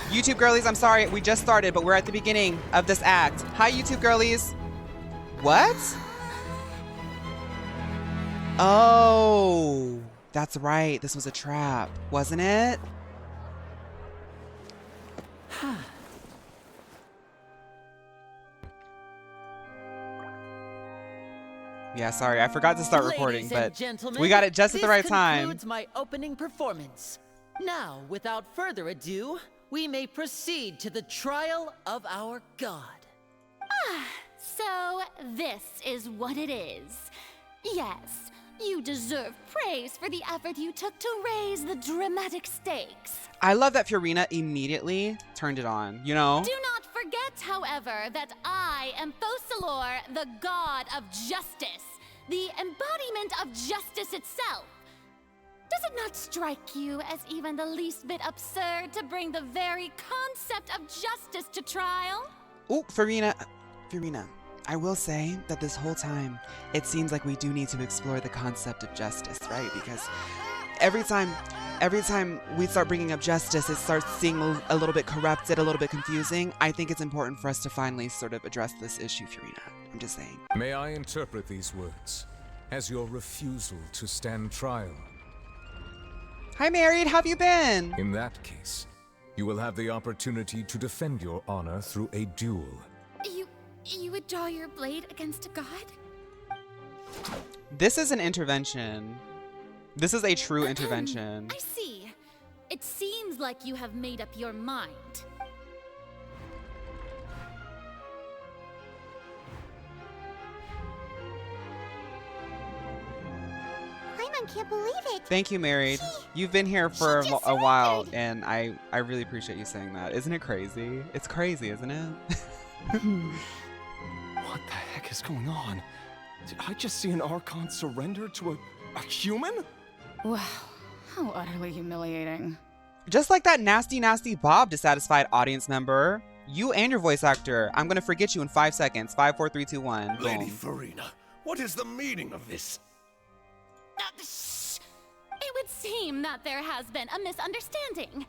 YouTube girlies, I'm sorry, we just started, but we're at the beginning of this act. Hi, YouTube girlies. What? Oh, that's right. This was a trap, wasn't it? Yeah, sorry, I forgot to start recording, but we got it just at the right time. This concludes my opening performance. Now, without further ado, we may proceed to the trial of our god. So this is what it is. Yes, you deserve praise for the effort you took to raise the dramatic stakes. I love that Furina immediately turned it on, you know? Do not forget, however, that I am Focalor, the god of justice, the embodiment of justice itself. Does it not strike you as even the least bit absurd to bring the very concept of justice to trial? Oh, Furina, I will say that this whole time, it seems like we do need to explore the concept of justice, right? Because every time we start bringing up justice, it starts seeming a little bit corrupted, a little bit confusing. I think it's important for us to finally sort of address this issue, Furina. I'm just saying. May I interpret these words as your refusal to stand trial? Hi, Married. How have you been? In that case, you will have the opportunity to defend your honor through a duel. You would draw your blade against a god? This is an intervention. This is a true intervention. I see. It seems like you have made up your mind. Paimon can't believe it. Thank you, Married. You've been here for a while, and I really appreciate you saying that. Isn't it crazy? It's crazy, isn't it? What the heck is going on? Did I just see an Archon surrender to a human? Wow, how utterly humiliating. Just like that nasty Bob dissatisfied audience member. You and your voice actor. I'm gonna forget you in 5 seconds. 5, 4, 3, 2, 1. Boom. Lady Furina, what is the meaning of this? It would seem that there has been a misunderstanding.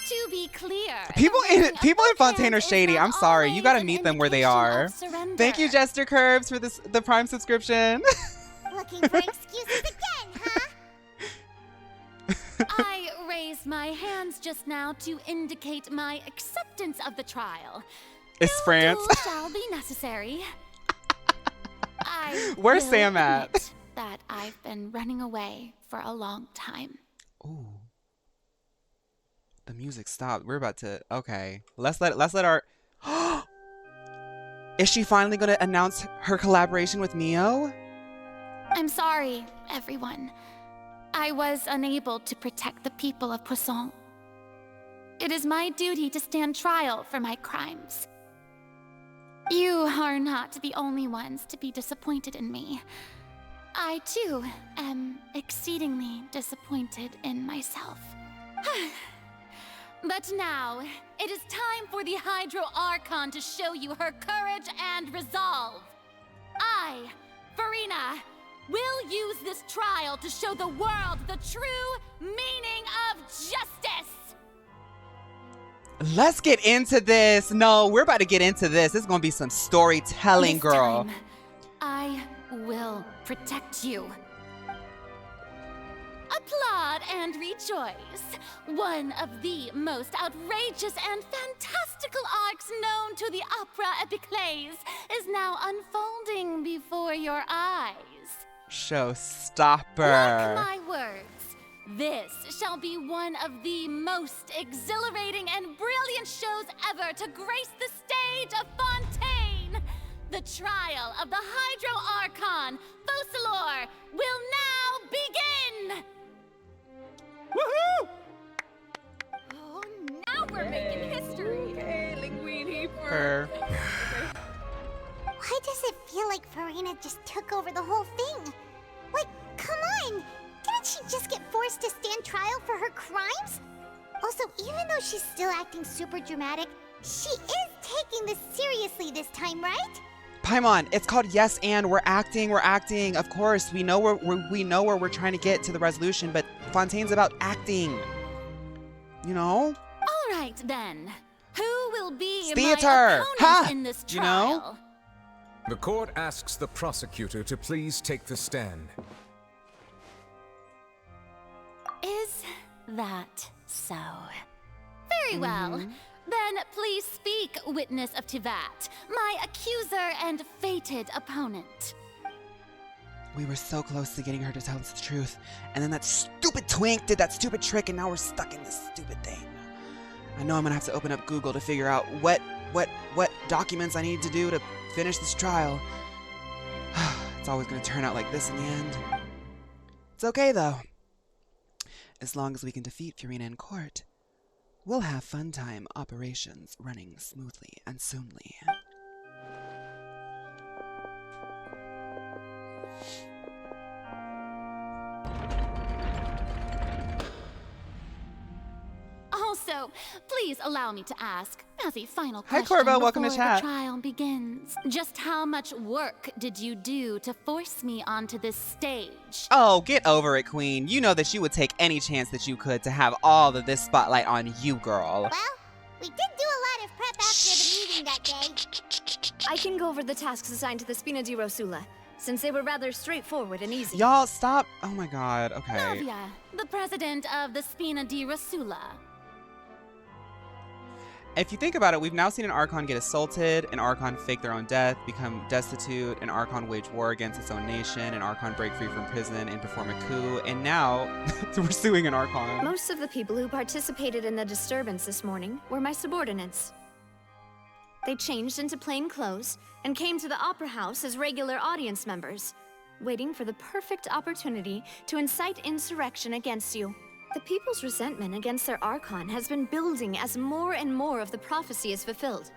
To be clear, People in Fontaine are shady. I'm sorry. You gotta meet them where they are. Thank you, Jester Curbs, for the Prime subscription. Looking for excuses again, huh? I raised my hands just now to indicate my acceptance of the trial. It's No France. duel shall be necessary. Where's will Sam at? admit that I've been running away for a long time. Ooh. The music stopped. We're about to. Okay. Let's let our. Is she finally going to announce her collaboration with Mio? I'm sorry, everyone. I was unable to protect the people of Poisson. It is my duty to stand trial for my crimes. You are not the only ones to be disappointed in me. I, too, am exceedingly disappointed in myself. But now, it is time for the Hydro Archon to show you her courage and resolve. I, Furina, will use this trial to show the world the true meaning of justice. Let's get into this. No, we're about to get into this. It's going to be some storytelling, This girl. time, I will protect you. Applaud and rejoice. One of the most outrageous and fantastical arcs known to the opera epiclese is now unfolding before your eyes. Showstopper. Mark my words. This shall be one of the most exhilarating and brilliant shows ever to grace the stage of Fontaine. The trial of the Hydro Archon, Focalor, will now begin! Woohoo! Oh, now we're making history. Okay, linguini Her. Why does it feel like Furina just took over the whole thing? Like, come on! Didn't she just get forced to stand trial for her crimes? Also, even though she's still acting super dramatic, she is taking this seriously this time, right? Paimon, it's called Yes and we're acting. Of course, we know where we're trying to get to the resolution, but Fontaine's about acting. You know? All right then. Who will be Theater! my opponent Ha! in this You trial? know? The court asks the prosecutor to please take the stand. Is that so? Very well. Then please speak, witness of Tivat, my accuser and fated opponent. We were so close to getting her to tell us the truth, and then that stupid twink did that stupid trick, and now we're stuck in this stupid thing. I know I'm gonna have to open up Google to figure out what documents I need to do to finish this trial. It's always gonna turn out like this in the end. It's okay though. As long as we can defeat Furina in court, we'll have fun time operations running smoothly and soonly. Also, please allow me to ask, as a final Hi, question Corvo, welcome to before chat. the trial begins, just how much work did you do to force me onto this stage? Oh, get over it, Queen. You know that you would take any chance that you could to have all of this spotlight on you, girl. Well, we did do a lot of prep after the meeting that day. I can go over the tasks assigned to the Spina di Rosula, since they were rather straightforward and easy. Y'all, stop. Oh my god, okay. Navia, the president of the Spina di Rosula. If you think about it, we've now seen an Archon get assaulted, an Archon fake their own death, become destitute, an Archon wage war against its own nation, an Archon break free from prison and perform a coup, and now we're suing an Archon. Most of the people who participated in the disturbance this morning were my subordinates. They changed into plain clothes and came to the Opera House as regular audience members, waiting for the perfect opportunity to incite insurrection against you. The people's resentment against their Archon has been building as more and more of the prophecy is fulfilled.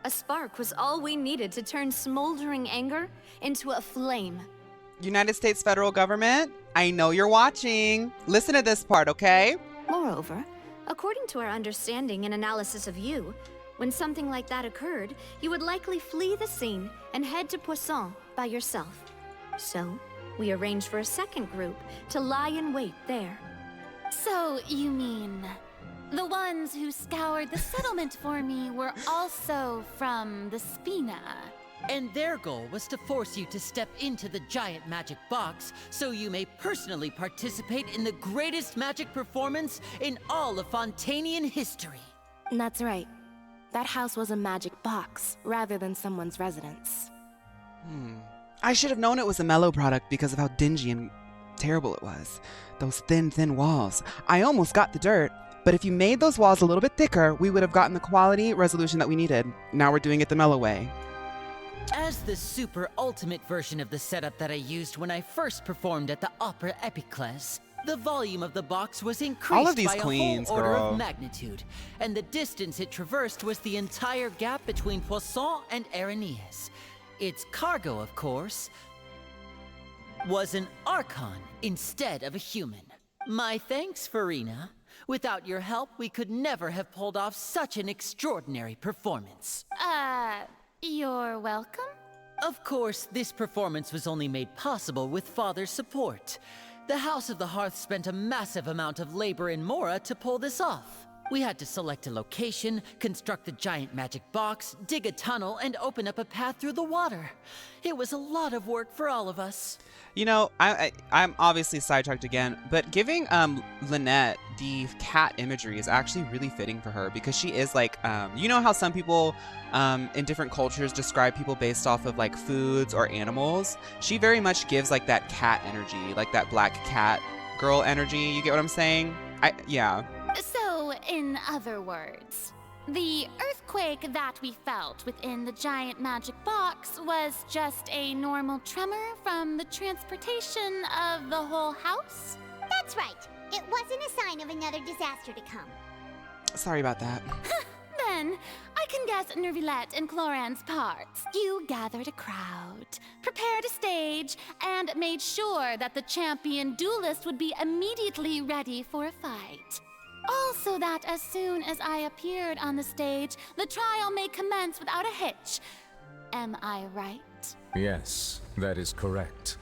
A spark was all we needed to turn smoldering anger into a flame. United States federal government, I know you're watching. Listen to this part, okay? Moreover, according to our understanding and analysis of you, when something like that occurred, you would likely flee the scene and head to Poisson by yourself. So, we arranged for a second group to lie in wait there. So, you mean, the ones who scoured the settlement for me were also from the Spina? And their goal was to force you to step into the giant magic box so you may personally participate in the greatest magic performance in all of Fontanian history. That's right. That house was a magic box rather than someone's residence. I should have known it was a Mellow product because of how dingy and terrible it was. Those thin walls. I almost got the dirt, but if you made those walls a little bit thicker, we would have gotten the quality resolution that we needed. Now we're doing it the Mellow way. As the super ultimate version of the setup that I used when I first performed at the Opera Epiclese, the volume of the box was increased All of these by queens, a whole order girl. of magnitude, and the distance it traversed was the entire gap between Poisson and Areneas. Its cargo, of course, was an Archon instead of a human. My thanks, Furina. Without your help, we could never have pulled off such an extraordinary performance. You're welcome? Of course, this performance was only made possible with Father's support. The House of the Hearth spent a massive amount of labor in Mora to pull this off. We had to select a location, construct the giant magic box, dig a tunnel, and open up a path through the water. It was a lot of work for all of us. You know, I'm obviously sidetracked again, but giving Lynette the cat imagery is actually really fitting for her because she is like, you know how some people in different cultures describe people based off of like foods or animals? She very much gives like that cat energy, like that black cat girl energy. You get what I'm saying? Yeah. So, in other words, the earthquake that we felt within the giant magic box was just a normal tremor from the transportation of the whole house? That's right. It wasn't a sign of another disaster to come. Sorry about that. Then, I can guess Nervilette and Cloran's parts. You gathered a crowd, prepared a stage, and made sure that the champion duelist would be immediately ready for a fight. Also that as soon as I appeared on the stage, the trial may commence without a hitch. Am I right? Yes, that is correct.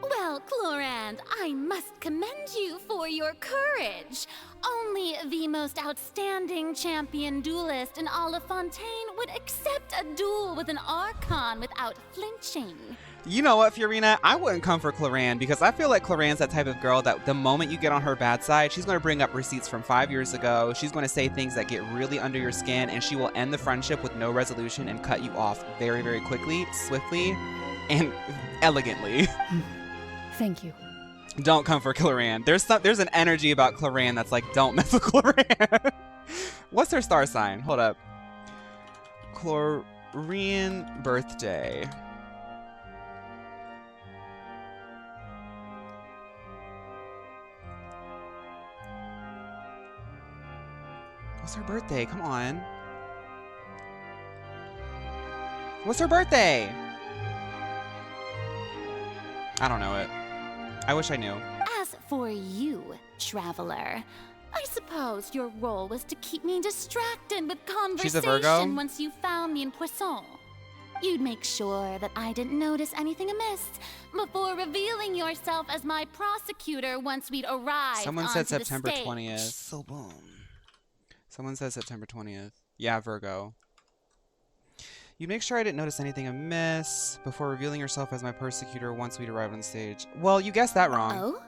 Well, Clorand, I must commend you for your courage. Only the most outstanding champion duelist in all of Fontaine would accept a duel with an Archon without flinching. You know what, Furina? I wouldn't come for Clorand because I feel like Clorand's that type of girl that the moment you get on her bad side, she's going to bring up receipts from 5 years ago. She's going to say things that get really under your skin, and she will end the friendship with no resolution and cut you off very, very quickly, swiftly, and elegantly. Thank you. Don't come for Clorand. There's an energy about Clorand that's like, don't mess with Clorand. What's her star sign? Hold up. Clorian birthday. What's her birthday? Come on. What's her birthday? I don't know it. I wish I knew. As for you, traveler, I suppose your role was to keep me distracted with She's a Virgo? conversation once you found me in Poisson. You'd make sure that I didn't notice anything amiss before revealing yourself as my prosecutor once we'd arrived. Someone said onto the September stage. 20th. So boom. Someone said September 20th. Yeah, Virgo. You make sure I didn't notice anything amiss before revealing yourself as my persecutor once we'd arrived on stage. Well, you guessed that wrong. Oh?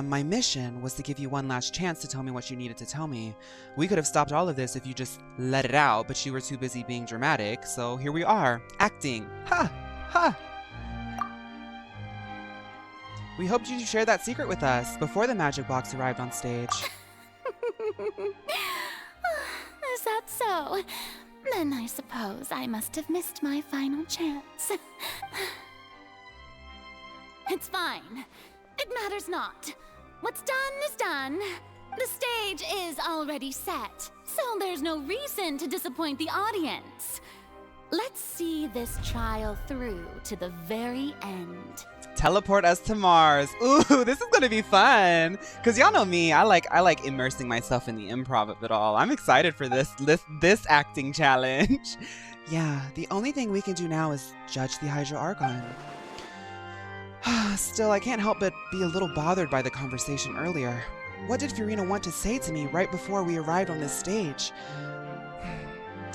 My mission was to give you one last chance to tell me what you needed to tell me. We could have stopped all of this if you just let it out, but you were too busy being dramatic, so here we are, acting. Ha! Ha! We hoped you'd share that secret with us before the magic box arrived on stage. Is that so? Then I suppose I must have missed my final chance. It's fine. It matters not. What's done is done. The stage is already set, so there's no reason to disappoint the audience. Let's see this trial through to the very end. Teleport us to Mars. Ooh, this is gonna be fun. Cause y'all know me, I like immersing myself in the improv of it all. I'm excited for this acting challenge. Yeah, the only thing we can do now is judge the Hydra Archon. Still, I can't help but be a little bothered by the conversation earlier. What did Furina want to say to me right before we arrived on this stage?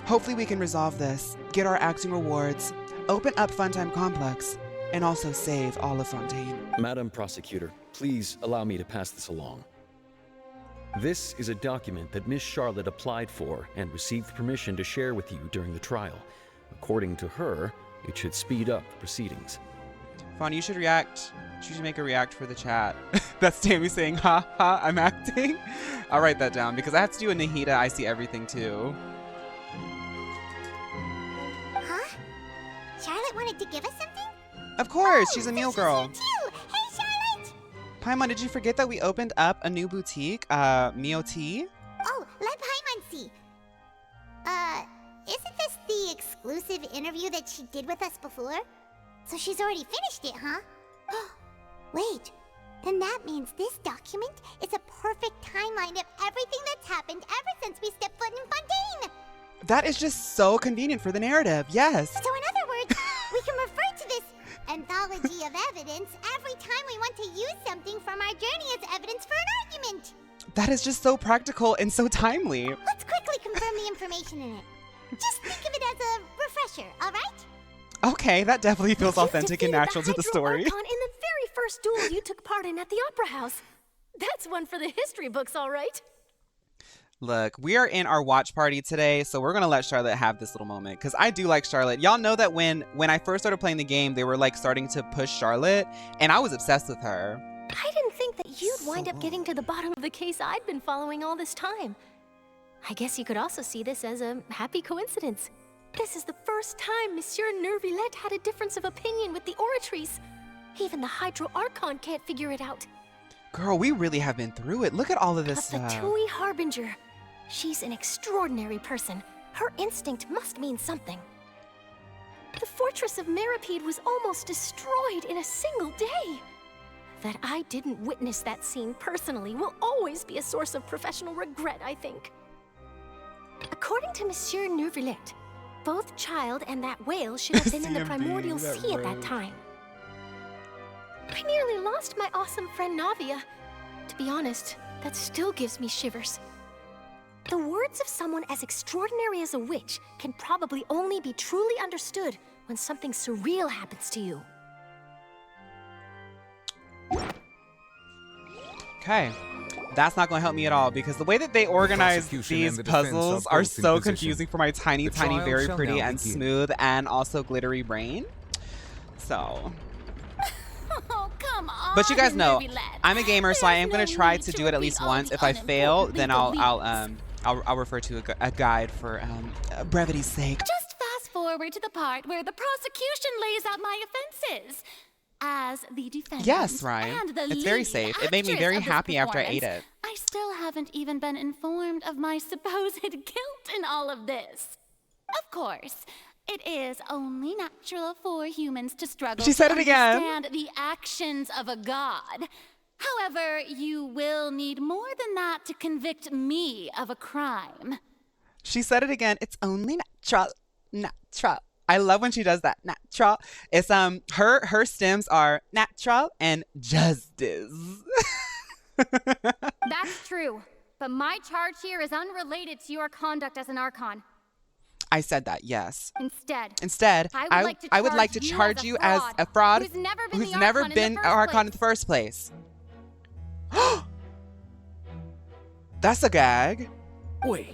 Hopefully we can resolve this, get our acting rewards, open up Funtime Complex, and also save all of Fontaine. Madam Prosecutor, please allow me to pass this along. This is a document that Miss Charlotte applied for and received permission to share with you during the trial. According to her, it should speed up the proceedings. Fawn, you should react. You should make a react for the chat. That's Tammy saying, ha ha, I'm acting. I'll write that down because I have to do a Nahida I See Everything too. Huh? Charlotte wanted to give us something? Of course, Oh, she's a so meal she's girl. here too. Hey, Charlotte! Paimon, did you forget that we opened up a new boutique, Mio Tea? Oh, let Paimon see. Isn't this the exclusive interview that she did with us before? So she's already finished it, huh? Wait, then that means this document is a perfect timeline of everything that's happened ever since we stepped foot in Fontaine! That is just so convenient for the narrative, yes. So in other words, we can refer to this anthology of evidence every time we want to use something from our journey as evidence for an argument. That is just so practical and so timely. Let's quickly confirm the information in it. Just think of it as a refresher, alright? Okay, that definitely feels authentic and natural to the story. Archon in the very first duel you took part in at the Opera House. That's one for the history books, all right. Look, we are in our watch party today, so we're gonna let Charlotte have this little moment because I do like Charlotte. Y'all know that when I first started playing the game, they were like starting to push Charlotte, and I was obsessed with her. I didn't think that you'd wind up getting to the bottom of the case I'd been following all this time. I guess you could also see this as a happy coincidence. This is the first time Monsieur Nervillette had a difference of opinion with the oratories. Even the Hydro Archon can't figure it out. Girl, we really have been through it. Look at all of this But the stuff. Tui Harbinger. She's an extraordinary person. Her instinct must mean something. The fortress of Meripede was almost destroyed in a single day. That I didn't witness that scene personally will always be a source of professional regret, I think. According to Monsieur Nervillette, Both Child and that whale should have been in the CMB, primordial that sea at that whale. time. I nearly lost my awesome friend Navia. To be honest, that still gives me shivers. The words of someone as extraordinary as a witch can probably only be truly understood when something surreal happens to you. Okay. That's not going to help me at all because the way that they organize prosecution these and the defense puzzles are are both in so position. confusing for my tiny, The tiny, trial very shall pretty now and begin. smooth and also glittery brain. So, Oh, come on. but you guys know, Nervy lad. I'm a gamer, so I There's am going no to try need to to do it at repeat least all once. the If I fail, unimportant then legalese. I'll refer to a guide for brevity's sake. Just fast forward to the part where the prosecution lays out my offenses. As the defendant Yes, Ryan. and the It's very lead safe. It made me actress very of this happy after I ate performance, it. I still haven't even been informed of my supposed guilt in all of this. Of course, it is only natural for humans to struggle She said to it again. understand the actions of a god. However, you will need more than that to convict me of a crime. She said it again. It's only natural. Natural. I love when she does that. Natural. It's her stems are natural and justice. That's true. But my charge here is unrelated to your conduct as an Archon. I said that, yes. Instead, I would like to charge you as a fraud who's never been who's the never Archon in been the an first Archon in place. the first place. That's a gag. Wait,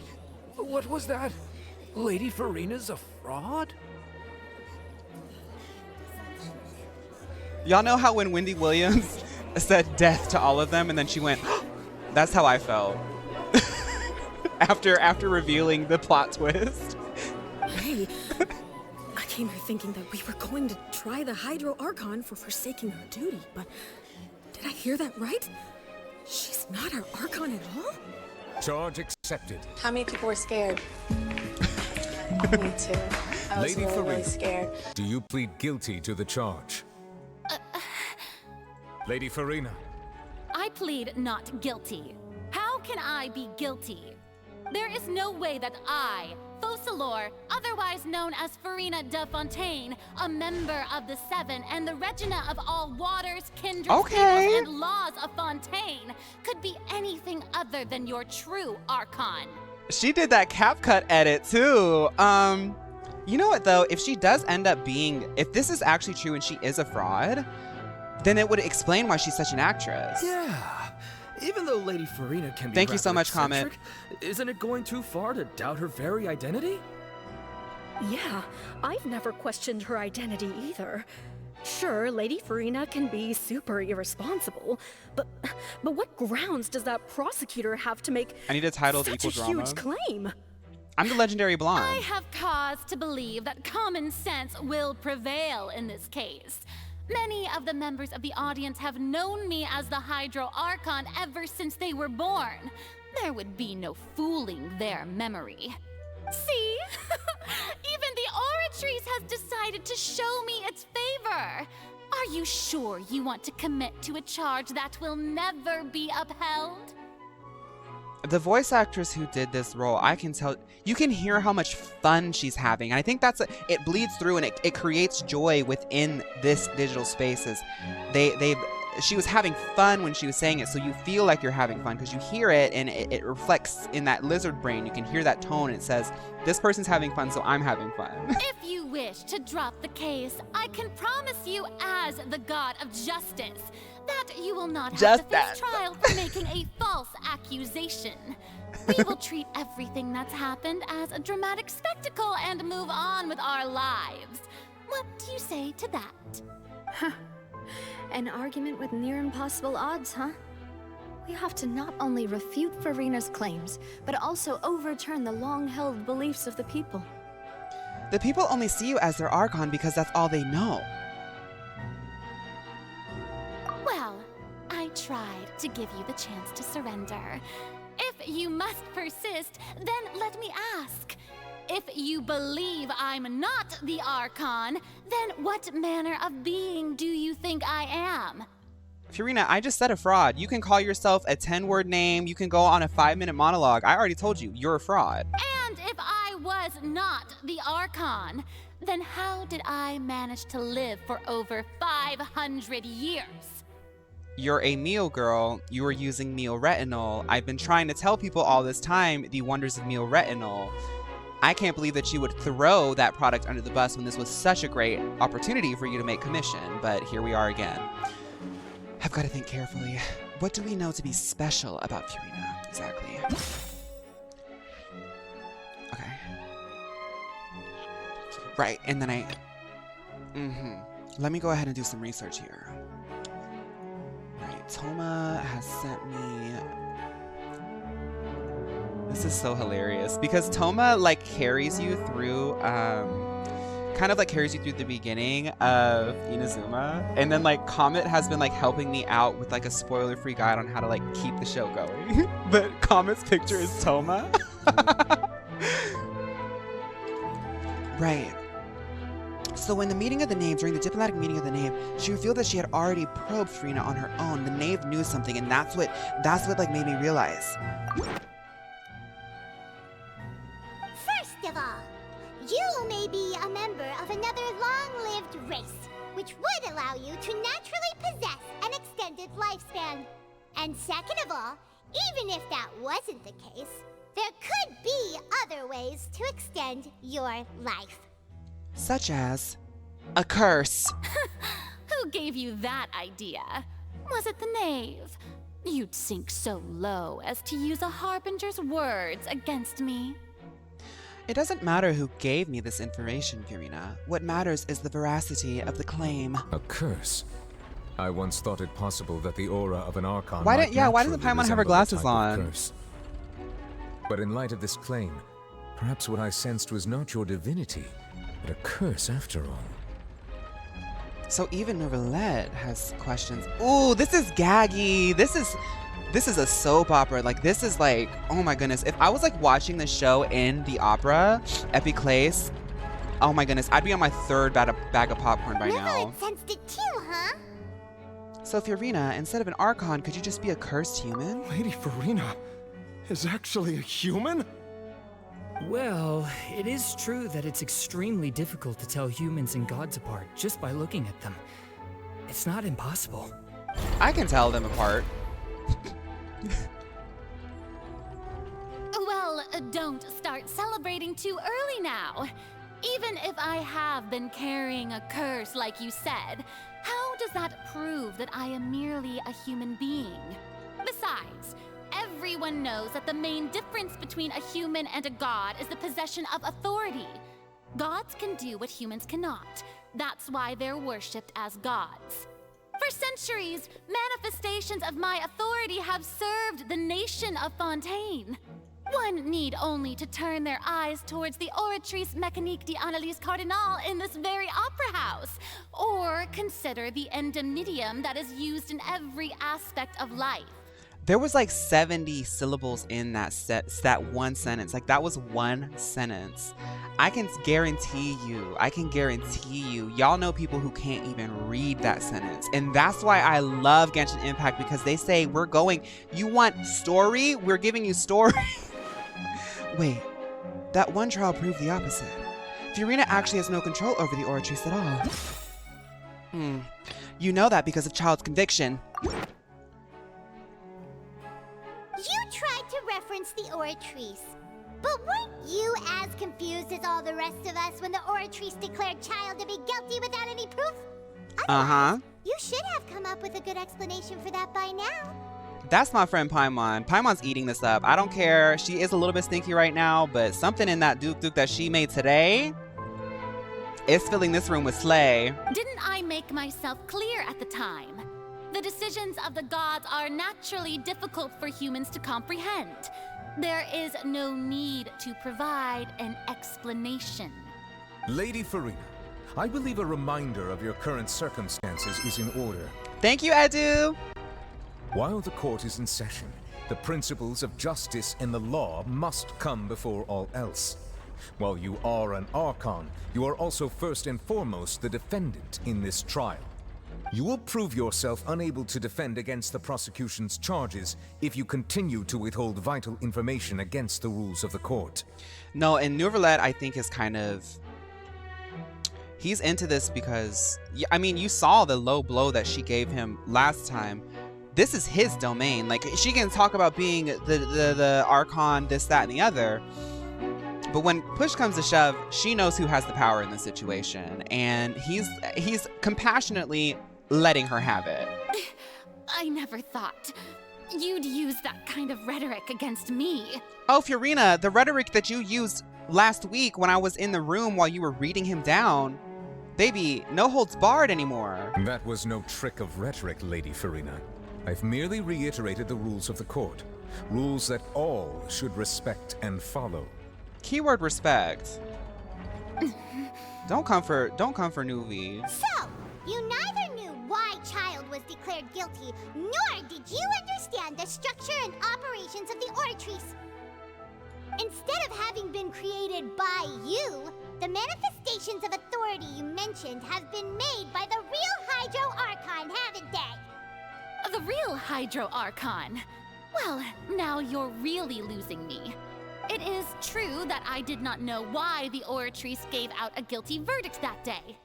what was that? Lady Furina's a fraud? Y'all know how when Wendy Williams said death to all of them and then she went, that's how I felt. after revealing the plot twist. Hey, I came here thinking that we were going to try the Hydro Archon for forsaking her duty, but did I hear that right? She's not our Archon at all? Charge accepted. How many people were scared? Me too. I was Lady really Furina, scared. do you plead guilty to the charge? Lady Furina, I plead not guilty. How can I be guilty? There is no way that I, Focalor, otherwise known as Furina de Fontaine, a member of the Seven and the Regina of all waters, kindreds, Okay. peoples, and laws of Fontaine, could be anything other than your true Archon. She did that cap cut edit too. You know what though? If she does end up being, if this is actually true and she is a fraud, then it would explain why she's such an actress. Yeah. Even though Lady Furina can be Thank you so rather much, Comet. eccentric, isn't it going too far to doubt her very identity? Yeah, I've never questioned her identity either. Sure, Lady Furina can be super irresponsible, but what grounds does that prosecutor have to make I need a title of such equal a huge drama. claim? I'm the legendary blonde. I have cause to believe that common sense will prevail in this case. Many of the members of the audience have known me as the Hydro Archon ever since they were born. There would be no fooling their memory. See? Even the Oratrice has decided to show me its favor. Are you sure you want to commit to a charge that will never be upheld? The voice actress who did this role, I can tell, you can hear how much fun she's having. And I think it bleeds through and it creates joy within this digital spaces. She was having fun when she was saying it, so you feel like you're having fun because you hear it and it reflects in that lizard brain. You can hear that tone. It says, this person's having fun, so I'm having fun. If you wish to drop the case, I can promise you as the god of justice that you will not have to face trial for making a false accusation. We will treat everything that's happened as a dramatic spectacle and move on with our lives. What do you say to that? Huh. An argument with near impossible odds, huh? We have to not only refute Furina's claims, but also overturn the long-held beliefs of the people. The people only see you as their Archon because that's all they know. Well, I tried to give you the chance to surrender. If you must persist, then let me ask. If you believe I'm not the Archon, then what manner of being do you think I am? Furina, I just said a fraud. You can call yourself a 10-word name. You can go on a 5-minute monologue. I already told you, you're a fraud. And if I was not the Archon, then how did I manage to live for over 500 years? You're a meal girl. You were using meal retinol. I've been trying to tell people all this time the wonders of meal retinol. I can't believe that you would throw that product under the bus when this was such a great opportunity for you to make commission, but here we are again. I've got to think carefully. What do we know to be special about Furina? Exactly. Okay. Right, and then let me go ahead and do some research here. Right, Toma has sent me... This is so hilarious because Toma like carries you through, kind of like carries you through the beginning of Inazuma, and then like Comet has been like helping me out with like a spoiler-free guide on how to like keep the show going. But Comet's picture is Toma. Right. So in the meeting of the Knave, during the diplomatic meeting of the Knave, she revealed that she had already probed Furina on her own. The Knave knew something, and that's what like made me realize. First of all, you may be a member of another long-lived race, which would allow you to naturally possess an extended lifespan. And second of all, even if that wasn't the case, there could be other ways to extend your life. Such as a curse. Who gave you that idea? Was it the Knave? You'd sink so low as to use a harbinger's words against me. It doesn't matter who gave me this information, Furina. What matters is the veracity of the claim. A curse? I once thought it possible that the aura of an Archon why might doesn't Paimon have her glasses on? Curse. But in light of this claim, perhaps what I sensed was not your divinity, but a curse after all. So even Neuvillette has questions. Ooh, this is gaggy. This is a soap opera. Like, this is like, oh my goodness. If I was like watching the show in the opera, Epiclase, oh my goodness, I'd be on my third bag of popcorn by now. Neuvillette sensed it too, huh? So Furina, instead of an Archon, could you just be a cursed human? Lady Furina is actually a human? Well, it is true that it's extremely difficult to tell humans and gods apart just by looking at them. It's not impossible. I can tell them apart. Well, don't start celebrating too early now. Even if I have been carrying a curse like you said, how does that prove that I am merely a human being? Besides, everyone knows that the main difference between a human and a god is the possession of authority. Gods can do what humans cannot. That's why they're worshipped as gods. For centuries, manifestations of my authority have served the nation of Fontaine. One need only to turn their eyes towards the Oratrice Mécanique d'Analyse Cardinal in this very opera house, or consider the endemnitium that is used in every aspect of life. There was like 70 syllables in that one sentence. Like, that was one sentence. I can guarantee you, y'all know people who can't even read that sentence. And that's why I love Genshin Impact, because they say, you want story? We're giving you story. Wait, that one trial proved the opposite. Furina actually has no control over the Oratrice at all. You know that because of Child's conviction. You tried to reference the Oratrice, but weren't you as confused as all the rest of us when the Oratrice declared Child to be guilty without any proof? Otherwise, you should have come up with a good explanation for that by now. That's my friend Paimon. Paimon's eating this up. I don't care. She is a little bit stinky right now, but something in that Duke that she made today is filling this room with slay. Didn't I make myself clear at the time? The decisions of the gods are naturally difficult for humans to comprehend. There is no need to provide an explanation. Lady Furina, I believe a reminder of your current circumstances is in order. Thank you, Edu. While the court is in session, the principles of justice and the law must come before all else. While you are an Archon, you are also first and foremost the defendant in this trial. You will prove yourself unable to defend against the prosecution's charges if you continue to withhold vital information against the rules of the court. No, and Neuvillette, I think, is kind of... He's into this because... I mean, you saw the low blow that she gave him last time. This is his domain. Like, she can talk about being the Archon, this, that, and the other. But when push comes to shove, she knows who has the power in the situation. And he's compassionately letting her have it. I never thought you'd use that kind of rhetoric against me. Oh, Furina, the rhetoric that you used last week when I was in the room while you were reading him down, baby, no holds barred anymore. That was no trick of rhetoric, Lady Furina. I've merely reiterated the rules of the court. Rules that all should respect and follow. Keyword respect. Don't come for Nuvi. So, you neither knew why Child was declared guilty, nor did you understand the structure and operations of the Oratrice. Instead of having been created by you, the manifestations of authority you mentioned have been made by the real Hydro Archon, haven't they? The real Hydro Archon? Well, now you're really losing me. It is true that I did not know why the Oratrice gave out a guilty verdict that day.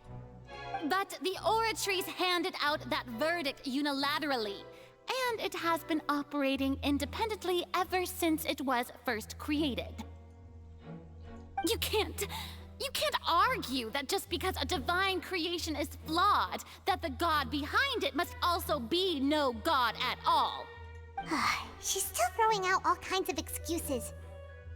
But the Oratrice handed out that verdict unilaterally, and it has been operating independently ever since it was first created. You can't argue that just because a divine creation is flawed, that the god behind it must also be no god at all. She's still throwing out all kinds of excuses.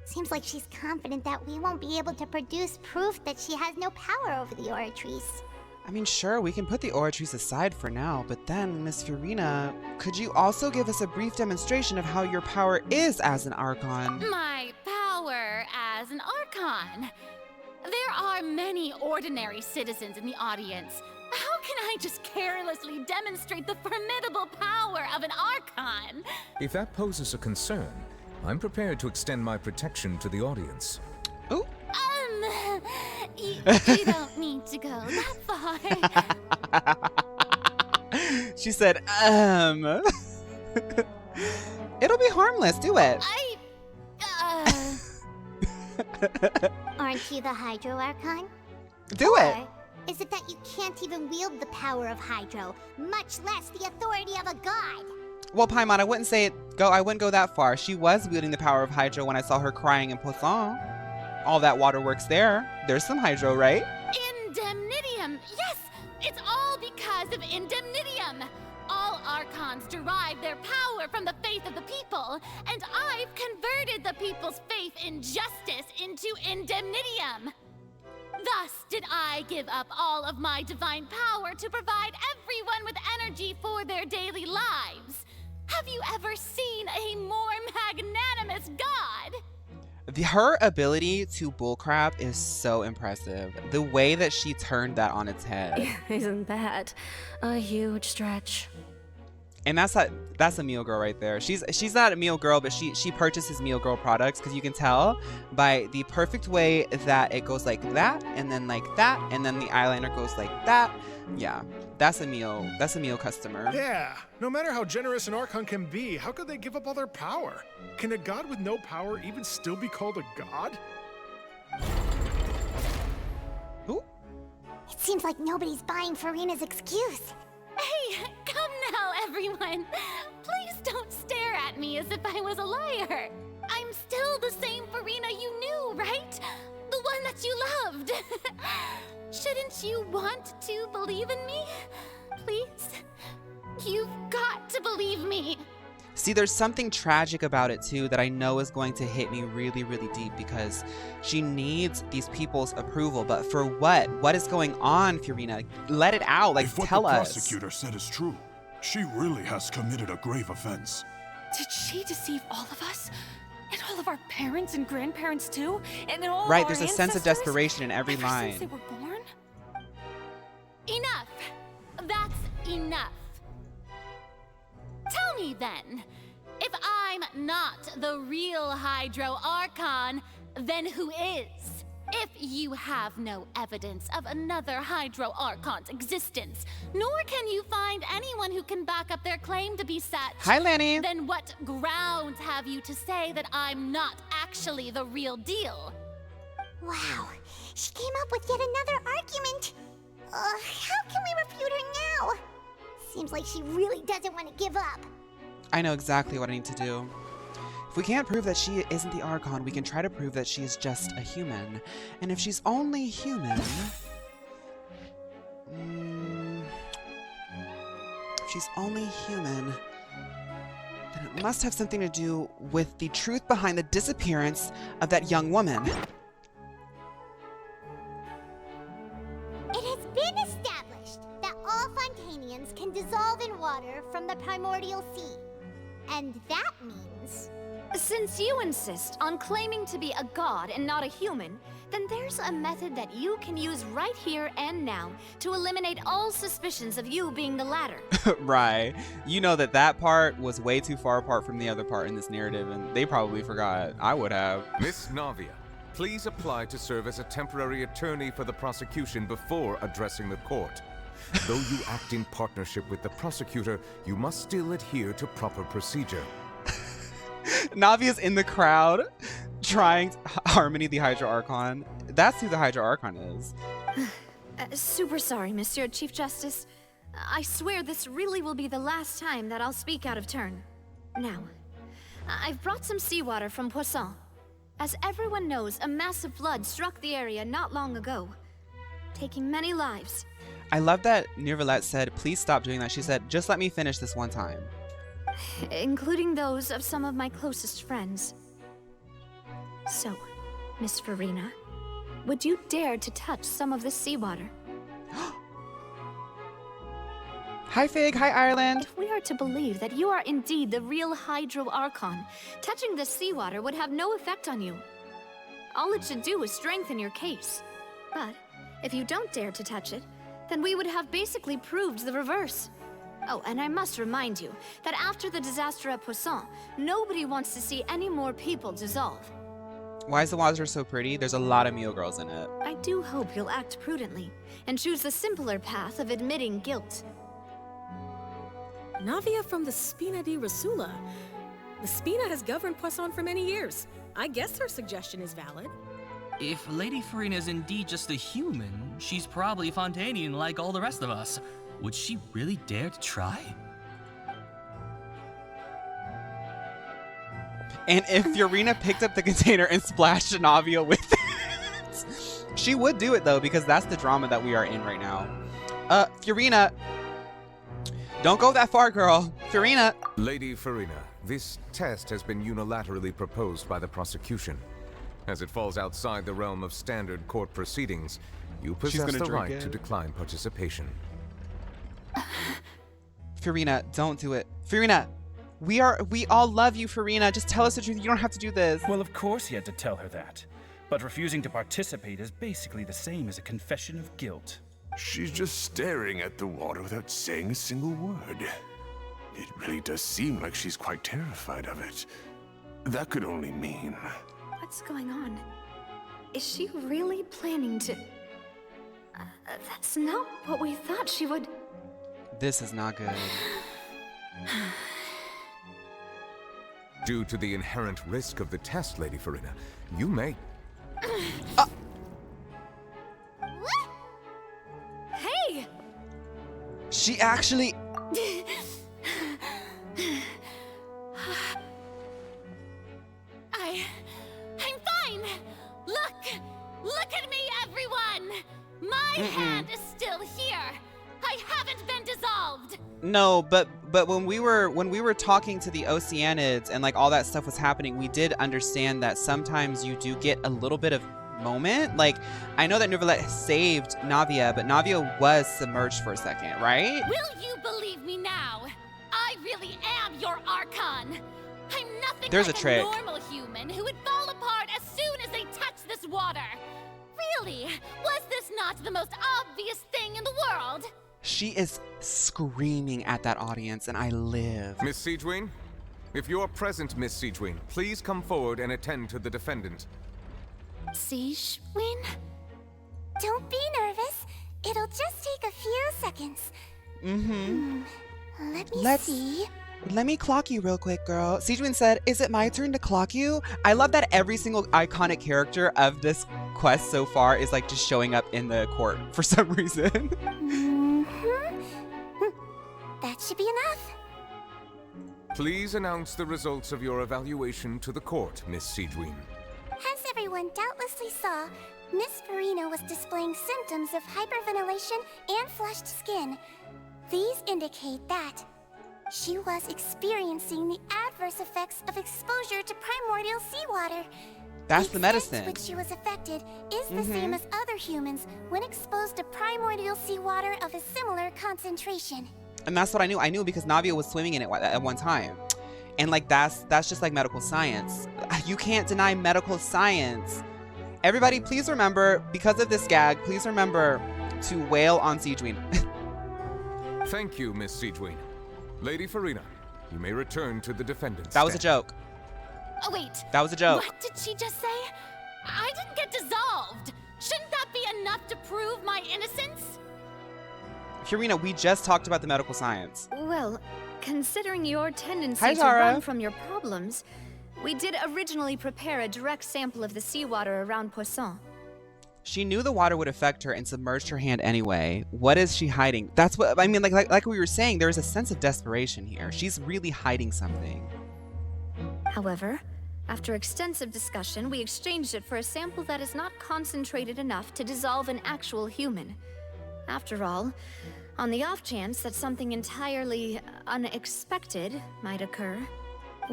Seems like she's confident that we won't be able to produce proof that she has no power over the Oratrice. I mean, sure, we can put the Oratrice aside for now, but then, Miss Furina, could you also give us a brief demonstration of how your power is as an Archon? My power as an Archon? There are many ordinary citizens in the audience. How can I just carelessly demonstrate the formidable power of an Archon? If that poses a concern, I'm prepared to extend my protection to the audience. Ooh. You don't need to go that far. She said, It'll be harmless, do it. Aren't you the Hydro Archon? Do it. Or is it that you can't even wield the power of Hydro, much less the authority of a god? Well, Paimon, I wouldn't go that far. She was wielding the power of Hydro when I saw her crying in Poisson. All that water works there. There's some Hydro, right? Indemnitium! Yes! It's all because of Indemnitium! All Archons derive their power from the faith of the people, and I've converted the people's faith in justice into Indemnitium! Thus did I give up all of my divine power to provide everyone with energy for their daily lives. Have you ever seen a more magnanimous god? Her ability to bullcrap is so impressive. The way that she turned that on its head. Isn't that a huge stretch? And that's a Meal Girl right there. She's not a Meal Girl, but she purchases Meal Girl products because you can tell by the perfect way that it goes like that, and then like that, and then the eyeliner goes like that. Yeah, that's a Meal customer. Yeah, no matter how generous an Archon can be, how could they give up all their power? Can a god with no power even still be called a god? Ooh. It seems like nobody's buying Furina's excuse. Hey, come now, everyone. Please don't stare at me as if I was a liar. I'm still the same Furina you knew, right? The one that you loved. Shouldn't you want to believe in me? Please? You've got to believe me. See, there's something tragic about it too that I know is going to hit me really, really deep because she needs these people's approval. But for what? What is going on, Furina? Let it out. Like, tell us. If what the prosecutor said is true, she really has committed a grave offense. Did she deceive all of us? And all of our parents and grandparents too? And all right, our there's a sense of desperation in every line. Since they were born? Enough. That's enough. Tell me then, if I'm not the real Hydro Archon, then who is? If you have no evidence of another Hydro Archon's existence, nor can you find anyone who can back up their claim to be such, Hi, Lanny. Then what grounds have you to say that I'm not actually the real deal? Wow, she came up with yet another argument. How can we refute her now? Seems like she really doesn't want to give up. I know exactly what I need to do. If we can't prove that she isn't the Archon, we can try to prove that she is just a human. And if she's only human... if she's only human, then it must have something to do with the truth behind the disappearance of that young woman. It has been established that all Fontanians can dissolve in water from the primordial sea. And that means... Since you insist on claiming to be a god and not a human, then there's a method that you can use right here and now to eliminate all suspicions of you being the latter. Right. You know that part was way too far apart from the other part in this narrative, and they probably forgot. I would have. Miss Navia, please apply to serve as a temporary attorney for the prosecution before addressing the court. Though you act in partnership with the prosecutor, you must still adhere to proper procedure. Navia's in the crowd trying to Harmony the Hydro Archon. That's who the Hydro Archon is. Super sorry, Monsieur Chief Justice. I swear this really will be the last time that I'll speak out of turn. Now, I've brought some seawater from Poisson. As everyone knows, a massive flood struck the area not long ago, taking many lives. I love that Neuvillette said, please stop doing that. She said, just let me finish this one time. Including those of some of my closest friends. So, Miss Furina, would you dare to touch some of this seawater? Hi Fig, hi Ireland. If we are to believe that you are indeed the real Hydro Archon, touching this seawater would have no effect on you. All it should do is strengthen your case. But, if you don't dare to touch it, then we would have basically proved the reverse. Oh, and I must remind you that after the disaster at Poisson, nobody wants to see any more people dissolve. Why is the water so pretty? There's a lot of Mio girls in it. I do hope you'll act prudently and choose the simpler path of admitting guilt. Navia from the Spina di Rasula. The Spina has governed Poisson for many years. I guess her suggestion is valid. If Lady Furina is indeed just a human, she's probably Fontanian like all the rest of us. Would she really dare to try? And if Furina picked up the container and splashed Navia with it, she would do it though, because that's the drama that we are in right now. Furina, don't go that far, girl. Furina. Lady Furina, this test has been unilaterally proposed by the prosecution. As it falls outside the realm of standard court proceedings, you possess the right to decline participation. Furina, don't do it. Furina, we all love you, Furina. Just tell us the truth. You don't have to do this. Well, of course he had to tell her that. But refusing to participate is basically the same as a confession of guilt. She's just staring at the water without saying a single word. It really does seem like she's quite terrified of it. That could only mean... What's going on? Is she really planning to... that's not what we thought she would... This is not good. Due to the inherent risk of the test, Lady Furina, you may... Hey! She actually... I'm fine! Look at me, everyone! My hand is still here! I haven't been dissolved! No, but when we were talking to the Oceanids and like all that stuff was happening, we did understand that sometimes you do get a little bit of moment. Like, I know that Neuvillette saved Navia, but Navia was submerged for a second, right? Will you believe me now? I really am your Archon! I'm nothing There's like a trick. Normal human who would fall apart as soon as they touch this water! Really? Was this not the most obvious thing in the world? She is screaming at that audience, and I live. Miss Siegewin? If you're present, Miss Siegewin, please come forward and attend to the defendant. Siegewin? Don't be nervous. It'll just take a few seconds. Let me see. Let me clock you real quick, girl. Siegewin said, "Is it my turn to clock you?" I love that every single iconic character of this quest so far is like just showing up in the court for some reason. That should be enough. Please announce the results of your evaluation to the court, Miss Siegewin. As everyone doubtlessly saw, Miss Furina was displaying symptoms of hyperventilation and flushed skin. These indicate that she was experiencing the adverse effects of exposure to primordial seawater. That's the medicine. The extent to which she was affected is the same as other humans when exposed to primordial seawater of a similar concentration. And that's what I knew. I knew because Navia was swimming in it at one time. And like that's just like medical science. You can't deny medical science. Everybody, please remember, because of this gag, please remember to wail on Siegewin. Thank you, Miss Siegewin. Lady Furina, you may return to the defendant's That was a stand. joke. Oh, wait. That was a joke. What did she just say? I didn't get dissolved. Shouldn't that be enough to prove my innocence? Furina, we just talked about the medical science. Well, considering your tendency Hi, to Tara. run from your problems, we did originally prepare a direct sample of the seawater around Poisson. She knew the water would affect her and submerged her hand anyway. What is she hiding? That's what I mean. Like we were saying, there is a sense of desperation here. She's really hiding something. However, after extensive discussion, we exchanged it for a sample that is not concentrated enough to dissolve an actual human. After all, on the off chance that something entirely unexpected might occur,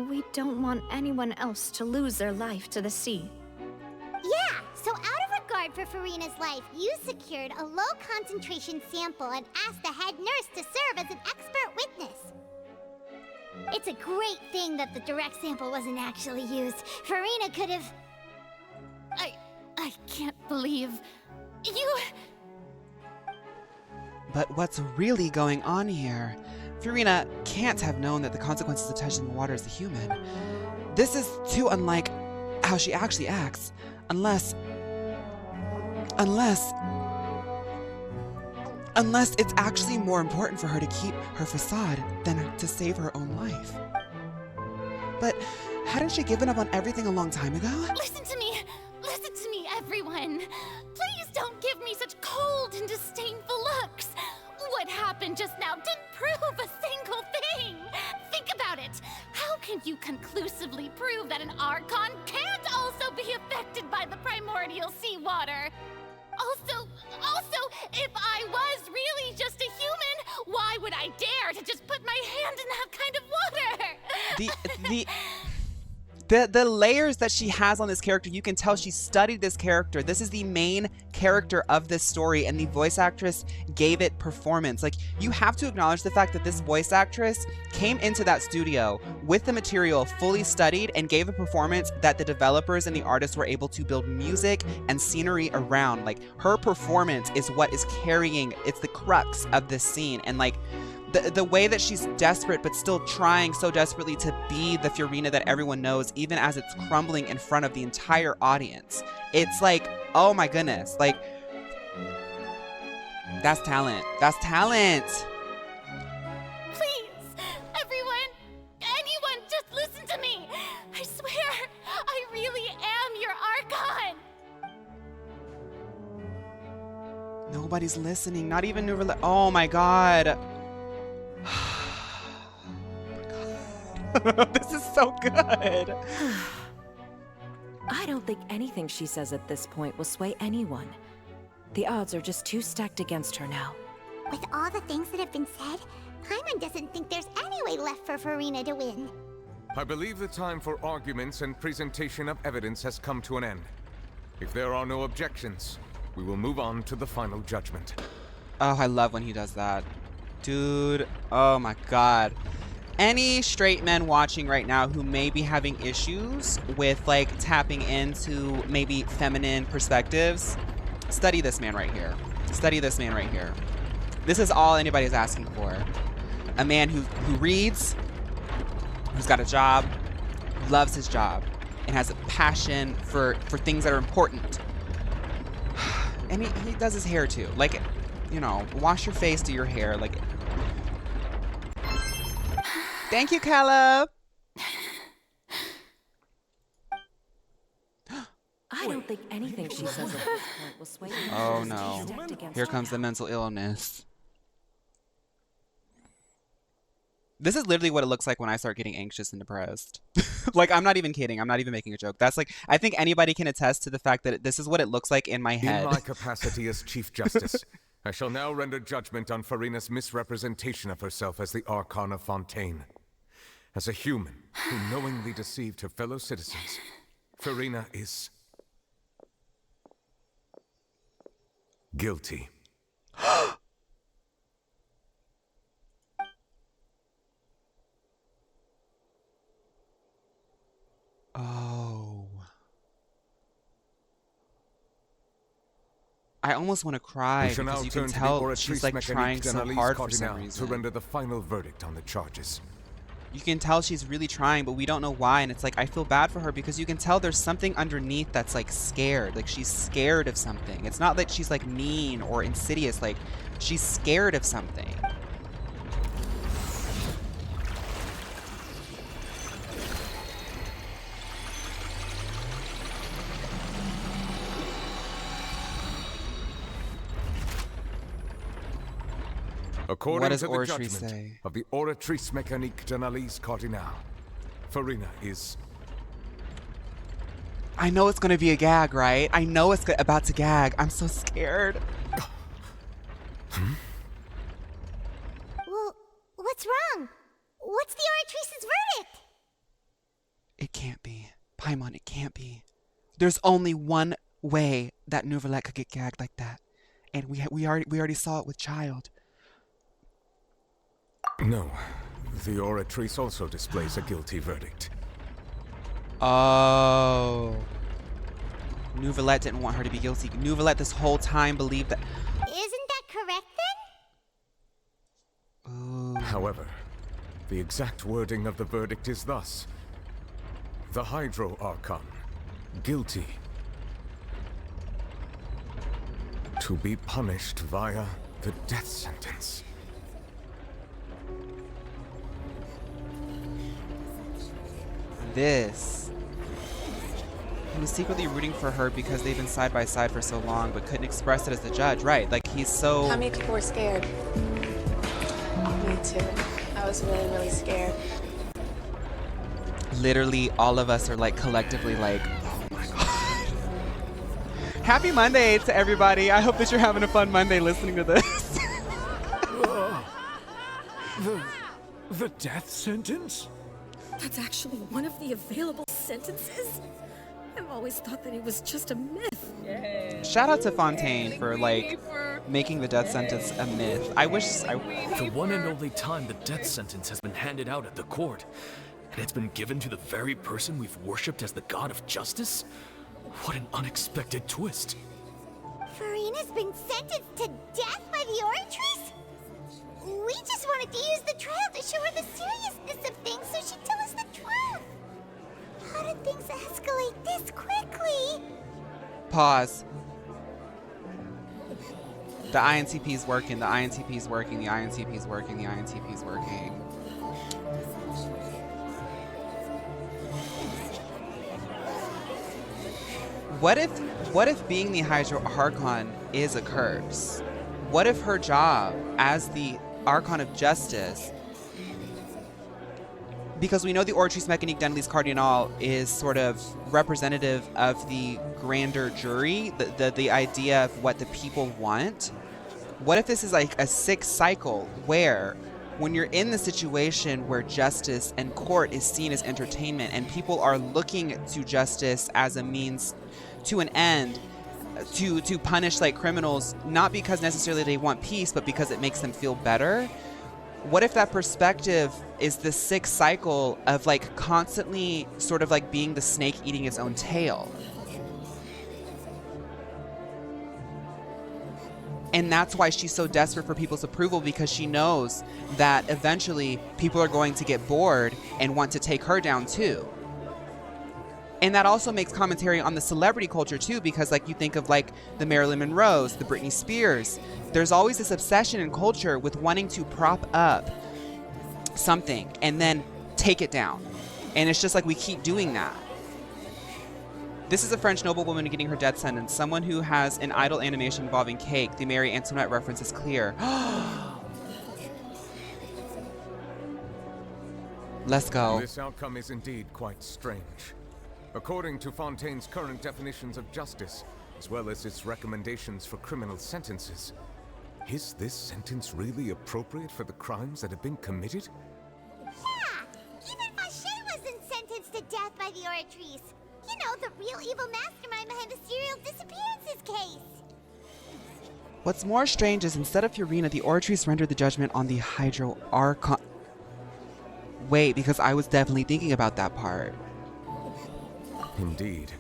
we don't want anyone else to lose their life to the sea. Yeah, so out of regard for Furina's life, you secured a low-concentration sample and asked the head nurse to serve as an expert witness. It's a great thing that the direct sample wasn't actually used. Furina could have... I can't believe... you... But what's really going on here? Furina can't have known that the consequences of touching the water is a human. This is too unlike how she actually acts. Unless it's actually more important for her to keep her facade than to save her own life. But hadn't she given up on everything a long time ago? Listen to me, everyone. Please don't give me such cold and disdainful looks. What happened just now didn't prove a single thing. Think about it. How can you conclusively prove that an Archon can't also be affected by the primordial seawater? Also, if I was really just a human, why would I dare to just put my hand in that kind of water? The layers that she has on this character, you can tell she studied this character. This is the main character of this story, and the voice actress gave it performance. Like, you have to acknowledge the fact that this voice actress came into that studio with the material fully studied and gave a performance that the developers and the artists were able to build music and scenery around. Like, her performance is what is carrying, it's the crux of this scene. And like, the way that she's desperate but still trying so desperately to be the Furina that everyone knows, even as it's crumbling in front of the entire audience. It's like, oh my goodness, like, that's talent. That's talent. Please, everyone, anyone, just listen to me. I swear, I really am your Archon. Nobody's listening, not even New Oh my god. This is so good. I don't think anything she says at this point will sway anyone. The odds are just too stacked against her now. With all the things that have been said, Paimon doesn't think there's any way left for Furina to win. I believe the time for arguments and presentation of evidence has come to an end. If there are no objections, we will move on to the final judgment. Oh, I love when he does that. Dude, oh my god. Any straight men watching right now who may be having issues with like tapping into maybe feminine perspectives, study this man right here. Study this man right here. This is all anybody's asking for. A man who reads, who's got a job, who loves his job, and has a passion for things that are important. And he does his hair too. Like, you know, wash your face, do your hair. Like, thank you, Caleb. I don't think anything she says at this point will sway me. Oh no. Here comes the mental illness. This is literally what it looks like when I start getting anxious and depressed. Like, I'm not even kidding. I'm not even making a joke. That's like, I think anybody can attest to the fact that this is what it looks like in my head. In my capacity as Chief Justice, I shall now render judgment on Furina's misrepresentation of herself as the Archon of Fontaine. As a human who knowingly deceived her fellow citizens, Furina is guilty. Oh. I almost want to cry because you can tell she's like trying so hard for some reason. To render the final verdict on the charges. You can tell she's really trying, but we don't know why, and it's like I feel bad for her because you can tell there's something underneath that's like scared. Like she's scared of something. It's not that she's like mean or insidious, like she's scared of something. According to the judgment of the Oratrice Mécanique d'Analyse Cardinale, Furina is... I know it's gonna be a gag, right? I know it's about to gag. I'm so scared. Well, what's wrong? What's the Oratrice's verdict? It can't be. Paimon, it can't be. There's only one way that Neuvillette could get gagged like that. And we already saw it with Child. No. The Oratrice also displays a guilty verdict. Oh. Neuvillette didn't want her to be guilty. Neuvillette this whole time believed that... Isn't that correct then? Ooh. However, the exact wording of the verdict is thus. The Hydro Archon, guilty. To be punished via the death sentence. This. He was secretly rooting for her because they've been side by side for so long, but couldn't express it as the judge, right? Like, he's so... How many people were scared? Me too. I was really, really scared. Literally, all of us are, like, collectively like, oh my god. Happy Monday to everybody. I hope that you're having a fun Monday listening to this. The death sentence? That's actually one of the available sentences? I've always thought that it was just a myth. Shout out to Fontaine for, like, making the death sentence a myth. I wish The one and only time the death sentence has been handed out at the court, and it's been given to the very person we've worshipped as the god of justice? What an unexpected twist. Furina's been sentenced to death by the Oratrice? We just wanted to use the trial to show her the seriousness of things so she'd tell us the truth. How did things escalate this quickly? Pause. The INCP's working, the INCP's working, the INCP's working, the INCP's working. What if being the Hydro Archon is a curse? What if her job as the Archon of Justice, because we know the Oratrice Mécanique d'Analyse Cardinale is sort of representative of the grander jury, the idea of what the people want. What if this is like a sick cycle where when you're in the situation where justice and court is seen as entertainment and people are looking to justice as a means to an end, to punish like criminals, not because necessarily they want peace, but because it makes them feel better? What if that perspective is the sick cycle of like constantly sort of like being the snake eating its own tail? And that's why she's so desperate for people's approval, because she knows that eventually people are going to get bored and want to take her down too. And that also makes commentary on the celebrity culture too, because like you think of like the Marilyn Monroes, the Britney Spears. There's always this obsession in culture with wanting to prop up something and then take it down. And it's just like we keep doing that. This is a French noblewoman getting her death sentence. Someone who has an idle animation involving cake. The Marie Antoinette reference is clear. Let's go. This outcome is indeed quite strange. According to Fontaine's current definitions of justice, as well as its recommendations for criminal sentences, is this sentence really appropriate for the crimes that have been committed? Yeah! Even Fauché wasn't sentenced to death by the Oratrice. You know, the real evil mastermind behind the serial disappearances case. What's more strange is instead of Furina, the Oratrice rendered the judgment on the Hydro Archon. Wait, because I was definitely thinking about that part. Indeed.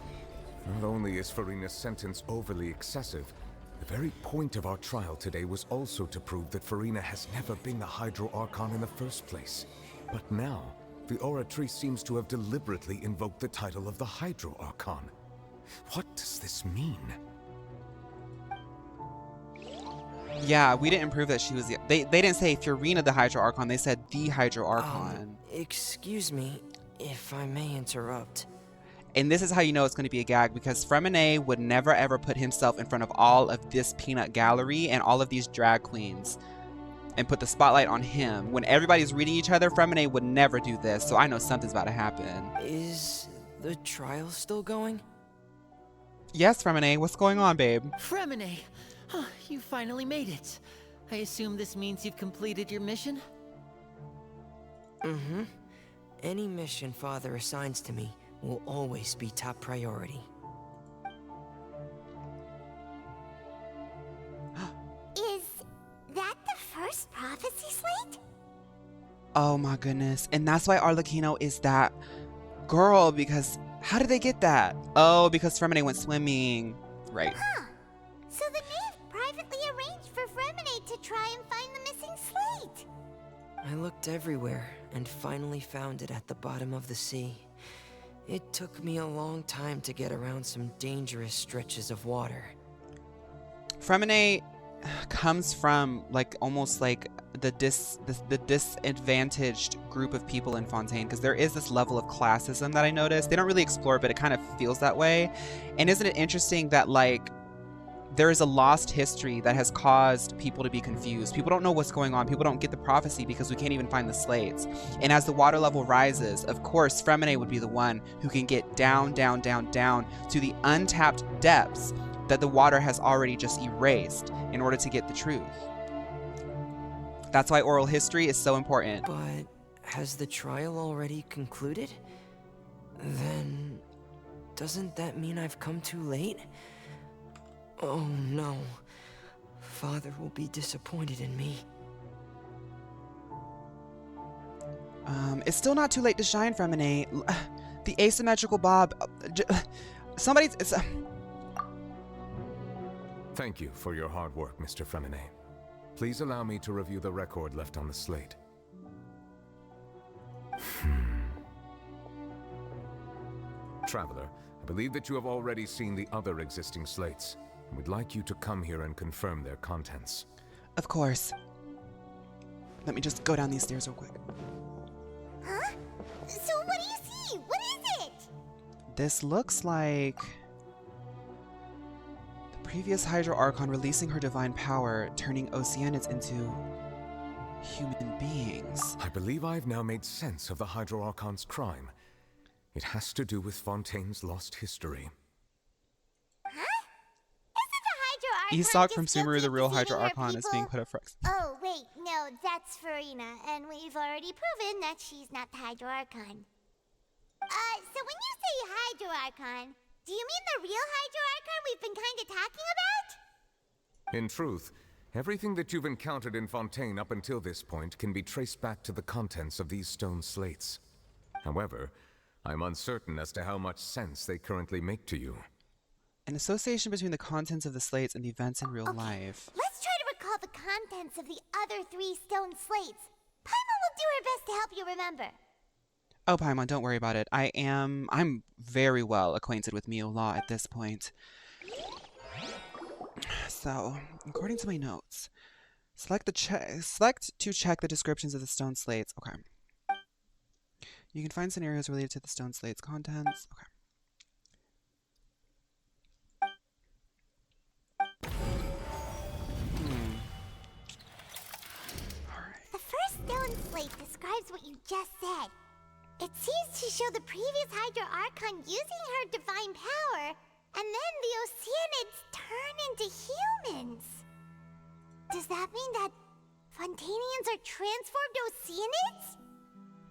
Not only is Furina's sentence overly excessive, the very point of our trial today was also to prove that Furina has never been the Hydro Archon in the first place. But now, the Oratrice seems to have deliberately invoked the title of the Hydro Archon. What does this mean? Yeah, we didn't prove that she was the... They didn't say Furina the Hydro Archon, they said the Hydro Archon. Excuse me, if I may interrupt. And this is how you know it's going to be a gag, because Furina would never ever put himself in front of all of this peanut gallery and all of these drag queens and put the spotlight on him. When everybody's reading each other, Furina would never do this, so I know something's about to happen. Is the trial still going? Yes, Furina, what's going on, babe? Furina, you finally made it. I assume this means you've completed your mission? Mm-hmm. Any mission Father assigns to me will always be top priority. Is that the first prophecy slate? Oh my goodness. And that's why Arlecchino is that girl, because how did they get that? Oh, because Furina went swimming. Right. Huh. So the knave privately arranged for Furina to try and find the missing slate. I looked everywhere and finally found it at the bottom of the sea. It took me a long time to get around some dangerous stretches of water. Furina comes from like almost like the disadvantaged group of people in Fontaine, because there is this level of classism that I noticed. They don't really explore, but it kind of feels that way. And isn't it interesting that like there is a lost history that has caused people to be confused. People don't know what's going on. People don't get the prophecy because we can't even find the slates. And as the water level rises, of course, Furina would be the one who can get down, down, down, down to the untapped depths that the water has already just erased in order to get the truth. That's why oral history is so important. But has the trial already concluded? Then doesn't that mean I've come too late? Oh no. Father will be disappointed in me. It's still not too late to shine, Furina. The asymmetrical bob. Somebody's. Thank you for your hard work, Mr. Furina. Please allow me to review the record left on the slate. Traveler, I believe that you have already seen the other existing slates. We'd like you to come here and confirm their contents. Of course. Let me just go down these stairs real quick. Huh? So what do you see? What is it? This looks like the previous Hydro Archon releasing her divine power, turning Oceanids into human beings. I believe I've now made sense of the Hydro Archon's crime. It has to do with Fontaine's lost history. Isak from Sumeru, the real Hydro Archon, is being put up first. Oh, wait, no, that's Furina, and we've already proven that she's not the Hydro Archon. So when you say Hydro Archon, do you mean the real Hydro Archon we've been kind of talking about? In truth, everything that you've encountered in Fontaine up until this point can be traced back to the contents of these stone slates. However, I'm uncertain as to how much sense they currently make to you. An association between the contents of the slates and the events in real life. Let's try to recall the contents of the other 3 stone slates. Paimon will do her best to help you remember. Oh, Paimon, don't worry about it. I'm very well acquainted with Mio law at this point. So, according to my notes, select to check the descriptions of the stone slates. Okay. You can find scenarios related to the stone slates contents. Okay. The first stone slate describes what you just said. It seems to show the previous Hydro Archon using her divine power, and then the Oceanids turn into humans. Does that mean that Fontanians are transformed Oceanids?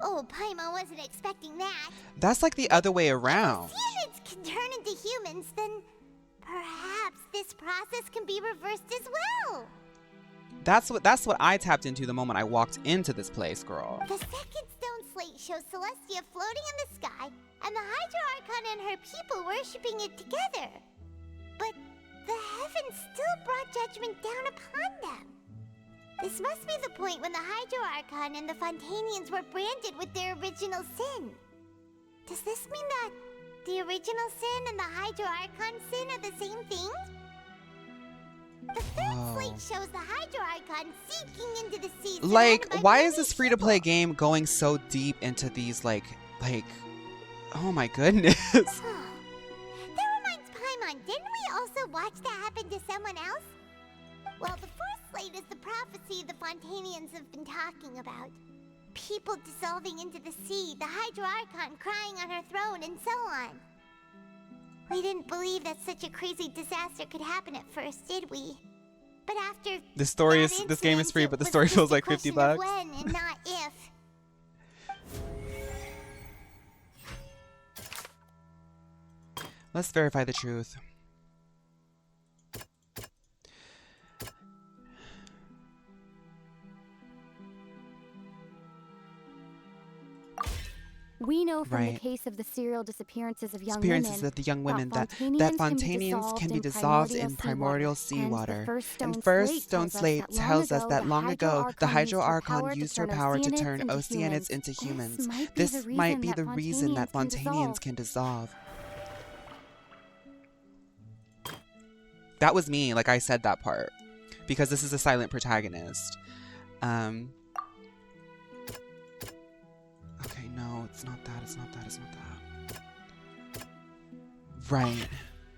Oh, Paimon wasn't expecting that. That's like the other way around. If Oceanids can turn into humans, then perhaps this process can be reversed as well. That's what I tapped into the moment I walked into this place, girl. The second stone slate shows Celestia floating in the sky, and the Hydro Archon and her people worshipping it together. But the heavens still brought judgment down upon them. This must be the point when the Hydro Archon and the Fontanians were branded with their original sin. Does this mean that the original sin and the Hydro Archon sin are the same thing? The third slate shows the Hydro Archon seeking into the sea. Like, why is this free-to-play game going so deep into these, like, oh my goodness. That reminds Paimon, didn't we also watch that happen to someone else? Well, the fourth slate is the prophecy the Fontanians have been talking about. People dissolving into the sea, the Hydro Archon crying on her throne, and so on. We didn't believe that such a crazy disaster could happen at first, did we? But after this game is free, but the story feels like $50. When and not if. Let's verify the truth. We know from the case of the serial disappearances of young women that Fontanians can be dissolved in primordial seawater. And first stone slate tells us that long ago, the Hydro Archon used her power to turn Oceanids into humans. This might be the reason that Fontanians can dissolve. That was me, like I said that part. Because this is a silent protagonist. Okay, no, it's not that, it's not that, it's not that. Right.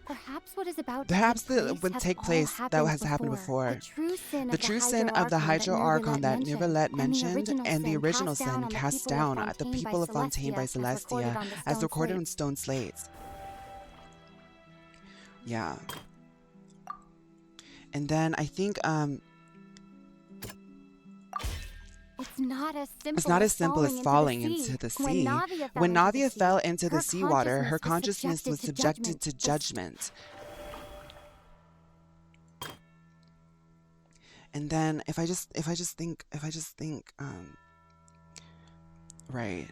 Perhaps what is about Perhaps would take place that has happened before. The true sin of the Hydro Archon that Neuvillette mentioned, and the original sin cast down at the people of Fontaine by Celestia, as recorded on stone slates. Yeah. And then I think it's not as simple as falling into the sea. When Navia fell into the seawater, her consciousness was subjected to judgment. And then if I just think right.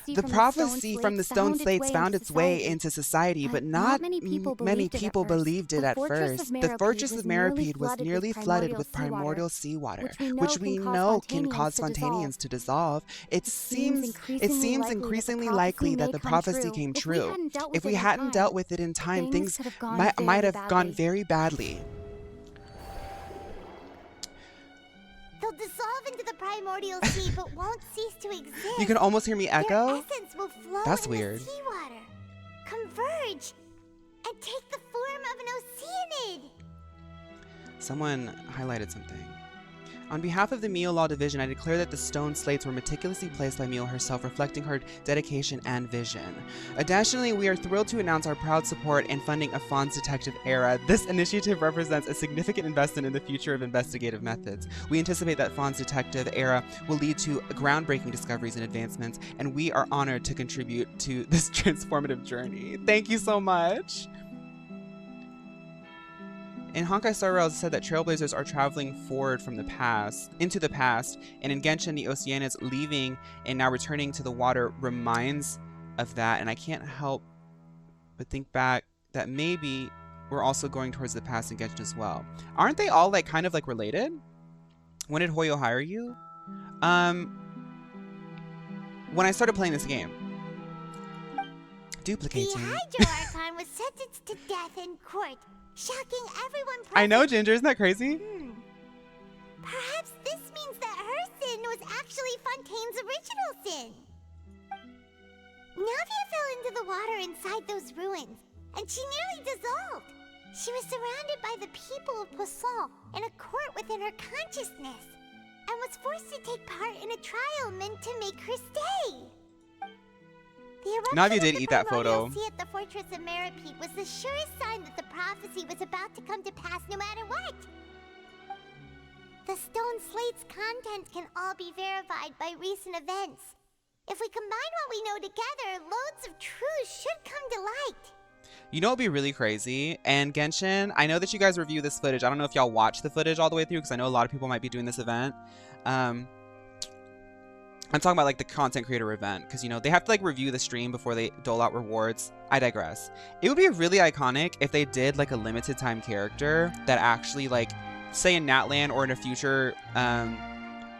The prophecy from the stone slates found its way into society, but not many people believed it at first. The fortress of Meripede was nearly flooded with primordial seawater, which we know can cause Fontanians to dissolve. It seems increasingly likely that the prophecy came true. If we hadn't dealt with it in time, things might have gone very badly. They'll dissolve into the primordial sea, but won't cease to exist. You can almost hear me echo. Their essence will flow That's in weird. the seawater, converge, and take the form of an Oceanid. Someone highlighted something. On behalf of the Mio Law Division, I declare that the stone slates were meticulously placed by Mio herself, reflecting her dedication and vision. Additionally, we are thrilled to announce our proud support and funding of Fawn's Detective Era. This initiative represents a significant investment in the future of investigative methods. We anticipate that Fawn's Detective Era will lead to groundbreaking discoveries and advancements, and we are honored to contribute to this transformative journey. Thank you so much! In Honkai Star Rail, it said that trailblazers are traveling forward from the past, into the past, and in Genshin, the Oceanids leaving and now returning to the water reminds of that, and I can't help but think back that maybe we're also going towards the past in Genshin as well. Aren't they all, like, kind of, like, related? When did Hoyo hire you? When I started playing this game. Duplicating. The Hydro Archon was sentenced to death in court, shocking everyone present. I know, Ginger, isn't that crazy? Perhaps this means that her sin was actually Fontaine's original sin. Navia fell into the water inside those ruins, and she nearly dissolved. She was surrounded by the people of Poisson in a court within her consciousness, and was forced to take part in a trial meant to make her stay. Navia did eat that photo. The eruption of the primordial sea at the fortress of Meropeak was the surest sign that the prophecy was about to come to pass no matter what. The stone slate's content can all be verified by recent events. If we combine what we know together, loads of truths should come to light. You know what would be really crazy? And Genshin, I know that you guys review this footage. I don't know if y'all watch the footage all the way through because I know a lot of people might be doing this event. I'm talking about like the content creator event because, you know, they have to like review the stream before they dole out rewards. I digress. It would be really iconic if they did like a limited time character that actually like, say in Natland or in a future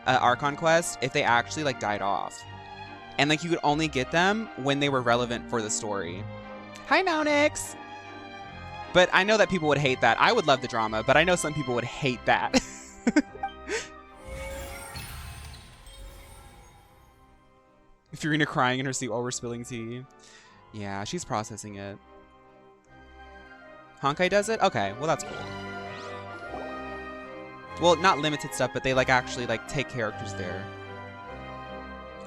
Archon quest, if they actually like died off. And like you could only get them when they were relevant for the story. Hi, Nounix! But I know that people would hate that. I would love the drama, but I know some people would hate that. Furina crying in her seat while we're spilling tea. Yeah, she's processing it. Honkai does it? Okay, well that's cool. Well, not limited stuff, but they like actually like take characters there.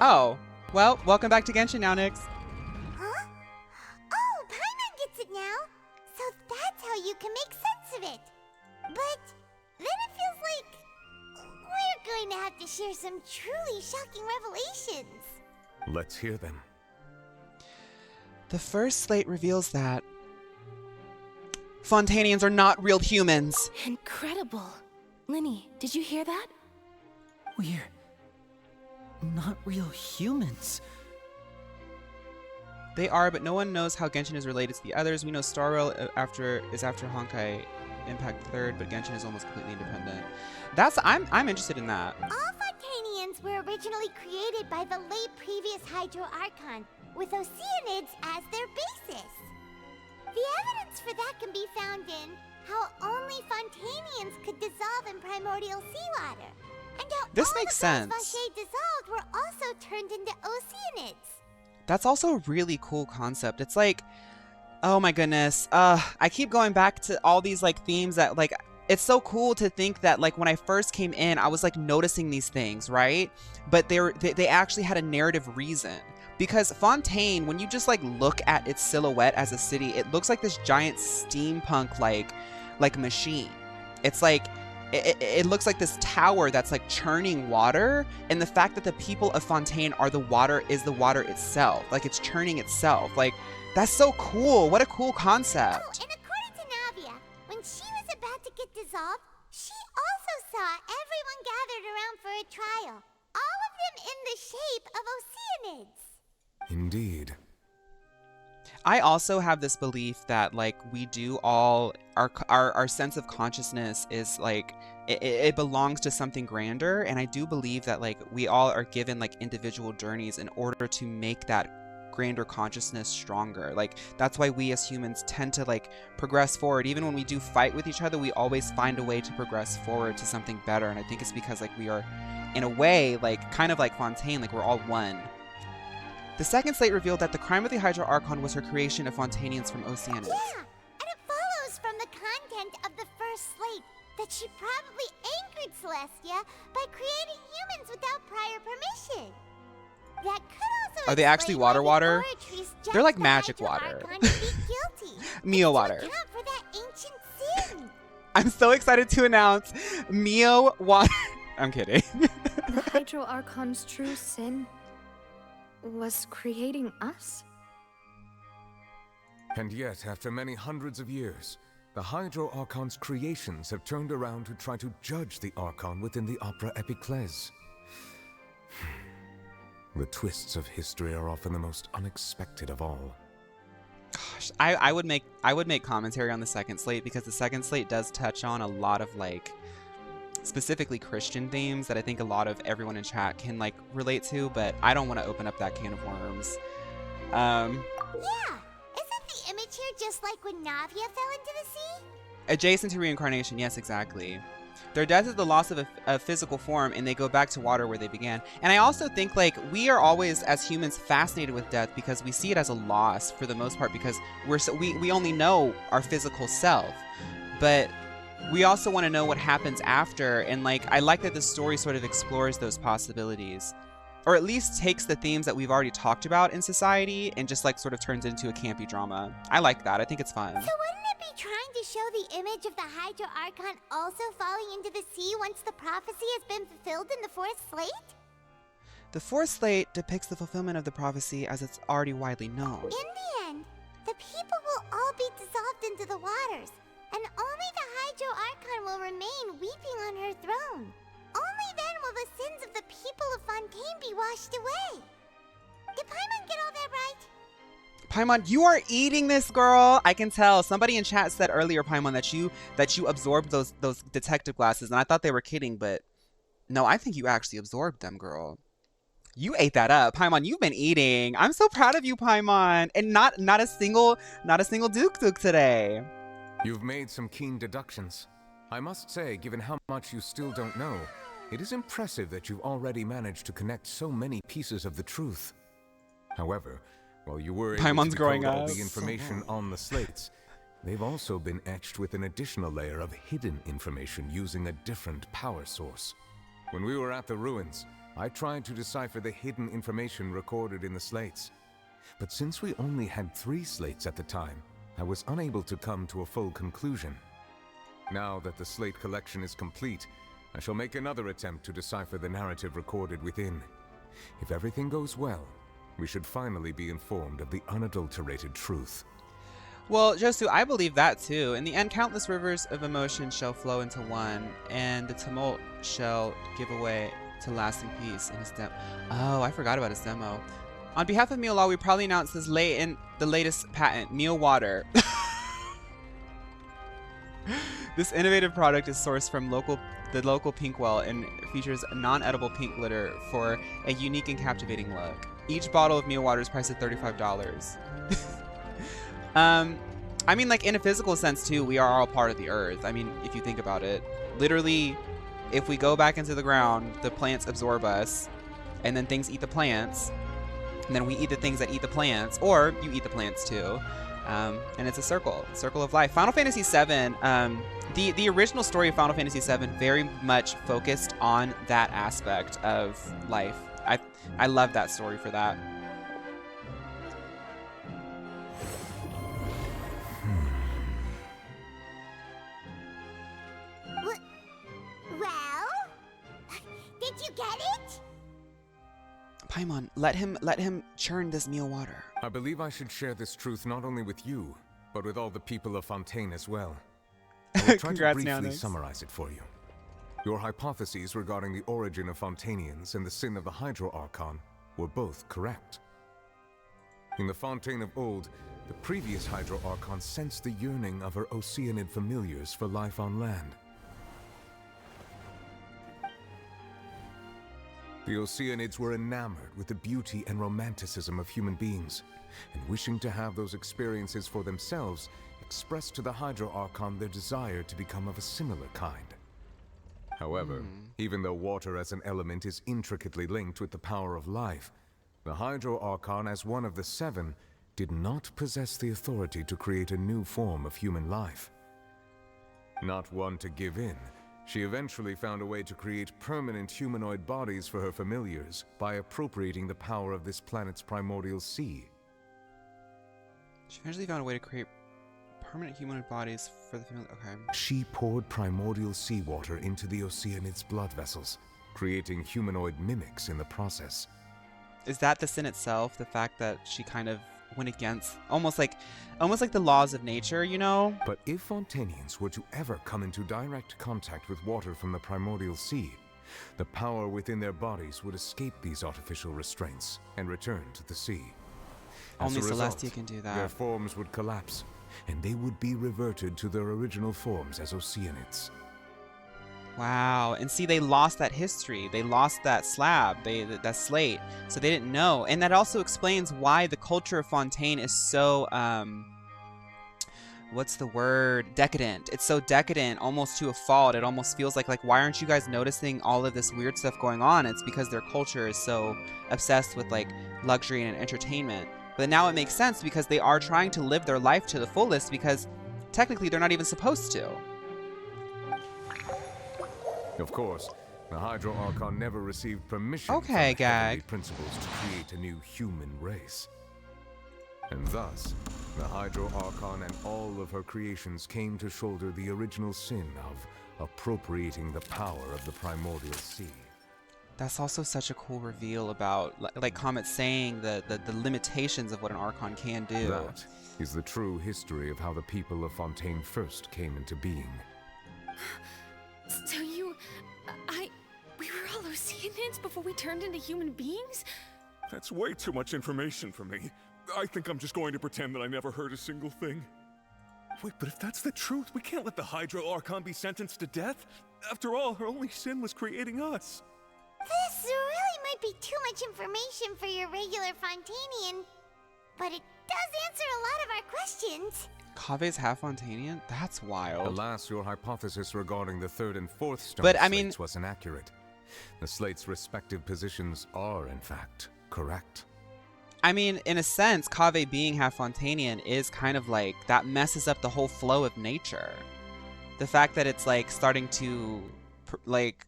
Oh, well, welcome back to Genshin, Nounix. Huh? Oh, Paimon gets it now. So that's how you can make sense of it. But then it feels like we're going to have to share some truly shocking revelations. Let's hear them. The first slate reveals that Fontanians are not real humans. Incredible. Linny, did you hear that? We're not real humans. They are, but no one knows how Genshin is related to the others. We know Star Rail is after Honkai Impact 3rd, but Genshin is almost completely independent. I'm interested in that. All Fontanians were originally created by the late previous Hydro Archon, with Oceanids as their basis. The evidence for that can be found in how only Fontanians could dissolve in primordial seawater, and how this all makes the girls sense. Vacher dissolved were also turned into Oceanids. That's also a really cool concept. It's like, oh my goodness, I keep going back to all these like themes that like, it's so cool to think that like when I first came in, I was like noticing these things, right? But they actually had a narrative reason. Because Fontaine, when you just like look at its silhouette as a city, it looks like this giant steampunk like machine. It's like it looks like this tower that's like churning water, and the fact that the people of Fontaine are the water is the water itself. Like it's churning itself. Like that's so cool. What a cool concept. Oh, and according to Navia, when she was about to get dissolved, she also saw everyone gathered around for a trial. All of them in the shape of Oceanids. Indeed. I also have this belief that like we do all our sense of consciousness is like it belongs to something grander, and I do believe that like we all are given like individual journeys in order to make that grander consciousness stronger. Like that's why we as humans tend to like progress forward. Even when we do fight with each other, we always find a way to progress forward to something better, and I think it's because like we are in a way like kind of like Fontaine, like we're all one. The second slate revealed that the crime of the Hydro Archon was her creation of Fontanians from Oceanids. Yeah, and it follows from the content of the first slate that she probably anchored Celestia by creating humans without prior permission. That could also Are they actually water? They're like magic Hydro water. Archon to be guilty. Mio water. To account for that ancient sin. I'm so excited to announce Mio water. I'm kidding. The Hydro Archon's true sin was creating us? And yet, after many hundreds of years, the Hydro Archon's creations have turned around to try to judge the Archon within the Opera Epiclese. The twists of history are often the most unexpected of all. Gosh, I would make commentary on the second slate because the second slate does touch on a lot of like specifically Christian themes that I think a lot of everyone in chat can like relate to, but I don't want to open up that can of worms. Yeah, isn't the image here just like when Navia fell into the sea? Adjacent to reincarnation, yes, exactly. Their death is the loss of a physical form, and they go back to water where they began. And I also think, like, we are always, as humans, fascinated with death because we see it as a loss for the most part, because we only know our physical self. But we also want to know what happens after, and, like, I like that the story sort of explores those possibilities. Or at least takes the themes that we've already talked about in society and just, like, sort of turns it into a campy drama. I like that. I think it's fun. So wouldn't it be trying to show the image of the Hydro Archon also falling into the sea once the prophecy has been fulfilled in the fourth slate? The fourth slate depicts the fulfillment of the prophecy as it's already widely known. In the end, the people will all be dissolved into the waters, and only the Hydro Archon will remain weeping on her throne. Only then will the sins of the people of Fontaine be washed away. Did Paimon get all that right? Paimon, you are eating this, girl. I can tell. Somebody in chat said earlier, Paimon, that you absorbed those detective glasses, and I thought they were kidding, but no, I think you actually absorbed them, girl. You ate that up, Paimon. You've been eating. I'm so proud of you, Paimon, and not a single Duke today. You've made some keen deductions. I must say, given how much you still don't know, it is impressive that you've already managed to connect so many pieces of the truth. However, while you were able to decode all the information on the slates, they've also been etched with an additional layer of hidden information using a different power source. When we were at the ruins, I tried to decipher the hidden information recorded in the slates. But since we only had 3 slates at the time, I was unable to come to a full conclusion. Now that the slate collection is complete, I shall make another attempt to decipher the narrative recorded within. If everything goes well, we should finally be informed of the unadulterated truth. Well, Josu, I believe that too. In the end, countless rivers of emotion shall flow into one, and the tumult shall give way to lasting peace in his demo. Oh, I forgot about his demo. On behalf of Meal Law, we proudly announce the latest patent, Meal Water. This innovative product is sourced from the local pink well and features non-edible pink glitter for a unique and captivating look. Each bottle of Meal Water is priced at $35. I mean, like, in a physical sense, too, we are all part of the earth. I mean, if you think about it. Literally, if we go back into the ground, the plants absorb us, and then things eat the plants, and then we eat the things that eat the plants, or you eat the plants, too. And it's a circle of life. Final Fantasy VII, the original story of Final Fantasy VII very much focused on that aspect of life. I love that story for that. Well, did you get it? Paimon, let him churn this Meal Water. I believe I should share this truth not only with you, but with all the people of Fontaine as well. I will try to briefly summarize it for you. Your hypotheses regarding the origin of Fontainians and the sin of the Hydro Archon were both correct. In the Fontaine of old, the previous Hydro Archon sensed the yearning of her Oceanid familiars for life on land. The Oceanids were enamored with the beauty and romanticism of human beings, and wishing to have those experiences for themselves, expressed to the Hydro Archon their desire to become of a similar kind. However, even though water as an element is intricately linked with the power of life, the Hydro Archon, as one of the 7, did not possess the authority to create a new form of human life. Not one to give in, she eventually found a way to create permanent humanoid bodies for her familiars by appropriating the power of this planet's primordial sea. She eventually found a way to create permanent humanoid bodies for the familiar. Okay. She poured primordial seawater into the Oceanids' blood vessels, creating humanoid mimics in the process. Is that the sin itself? The fact that she kind of went against almost like the laws of nature, you know? But if Fontainians were to ever come into direct contact with water from the primordial sea, the power within their bodies would escape these artificial restraints and return to the sea. Only Celestia can do that. Their forms would collapse, and they would be reverted to their original forms as Oceanids. Wow. And see, they lost that history. They lost that slab, that slate. So they didn't know. And that also explains why the culture of Fontaine is so, what's the word? Decadent. It's so decadent, almost to a fault. It almost feels like, why aren't you guys noticing all of this weird stuff going on? It's because their culture is so obsessed with, like, luxury and entertainment. But now it makes sense because they are trying to live their life to the fullest because technically they're not even supposed to. Of course, the Hydro Archon never received permission from the Gag. heavenly principles to create a new human race. And thus, the Hydro Archon and all of her creations came to shoulder the original sin of appropriating the power of the primordial sea. That's also such a cool reveal about, like Comet saying, the limitations of what an Archon can do. That is the true history of how the people of Fontaine first came into being. So we were all Oceanians before we turned into human beings? That's way too much information for me. I think I'm just going to pretend that I never heard a single thing. Wait, but if that's the truth, we can't let the Hydro Archon be sentenced to death. After all, her only sin was creating us. This really might be too much information for your regular Fontainian, but it does answer a lot of our questions. Kave's half Fontainian? That's wild. Alas, your hypothesis regarding the third and fourth stone slates was inaccurate. The slates' respective positions are, in fact, correct. I mean, in a sense, Kaveh being half Fontainian is kind of like, that messes up the whole flow of nature. The fact that it's like starting to like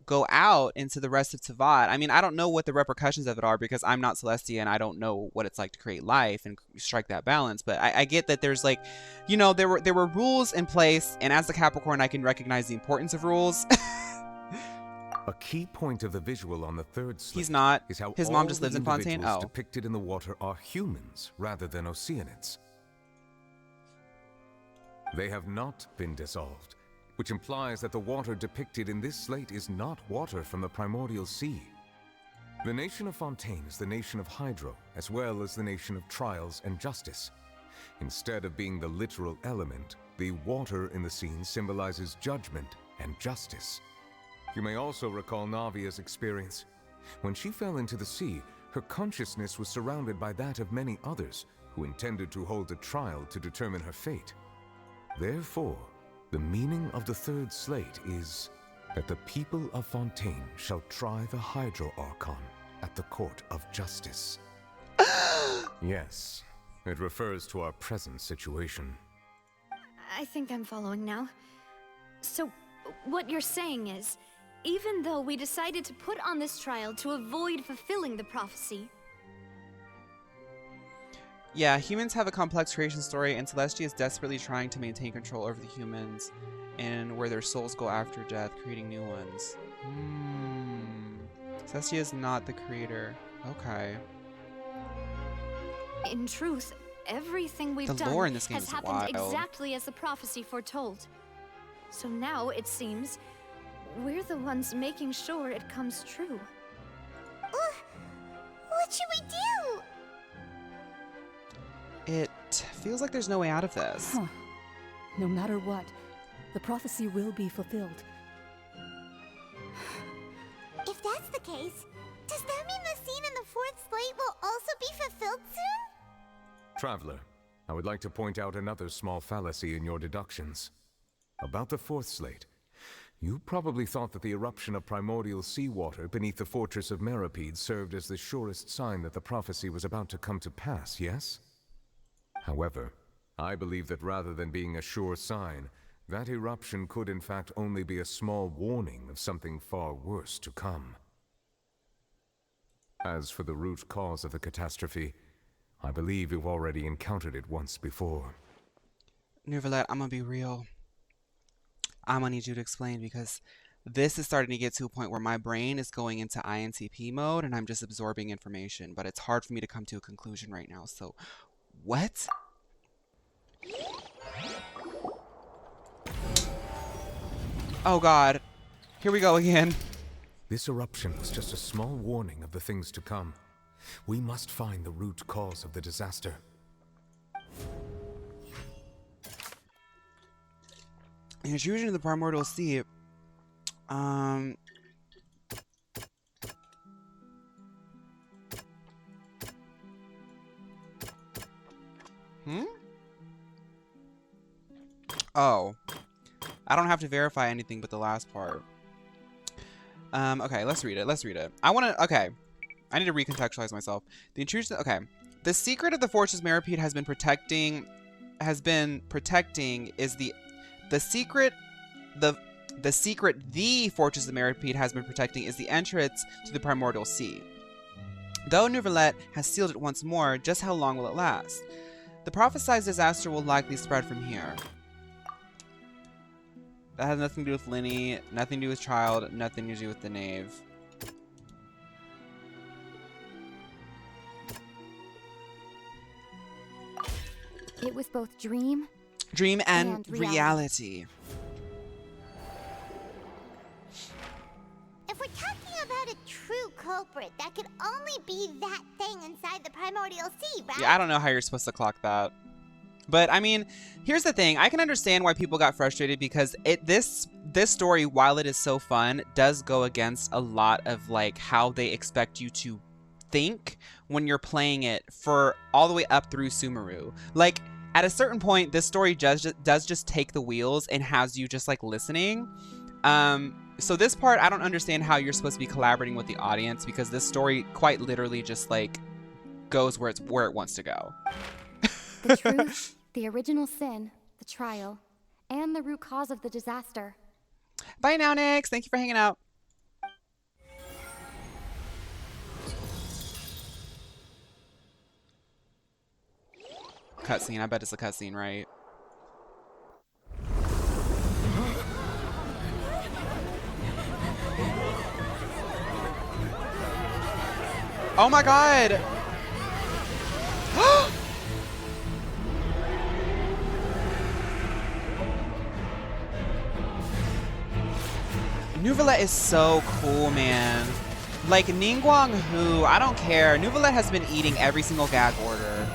go out into the rest of Teyvat. I mean, I don't know what the repercussions of it are because I'm not Celestia and I don't know what it's like to create life and strike that balance. But I get that there's like, you know, there were rules in place, and as a Capricorn, I can recognize the importance of rules. A key point of the visual on the third slate He's not. Is how his all mom just the lives in Fontaine. individuals Oh. depicted in the water are humans rather than Oceanids. They have not been dissolved, which implies that the water depicted in this slate is not water from the primordial sea. The nation of Fontaine is the nation of Hydro, as well as the nation of trials and justice. Instead of being the literal element, the water in the scene symbolizes judgment and justice. You may also recall Navia's experience. When she fell into the sea, her consciousness was surrounded by that of many others who intended to hold a trial to determine her fate. Therefore, the meaning of the third slate is that the people of Fontaine shall try the Hydro Archon at the court of justice. Yes, it refers to our present situation. I think I'm following now. So, what you're saying is, even though we decided to put on this trial to avoid fulfilling the prophecy... Yeah, humans have a complex creation story, and Celestia is desperately trying to maintain control over the humans and where their souls go after death, creating new ones. Celestia is not the creator. Okay. In truth, everything we've The lore in done this game has is happened wild. exactly as the prophecy foretold. So now, it seems, we're the ones making sure it comes true. What should we do? It feels like there's no way out of this. Huh. No matter what, the prophecy will be fulfilled. If that's the case, does that mean the scene in the fourth slate will also be fulfilled soon? Traveler, I would like to point out another small fallacy in your deductions. About the fourth slate, you probably thought that the eruption of primordial seawater beneath the fortress of Meripede served as the surest sign that the prophecy was about to come to pass, yes? However, I believe that rather than being a sure sign, that eruption could in fact only be a small warning of something far worse to come. As for the root cause of the catastrophe, I believe you've already encountered it once before. Neuvillette, I'm gonna be real. I'm gonna need you to explain because this is starting to get to a point where my brain is going into INTP mode and I'm just absorbing information, but it's hard for me to come to a conclusion right now. So, what? Oh God, here we go again. This eruption was just a small warning of the things to come. We must find the root cause of the disaster. The intrusion of the primordial sea Oh. I don't have to verify anything but the last part. Okay, let's read it. Let's read it. Okay. I need to recontextualize myself. The intrusion, okay. The secret of the Fortress Meripede has been protecting is the secret the Fortress of Meripede has been protecting is the entrance to the Primordial Sea. Though Neuvillette has sealed it once more, just how long will it last? The prophesied disaster will likely spread from here. That has nothing to do with Linny, nothing to do with Child, nothing to do with the Knave. It was both dream and reality. If we're talking about a true culprit, that could only be that thing inside the Primordial Sea, right? Yeah, I don't know how you're supposed to clock that. But I mean, here's the thing. I can understand why people got frustrated because this story, while it is so fun, does go against a lot of like how they expect you to think when you're playing it for all the way up through Sumeru. Like at a certain point, this story does just take the wheels and has you just like listening. So this part, I don't understand how you're supposed to be collaborating with the audience because this story quite literally just like goes where it wants to go. The truth, the original sin, the trial, and the root cause of the disaster. Bye now, Nix. Thank you for hanging out. Cutscene. I bet it's a cutscene, right? Oh my god! Neuvillette is so cool, man. Like, Ningguang Hu, I don't care. Neuvillette has been eating every single gag order.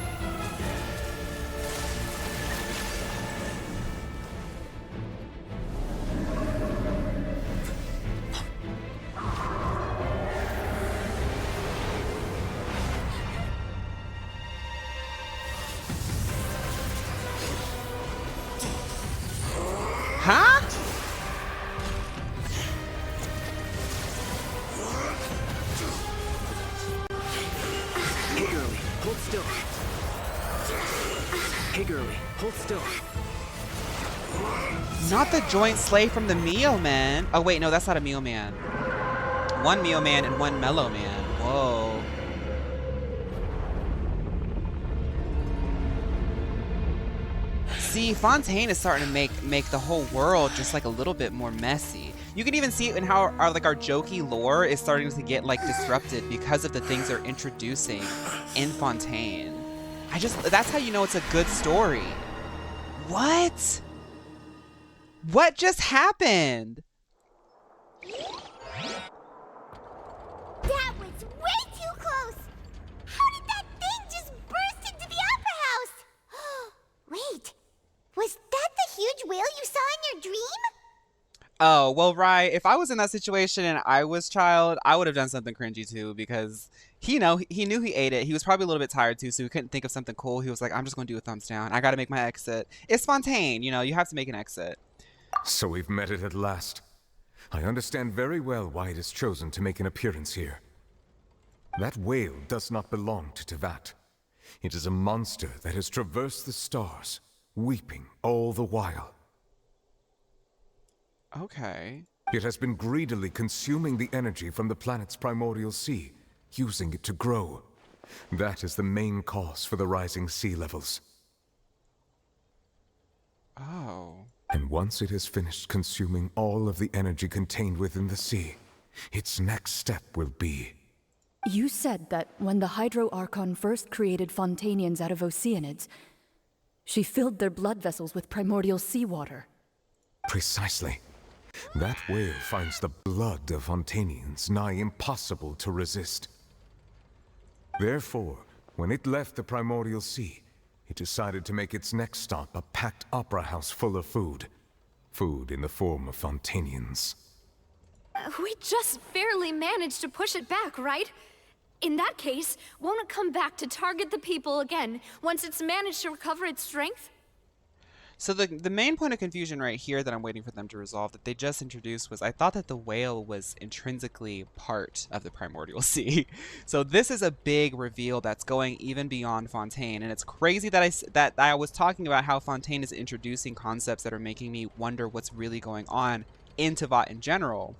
Huh? Hey girlie, hold still. Hey girlie, hold still. Not the joint slave from the Mio Man. Oh wait, no, that's not a Mio Man. One Mio Man and one Mellow Man. Whoa. See, Fontaine is starting to make the whole world just like a little bit more messy. You can even see it in how our jokey lore is starting to get like disrupted because of the things they're introducing in Fontaine. That's how you know it's a good story. What? What just happened? That was way too close! How did that thing just burst into the Opera House? Wait, was that the huge whale you saw in your dream? Oh, well, right. If I was in that situation and I was Child, I would have done something cringy too because he knew he ate it. He was probably a little bit tired too, so he couldn't think of something cool. He was like, I'm just going to do a thumbs down. I got to make my exit. It's Fontaine, you know, you have to make an exit. So we've met it at last. I understand very well why it has chosen to make an appearance here. That whale does not belong to Tevat. It is a monster that has traversed the stars, weeping all the while. Okay. It has been greedily consuming the energy from the planet's primordial sea, using it to grow. That is the main cause for the rising sea levels. Oh. And once it has finished consuming all of the energy contained within the sea, its next step will be... You said that when the Hydro Archon first created Fontainians out of Oceanids, she filled their blood vessels with primordial seawater. Precisely. That whale finds the blood of Fontainians nigh impossible to resist. Therefore, when it left the primordial sea, it decided to make its next stop a packed opera house full of food. Food in the form of Fontainians. We just barely managed to push it back, right? In that case, won't it come back to target the people again once it's managed to recover its strength? So the main point of confusion right here that I'm waiting for them to resolve that they just introduced was I thought that the whale was intrinsically part of the primordial sea. So this is a big reveal that's going even beyond Fontaine, and it's crazy that I was talking about how Fontaine is introducing concepts that are making me wonder what's really going on in Teyvat in general.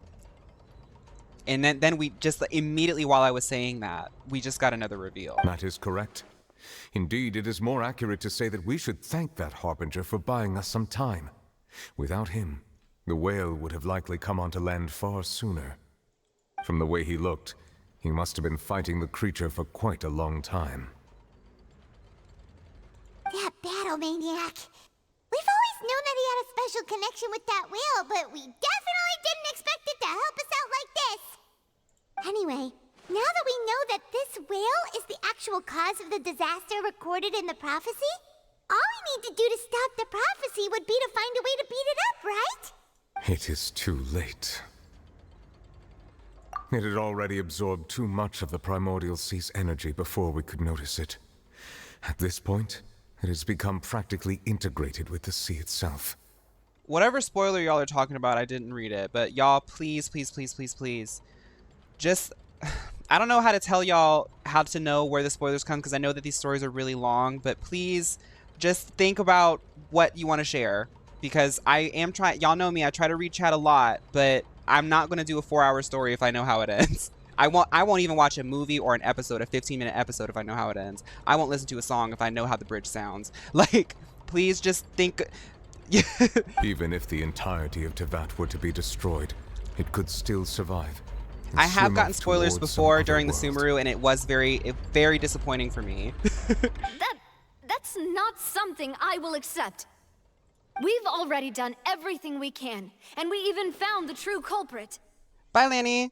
And then we just immediately while I was saying that, we just got another reveal. That is correct. Indeed, it is more accurate to say that we should thank that harbinger for buying us some time. Without him, the whale would have likely come onto land far sooner. From the way he looked, he must have been fighting the creature for quite a long time. That battle maniac. We've always known that he had a special connection with that whale, but we definitely didn't expect it to help us out like this. Anyway, now that we know that this whale is the actual cause of the disaster recorded in the prophecy, all we need to do to stop the prophecy would be to find a way to beat it up, right? It is too late. It had already absorbed too much of the primordial sea's energy before we could notice it. At this point, it has become practically integrated with the sea itself. Whatever spoiler y'all are talking about, I didn't read it, but y'all, please, please, please, please, please, just... I don't know how to tell y'all how to know where the spoilers come because I know that these stories are really long, but please just think about what you want to share because I am trying, y'all know me, I try to read chat a lot, but I'm not going to do a 4-hour story if I know how it ends. I won't even watch a movie or an episode, a 15-minute episode if I know how it ends. I won't listen to a song if I know how the bridge sounds. Like, please just think... Even if the entirety of Teyvat were to be destroyed, it could still survive. I have gotten spoilers before during the Sumeru, and it was very disappointing for me. That's not something I will accept. We've already done everything we can, and we even found the true culprit. Bye, Lanny.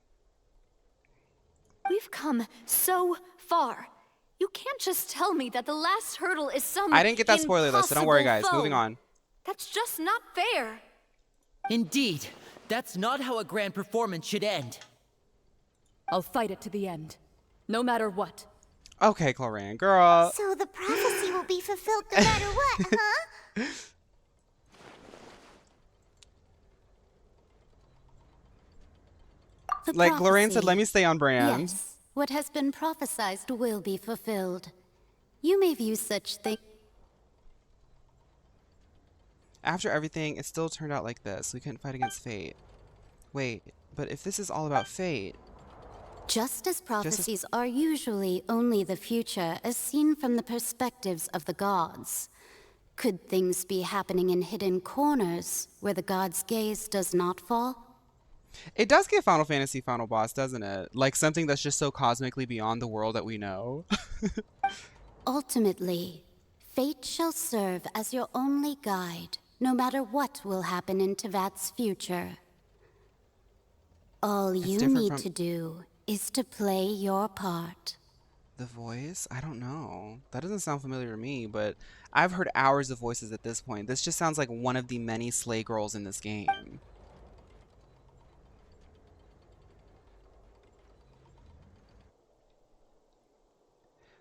We've come so far. You can't just tell me that the last hurdle is some I didn't get that spoiler though, so don't worry, guys. foe. Moving on. That's just not fair. Indeed, that's not how a grand performance should end. I'll fight it to the end, no matter what. Okay, Cloran, girl. So the prophecy will be fulfilled no matter what, huh? Like Lorraine said, let me stay on brand. Yes, what has been prophesied will be fulfilled. You may view such things. After everything, it still turned out like this. We couldn't fight against fate. Wait, but if this is all about fate... Just as prophecies are usually only the future as seen from the perspectives of the gods, could things be happening in hidden corners where the gods' gaze does not fall? It does give Final Fantasy Final Boss, doesn't it? Like something that's just so cosmically beyond the world that we know. Ultimately, fate shall serve as your only guide, no matter what will happen in Teyvat's future. All you need to do is to play your part. The voice? I don't know. That doesn't sound familiar to me, but I've heard hours of voices at this point. This just sounds like one of the many slay girls in this game.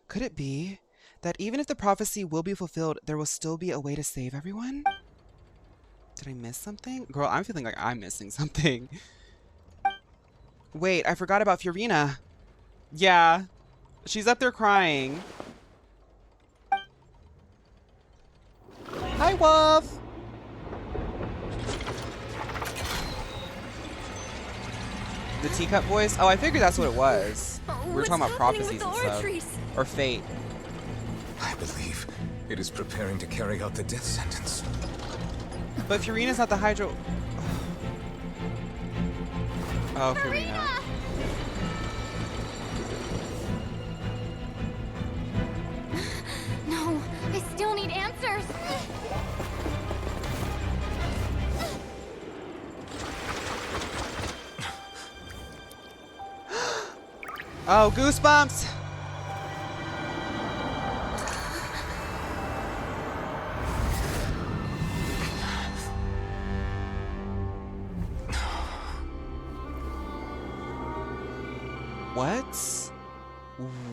Could it be that even if the prophecy will be fulfilled, there will still be a way to save everyone? Did I miss something? Girl, I'm feeling like I'm missing something. Wait, I forgot about Furina. Yeah, she's up there crying. Hi, Wolf. The teacup voice? Oh, I figured that's what it was. We were talking about prophecies and stuff. Or fate. I believe it is preparing to carry out the death sentence. But Furina's not the Hydro... Oh, Furina. No, I still need answers. Oh, goosebumps!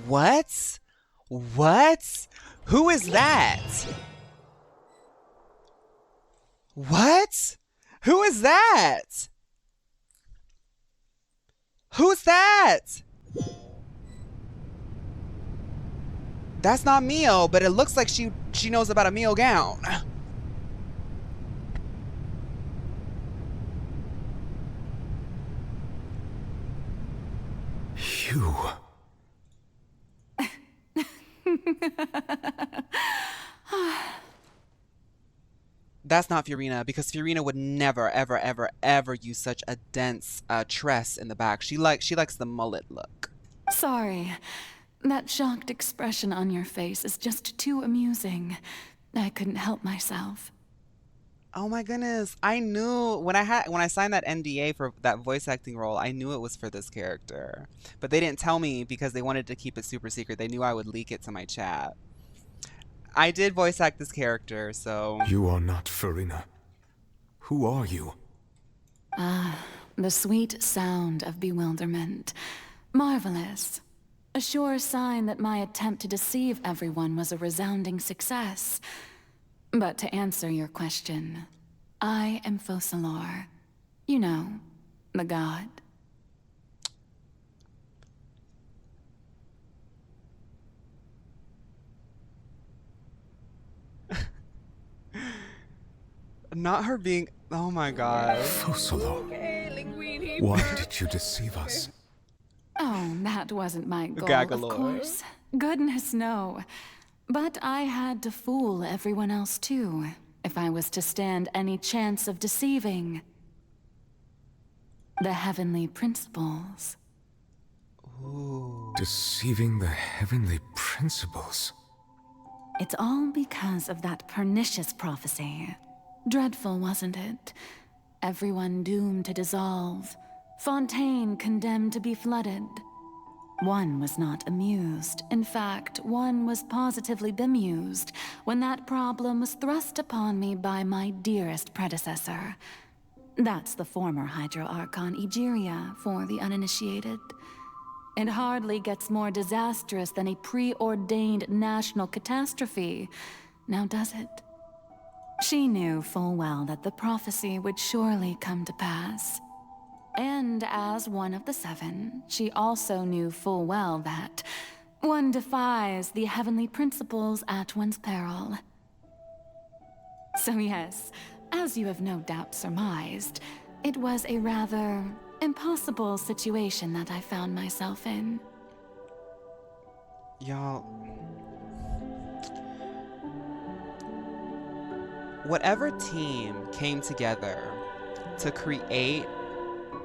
What? What? Who is that? What? Who is that? Who's that? That's not Mio, but it looks like she knows about a Mio gown. You. That's not Furina, because Furina would never, ever, ever, ever use such a dense tress in the back. She likes the mullet look. Sorry. That shocked expression on your face is just too amusing. I couldn't help myself. Oh my goodness. I knew when I signed that NDA for that voice acting role, I knew it was for this character. But they didn't tell me because they wanted to keep it super secret. They knew I would leak it to my chat. I did voice act this character, so... You are not Furina. Who are you? The sweet sound of bewilderment. Marvelous. A sure sign that my attempt to deceive everyone was a resounding success. But to answer your question, I am Focalor. You know, the god. Not her being... Oh my god. Focalor. Why did you deceive us? Oh, that wasn't my goal, Gagalore. of course. Goodness, no. But I had to fool everyone else too, if I was to stand any chance of deceiving the heavenly principles. Ooh. Deceiving the heavenly principles? It's all because of that pernicious prophecy. Dreadful, wasn't it? Everyone doomed to dissolve. Fontaine condemned to be flooded. One was not amused. In fact, one was positively bemused when that problem was thrust upon me by my dearest predecessor. That's the former Hydro Archon Egeria for the uninitiated. It hardly gets more disastrous than a preordained national catastrophe, now does it? She knew full well that the prophecy would surely come to pass. And as one of the seven, she also knew full well that one defies the heavenly principles at one's peril. So yes, as you have no doubt surmised, it was a rather impossible situation that I found myself in. Y'all... Whatever team came together to create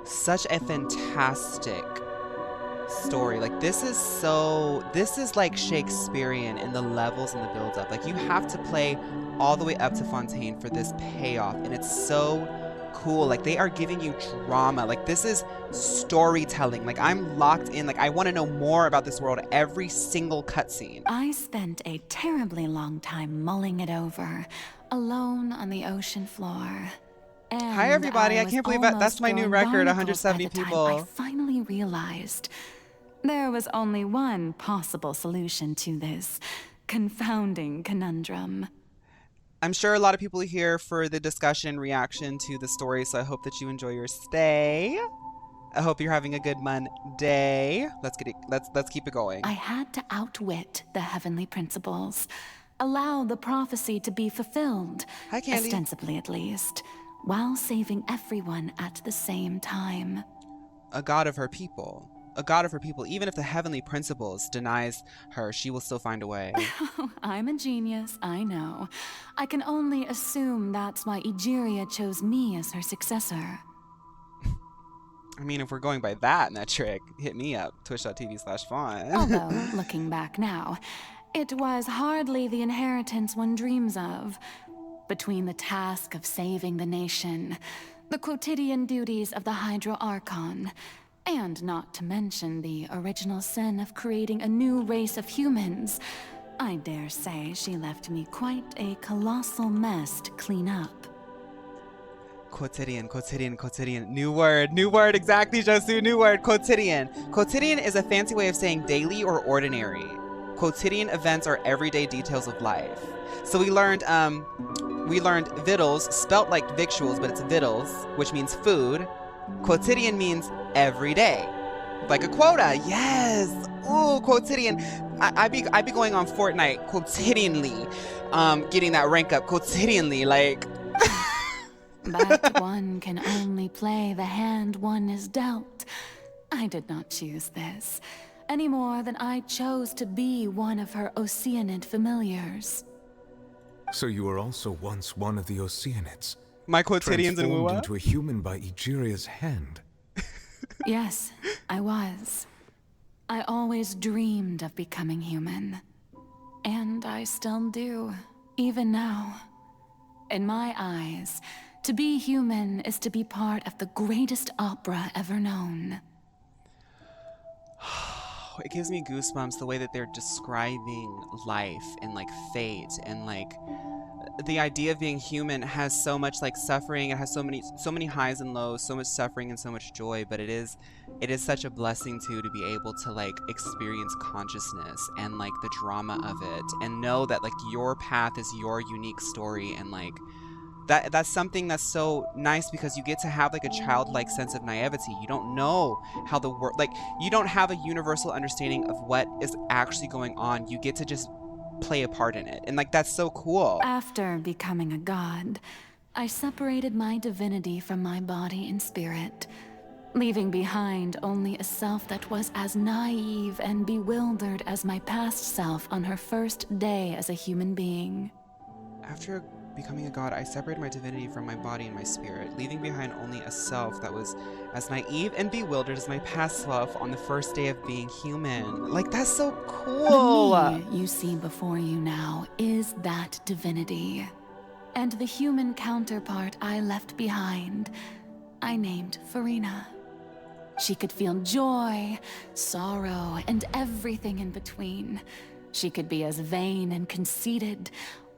such a fantastic story. Like, this is like Shakespearean in the levels and the build-up. Like, you have to play all the way up to Fontaine for this payoff, and it's so cool. Like, they are giving you drama. Like, this is storytelling. Like, I'm locked in. Like, I want to know more about this world every single cutscene. I spent a terribly long time mulling it over, alone on the ocean floor. And hi everybody, I can't believe that's my new record, 170 people. I finally realized there was only one possible solution to this confounding conundrum. I'm sure a lot of people are here for the discussion and reaction to the story, so I hope that you enjoy your stay. I hope you're having a good Monday. Let's keep it going. I had to outwit the heavenly principles, allow the prophecy to be fulfilled, hi, Candy. Ostensibly at least, while saving everyone at the same time. A god of her people. A god of her people. Even if the heavenly principles denies her, she will still find a way. I'm a genius, I know. I can only assume that's why Egeria chose me as her successor. I mean, if we're going by that metric, hit me up, twitch.tv/fawn. Although, looking back now, it was hardly the inheritance one dreams of. Between the task of saving the nation, the quotidian duties of the Hydro Archon, and not to mention the original sin of creating a new race of humans, I dare say she left me quite a colossal mess to clean up. Quotidian. New word, exactly, Josu, new word, quotidian. Quotidian is a fancy way of saying daily or ordinary. Quotidian events are everyday details of life. So we learned victuals, spelt like victuals, but it's victuals, which means food. Quotidian means every day. Like a quota, yes. Ooh, quotidian. I be going on Fortnite quotidianly, getting that rank up quotidianly, like. But one can only play the hand one is dealt. I did not choose this, any more than I chose to be one of her Oceanid familiars. So you were also once one of the Oceanids. My quotidians in transformed Wua? into a human by Egeria's hand. Yes, I was. I always dreamed of becoming human. And I still do, even now. In my eyes, to be human is to be part of the greatest opera ever known. It gives me goosebumps the way that they're describing life and like fate and like the idea of being human has so much like suffering. It has so many highs and lows, so much suffering and so much joy, but it is such a blessing too to be able to like experience consciousness and like the drama of it and know that like your path is your unique story and like that's something that's so nice because you get to have like a childlike sense of naivety. You don't know how the world, like you don't have a universal understanding of what is actually going on. You get to just play a part in it. And like that's so cool. After becoming a god, I separated my divinity from my body and spirit, leaving behind only a self that was as naive and bewildered as my past self on her first day as a human being. After becoming a god, I separated my divinity from my body and my spirit, leaving behind only a self that was as naive and bewildered as my past self on the first day of being human. Like, that's so cool! The me you see before you now is that divinity. And the human counterpart I left behind, I named Furina. She could feel joy, sorrow, and everything in between. She could be as vain and conceited,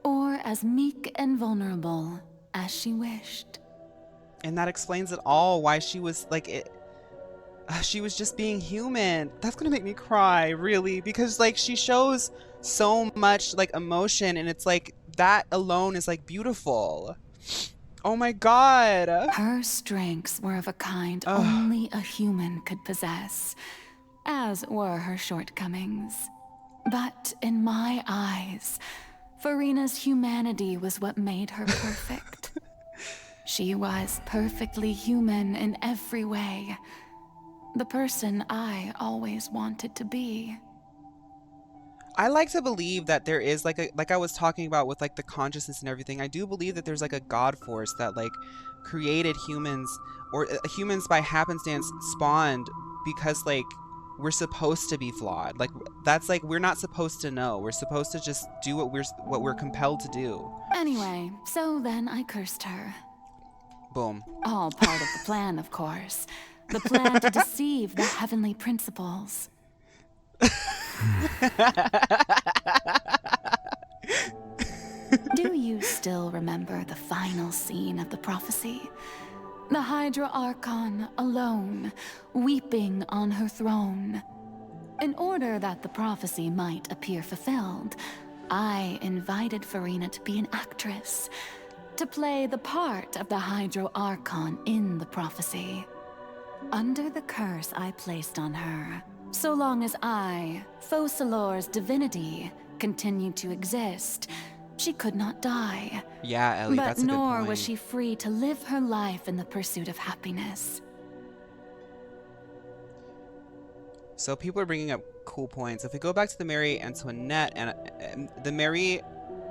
or as meek and vulnerable as she wished. And that explains it all, why she was like she was just being human. That's gonna make me cry, really, because like she shows so much like emotion and it's like that alone is like beautiful. Oh my god. Her strengths were of a kind only a human could possess, as were her shortcomings. But in my eyes, Furina's humanity was what made her perfect. She was perfectly human in every way. The person I always wanted to be. I like to believe that there is like I was talking about with like the consciousness and everything. I do believe that there's like a god force that like created humans, or humans by happenstance spawned because like we're supposed to be flawed. Like that's like we're not supposed to know. We're supposed to just do what we're compelled to do. Anyway, so then I cursed her. Boom. All part of the plan, of course. The plan to deceive the heavenly principles. Do you still remember the final scene of the prophecy? The Hydra Archon alone, weeping on her throne. In order that the prophecy might appear fulfilled, I invited Furina to be an actress, to play the part of the Hydro Archon in the prophecy. Under the curse I placed on her, so long as I, Focalor's divinity, continued to exist, she could not die. Yeah, Ellie, but that's a good nor point. was she free to live her life in the pursuit of happiness. So people are bringing up cool points. If we go back to the Marie Antoinette and the Marie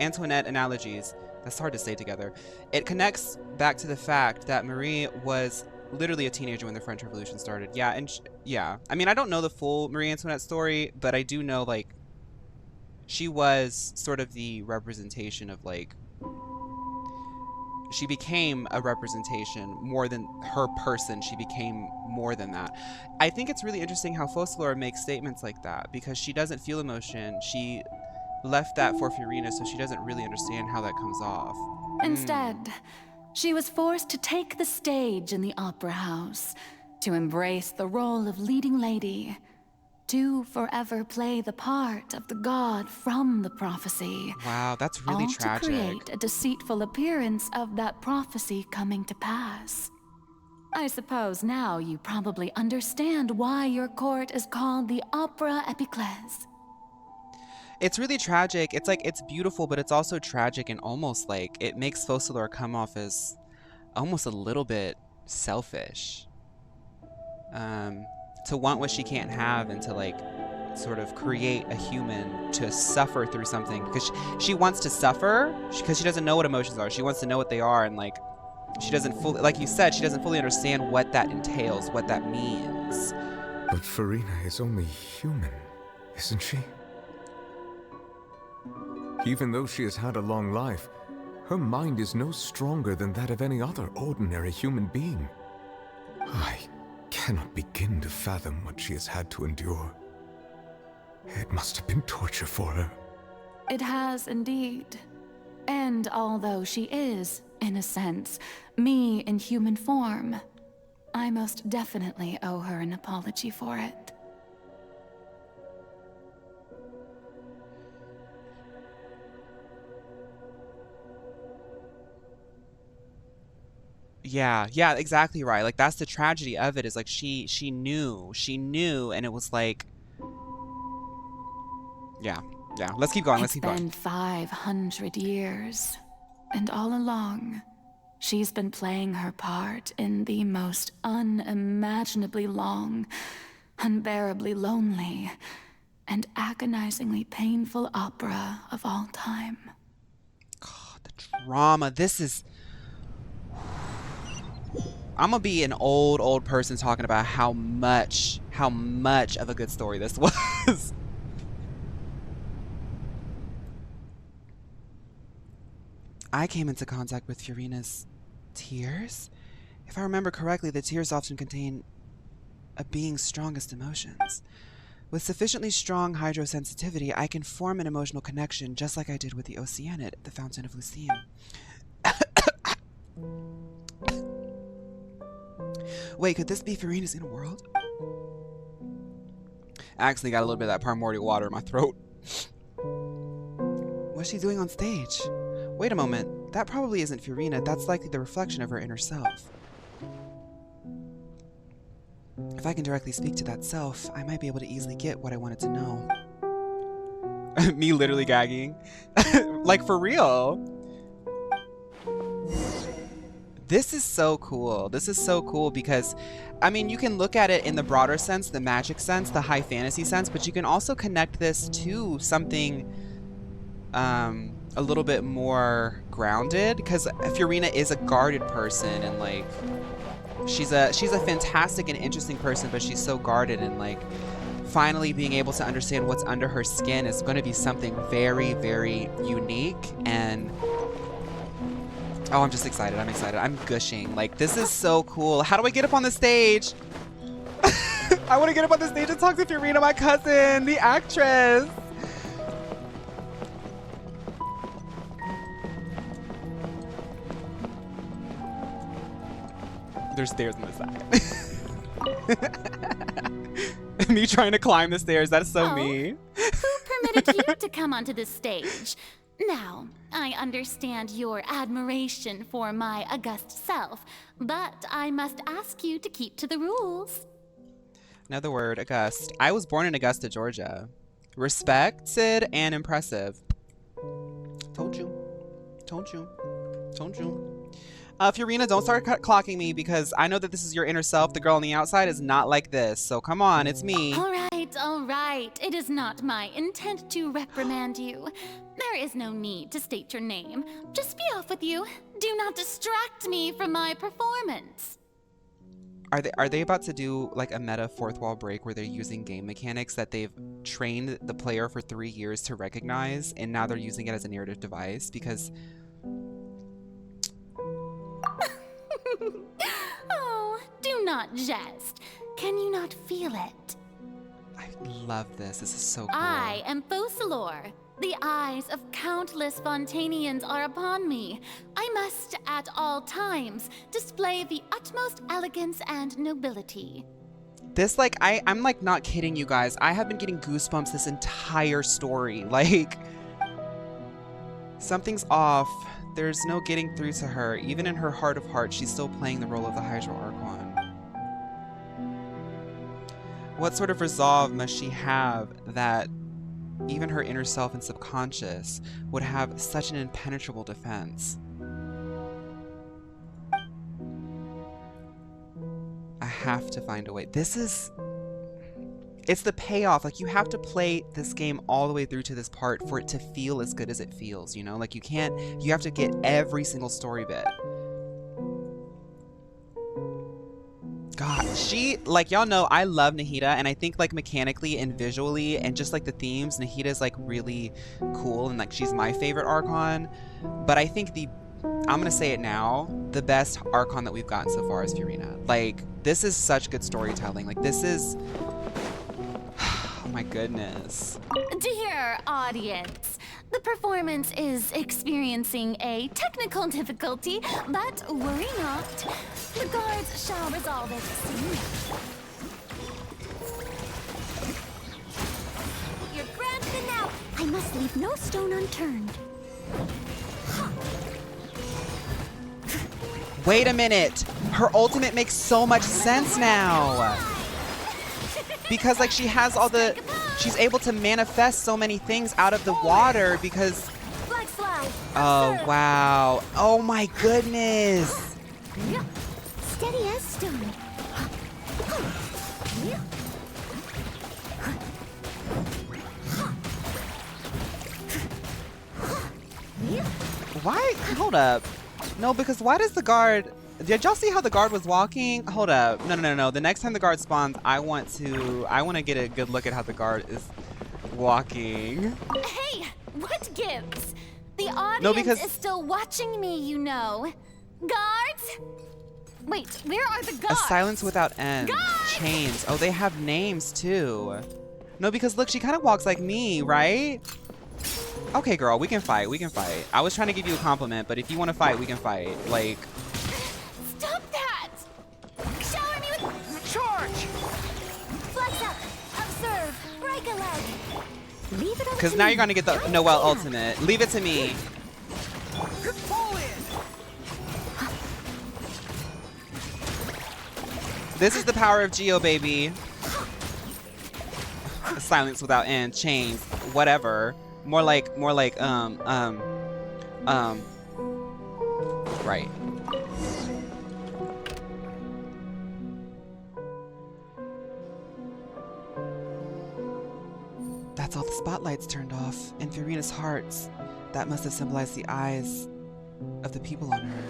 Antoinette analogies, that's hard to say together. It connects back to the fact that Marie was literally a teenager when the French Revolution started. Yeah, and yeah. I mean, I don't know the full Marie Antoinette story, but I do know like she was sort of the representation of like, she became a representation more than her person. She became more than that. I think it's really interesting how Focalor makes statements like that because she doesn't feel emotion. She left that for Furina, so she doesn't really understand how that comes off. Instead, she was forced to take the stage in the opera house, to embrace the role of leading lady, to forever play the part of the god from the prophecy. Wow, that's really all tragic. to create a deceitful appearance of that prophecy coming to pass. I suppose now you probably understand why your court is called the Opera Epiclese. It's really tragic. It's like, it's beautiful, but it's also tragic, and almost like it makes Focalor come off as almost a little bit selfish. To want what she can't have, and to like sort of create a human to suffer through something, because she wants to suffer because she doesn't know what emotions are. She wants to know what they are, and like she doesn't fully, like you said, she doesn't fully understand what that entails, what that means. But Furina is only human, isn't she? Even though she has had a long life, her mind is no stronger than that of any other ordinary human being. I cannot begin to fathom what she has had to endure. It must have been torture for her. It has indeed. And although she is, in a sense, me in human form, I most definitely owe her an apology for it. Yeah, exactly right. Like, that's the tragedy of it, is like she knew, and it was like, yeah. Let's keep going. It's been 500 years, and all along, she's been playing her part in the most unimaginably long, unbearably lonely, and agonizingly painful opera of all time. God, the drama. This is... I'm gonna be an old person talking about how much of a good story this was. I came into contact with Furina's tears. If I remember correctly, the tears often contain a being's strongest emotions. With sufficiently strong hydrosensitivity, I can form an emotional connection just like I did with the Oceanid, the Fountain of Lucine. Wait, could this be Furina's inner world? I actually got a little bit of that primordial water in my throat. What's she doing on stage? Wait a moment, that probably isn't Furina. That's likely the reflection of her inner self. If I can directly speak to that self, I might be able to easily get what I wanted to know. Me literally gagging. Like, for real. This is so cool. This is so cool because, I mean, you can look at it in the broader sense, the magic sense, the high fantasy sense, but you can also connect this to something a little bit more grounded, because Furina is a guarded person, and like she's a fantastic and interesting person, but she's so guarded, and like finally being able to understand what's under her skin is going to be something very, very unique. And oh, I'm just excited. I'm excited. I'm gushing. Like, this is so cool. How do I get up on the stage? I want to get up on the stage and talk to Furina, my cousin, the actress. There's stairs on the side. Me trying to climb the stairs. That's so me. Who permitted you to come onto this stage? Now, I understand your admiration for my august self, but I must ask you to keep to the rules. Another word, august. I was born in Augusta, Georgia. Respected and impressive. Told you. Told you. Told you. Furina, don't start clocking me, because I know that this is your inner self. The girl on the outside is not like this. So come on, it's me. All right. It is not my intent to reprimand you. There is no need to state your name. Just be off with you. Do not distract me from my performance. Are they about to do like a meta fourth wall break where they're using game mechanics that they've trained the player for 3 years to recognize, and now they're using it as a narrative device? Because oh, do not jest. Can you not feel it? I love this. This is so cool. I am Focalor, The eyes of countless Fontanians are upon me. I must, at all times, display the utmost elegance and nobility. This, like, I'm like not kidding you guys. I have been getting goosebumps this entire story. Like, something's off. There's no getting through to her. Even in her heart of hearts, she's still playing the role of the Hydro Archon. What sort of resolve must she have that even her inner self and subconscious would have such an impenetrable defense? I have to find a way. It's the payoff. Like, you have to play this game all the way through to this part for it to feel as good as it feels, you know? Like, you have to get every single story bit. God, like, y'all know I love Nahida, and I think, like, mechanically and visually and just, like, the themes, Nahida's, like, really cool, and, like, she's my favorite Archon. But I think I'm gonna say it now, the best Archon that we've gotten so far is Furina. Like, this is such good storytelling. Like, this is... Oh my goodness. Dear audience, the performance is experiencing a technical difficulty, but worry not. The guards shall resolve it soon. You're granted now. I must leave no stone unturned. Wait a minute. Her ultimate makes so much sense now. Because, like, she has all the... She's able to manifest so many things out of the water because... Oh, wow. Oh, my goodness. Steady as stone. Why? Hold up. No, because why does the guard... Did y'all see how the guard was walking? Hold up. No. The next time the guard spawns, I want to get a good look at how the guard is walking. Hey, what gives? The audience is still watching me, you know. Guards? Wait, where are the guards? A silence without end. Guards! Chains. Oh, they have names too. No, because look, she kind of walks like me, right? Okay, girl, we can fight. I was trying to give you a compliment, but if you want to fight, we can fight. Like... Stop that! Shower me with... Charge! Flex up! Observe! Break a leg! Leave it up Because to now me. you're going to get the Noelle ultimate. Leave it to me. This is the power of Geo, baby. Silence without end. Chains. Whatever. More like, right. That's all the spotlights turned off in Furina's hearts. That must have symbolized the eyes of the people on her.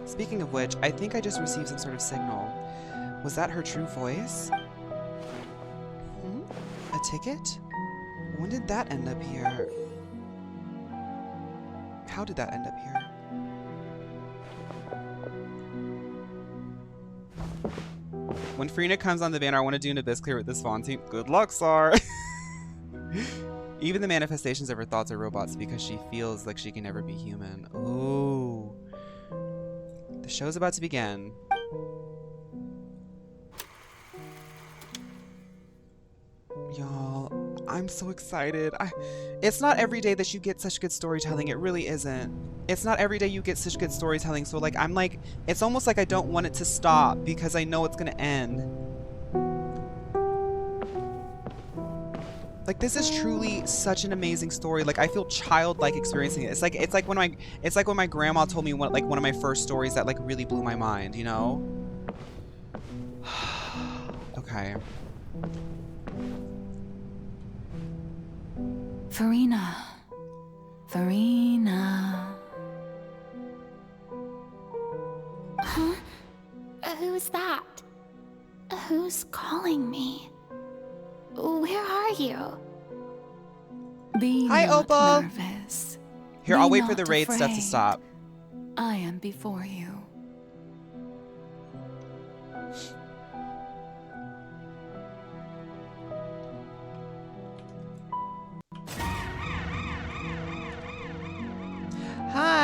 Speaking of which, I think I just received some sort of signal. Was that her true voice? A ticket? When did that end up here? How did that end up here? When Furina comes on the banner, I want to do an abyss clear with this Fontaine. Good luck, Sar! Even the manifestations of her thoughts are robots because she feels like she can never be human. Ooh. The show's about to begin. Y'all, I'm so excited. It's not every day that you get such good storytelling. It really isn't. It's not every day you get such good storytelling. So, like, I'm like, it's almost like I don't want it to stop because I know it's gonna end. Like, this is truly such an amazing story. Like, I feel childlike experiencing it. It's like when my grandma told me one of my first stories that like really blew my mind, you know? Okay. Furina. Huh? Who's that? Who's calling me? Where are you? Be Hi, not Opal. nervous. Here, Be I'll wait for not the raid stuff to afraid. stop. I am before you.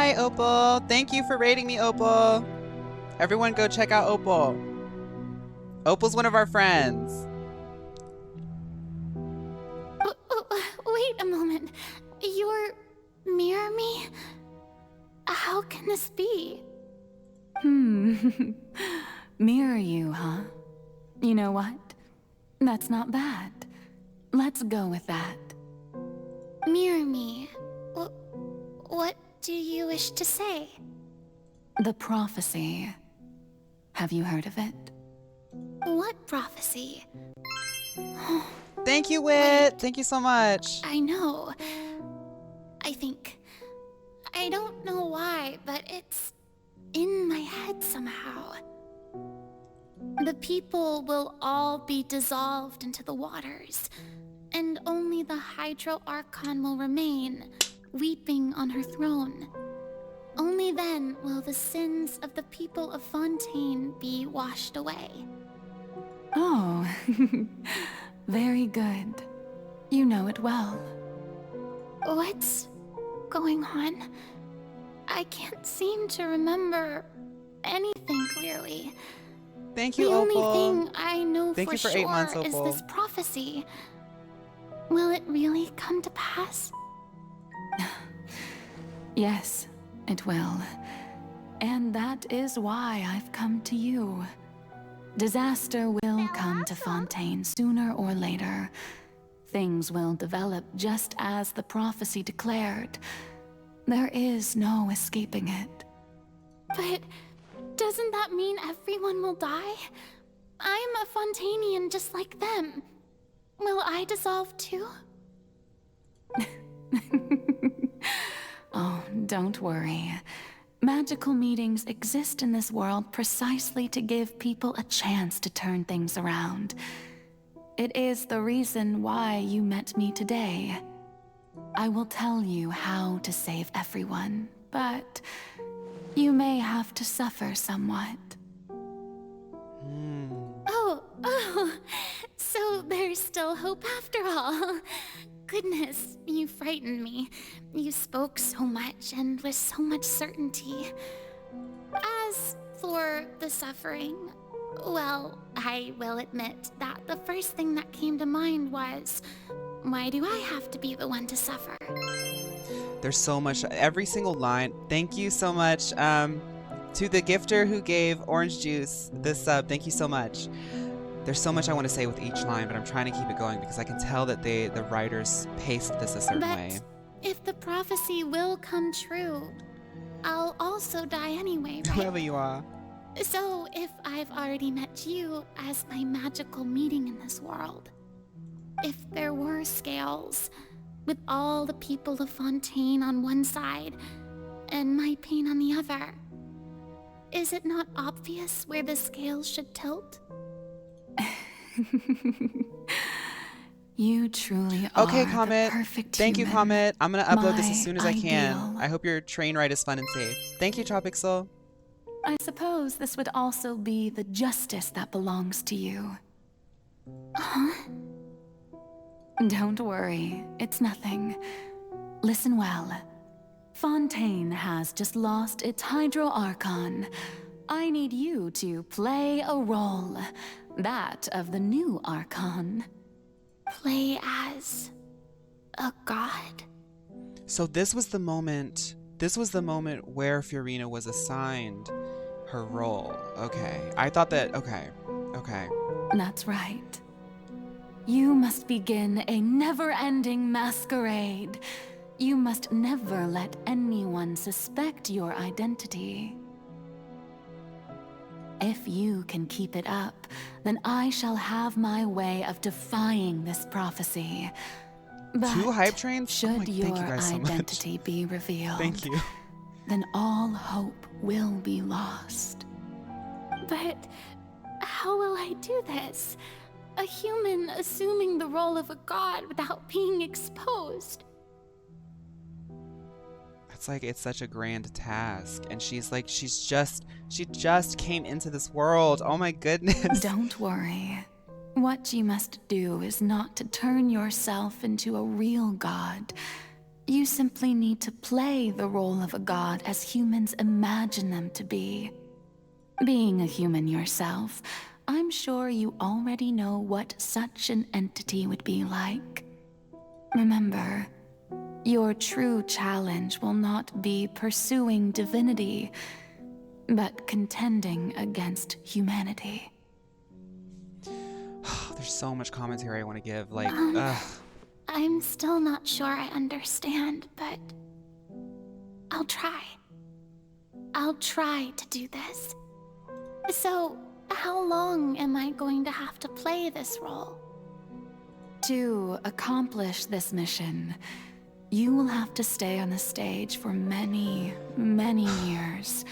Hi, Opal. Thank you for rating me, Opal. Everyone go check out Opal. Opal's one of our friends. Wait a moment. You're mirror me? How can this be? Mirror you, huh? You know what? That's not bad. Let's go with that. Mirror me? What do you wish to say? The prophecy. Have you heard of it? What prophecy? Thank you, Wit. Thank you so much. I know. I don't know why, but it's in my head somehow. The people will all be dissolved into the waters, and only the Hydro Archon will remain, weeping on her throne. Only then will the sins of the people of Fontaine be washed away. Oh, very good. You know it well. What's going on? I can't seem to remember anything clearly. Thank you, The Opal. only thing I know Thank for you for sure 8 months, is Opal. this prophecy. Will it really come to pass? Yes, it will. And that is why I've come to you. Disaster will come to Fontaine sooner or later. Things will develop just as the prophecy declared. There is no escaping it. But doesn't that mean everyone will die? I'm a Fontainian just like them. Will I dissolve too? Oh, don't worry. Magical meetings exist in this world precisely to give people a chance to turn things around. It is the reason why you met me today. I will tell you how to save everyone, but you may have to suffer somewhat. Oh, so there's still hope after all. Goodness, you frightened me. You spoke so much and with so much certainty. As for the suffering, well, I will admit that the first thing that came to mind was, why do I have to be the one to suffer? There's so much, every single line. Thank you so much to the gifter who gave Orange Juice this sub. Thank you so much. There's so much I want to say with each line, but I'm trying to keep it going because I can tell that the writers paced this a certain way. If the prophecy will come true, I'll also die anyway, right? Whoever you are. So if I've already met you as my magical meeting in this world, if there were scales, with all the people of Fontaine on one side, and my pain on the other, is it not obvious where the scales should tilt? You truly Okay, are Comet. the perfect Thank you, human. Comet. I'm gonna upload this My as soon as I can. ideal. I hope your train ride is fun and safe. Thank you, Tropic Soul. I suppose this would also be the justice that belongs to you. Huh? Don't worry, it's nothing. Listen well. Fontaine has just lost its Hydro Archon. I need you to play a role. That of the new Archon. Play as a god? So this was the moment where Furina was assigned her role. Okay. I thought that, okay. That's right. You must begin a never-ending masquerade. You must never let anyone suspect your identity. If you can keep it up, then I shall have my way of defying this prophecy. But 2 hype trains? should your thank you guys so much. identity be revealed, Thank you. then all hope will be lost. But how will I do this? A human assuming the role of a god without being exposed. It's like, it's such a grand task. And she's like, she just came into this world. Oh my goodness. Don't worry. What you must do is not to turn yourself into a real god, You simply need to play the role of a god as humans imagine them to be. Being a human yourself, I'm sure you already know what such an entity would be like. Remember, your true challenge will not be pursuing divinity, but contending against humanity. There's so much commentary I want to give. Like, I'm still not sure I understand, but I'll try. I'll try to do this. So, how long am I going to have to play this role? To accomplish this mission, you will have to stay on the stage for many, many years.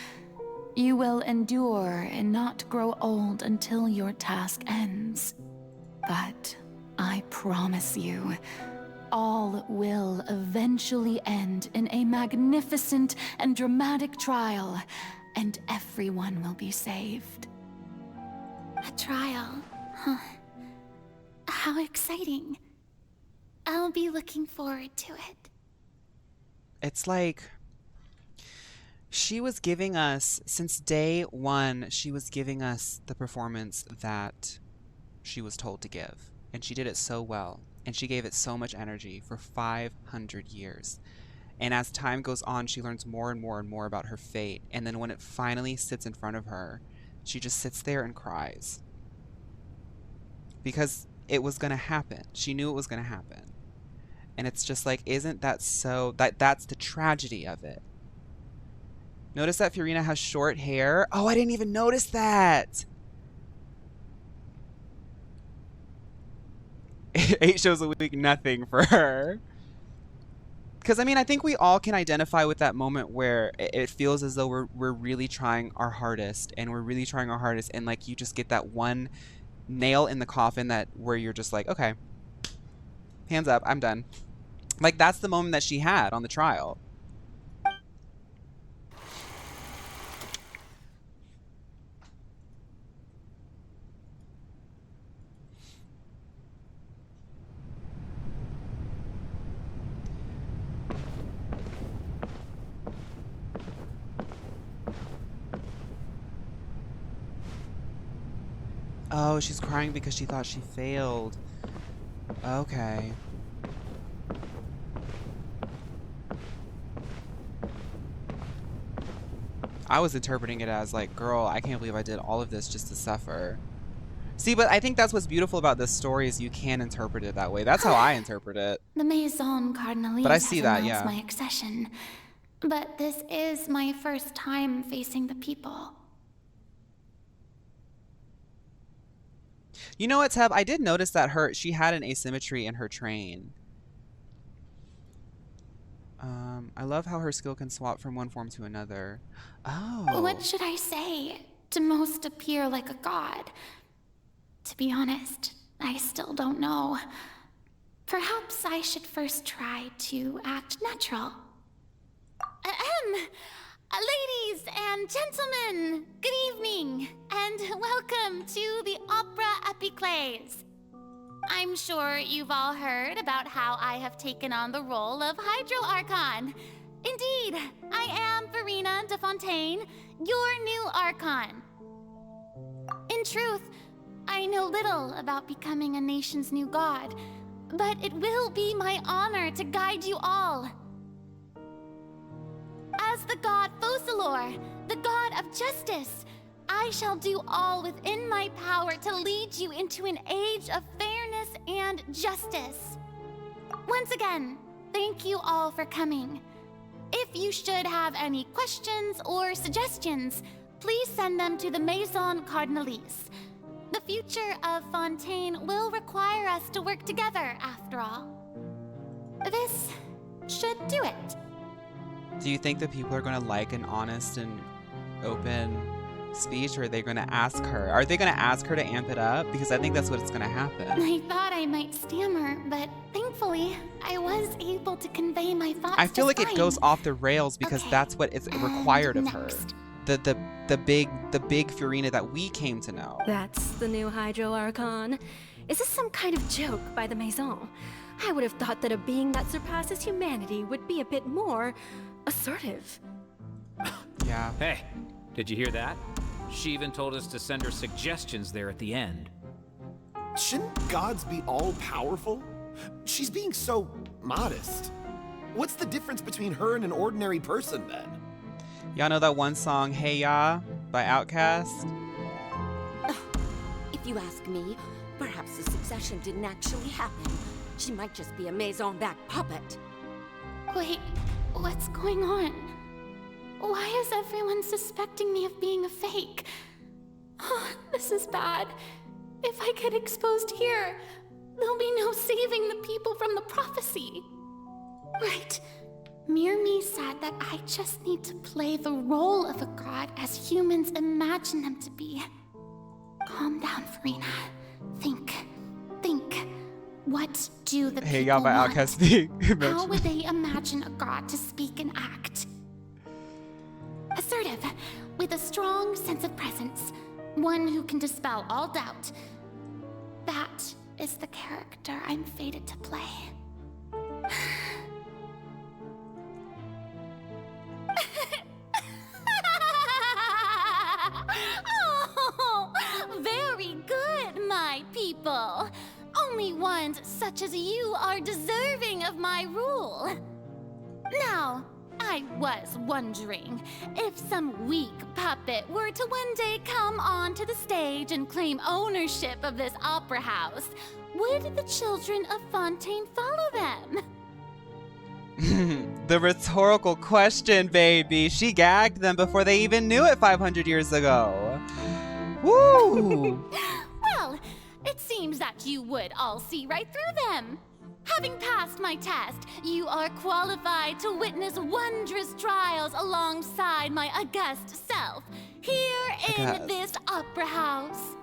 You will endure and not grow old until your task ends. But I promise you, all will eventually end in a magnificent and dramatic trial, and everyone will be saved. A trial, huh? How exciting. I'll be looking forward to it. it's like she was giving us, since day one, she was giving us the performance that she was told to give. And she did it so well. And she gave it so much energy for 500 years. And as time goes on, she learns more and more and more about her fate. And then when it finally sits in front of her, she just sits there and cries. Because it was going to happen. She knew it was going to happen. And it's just like, isn't that so... That's the tragedy of it. Notice that Furina has short hair. Oh, I didn't even notice that. 8 shows a week, nothing for her. Because, I mean, I think we all can identify with that moment where it feels as though we're really trying our hardest. And we're really trying our hardest. And, like, you just get that one nail in the coffin that where you're just like, okay, hands up, I'm done. Like, that's the moment that she had on the trial. Oh, she's crying because she thought she failed. Okay. I was interpreting it as like, girl, I can't believe I did all of this just to suffer. See, but I think that's what's beautiful about this story is you can interpret it that way. That's how I interpret it. The Maison Cardinalise But I see that, has yeah. announced my accession. But this is my first time facing the people. You know what, Teb? I did notice that she had an asymmetry in her train. I love how her skill can swap from one form to another. Oh. What should I say to most appear like a god? To be honest, I still don't know. Perhaps I should first try to act natural. Ladies and gentlemen, good evening, and welcome to the Opera Epiclese. I'm sure you've all heard about how I have taken on the role of Hydro Archon. Indeed, I am Furina de Fontaine, your new Archon. In truth, I know little about becoming a nation's new god, but it will be my honor to guide you all. As the god Focalor, the god of justice, I shall do all within my power to lead you into an age of fairness and justice. Once again, thank you all for coming. If you should have any questions or suggestions, please send them to the Maison Cardinalise. The future of Fontaine will require us to work together, after all. This should do it. Do you think that people are going to like an honest and open speech, or are they going to ask her? Are they going to ask her to amp it up? Because I think that's what's going to happen. I thought I might stammer, but thankfully, I was able to convey my thoughts. I feel like fine. it goes off the rails because that's what is required of her. The big Furina that we came to know. That's the new Hydro Archon. Is this some kind of joke by the Maison? I would have thought that a being that surpasses humanity would be a bit more assertive. Yeah. Hey, did you hear that? She even told us to send her suggestions there at the end. Shouldn't gods be all-powerful? She's being so modest. What's the difference between her and an ordinary person, then? Y'all know that one song, Hey Ya, by Outkast? If you ask me, perhaps the succession didn't actually happen. She might just be a maison back puppet. Wait, what's going on? Why is everyone suspecting me of being a fake? Oh, this is bad. If I get exposed here, there'll be no saving the people from the prophecy. Right. Mirmi said that I just need to play the role of a god as humans imagine them to be. Calm down, Furina. Think. What do the Hey people y'all, by want? Outkast. How would they imagine a god to speak and act? Assertive, with a strong sense of presence. One who can dispel all doubt. That is the character I'm fated to play. Oh, very good, my people. Only ones such as you are deserving of my rule. Now, I was wondering if some weak puppet were to one day come onto the stage and claim ownership of this opera house, would the children of Fontaine follow them? The rhetorical question, baby. She gagged them before they even knew it 500 years ago. Woo! Well, it seems that you would all see right through them. Having passed my test, you are qualified to witness wondrous trials alongside my august self, here in this opera house.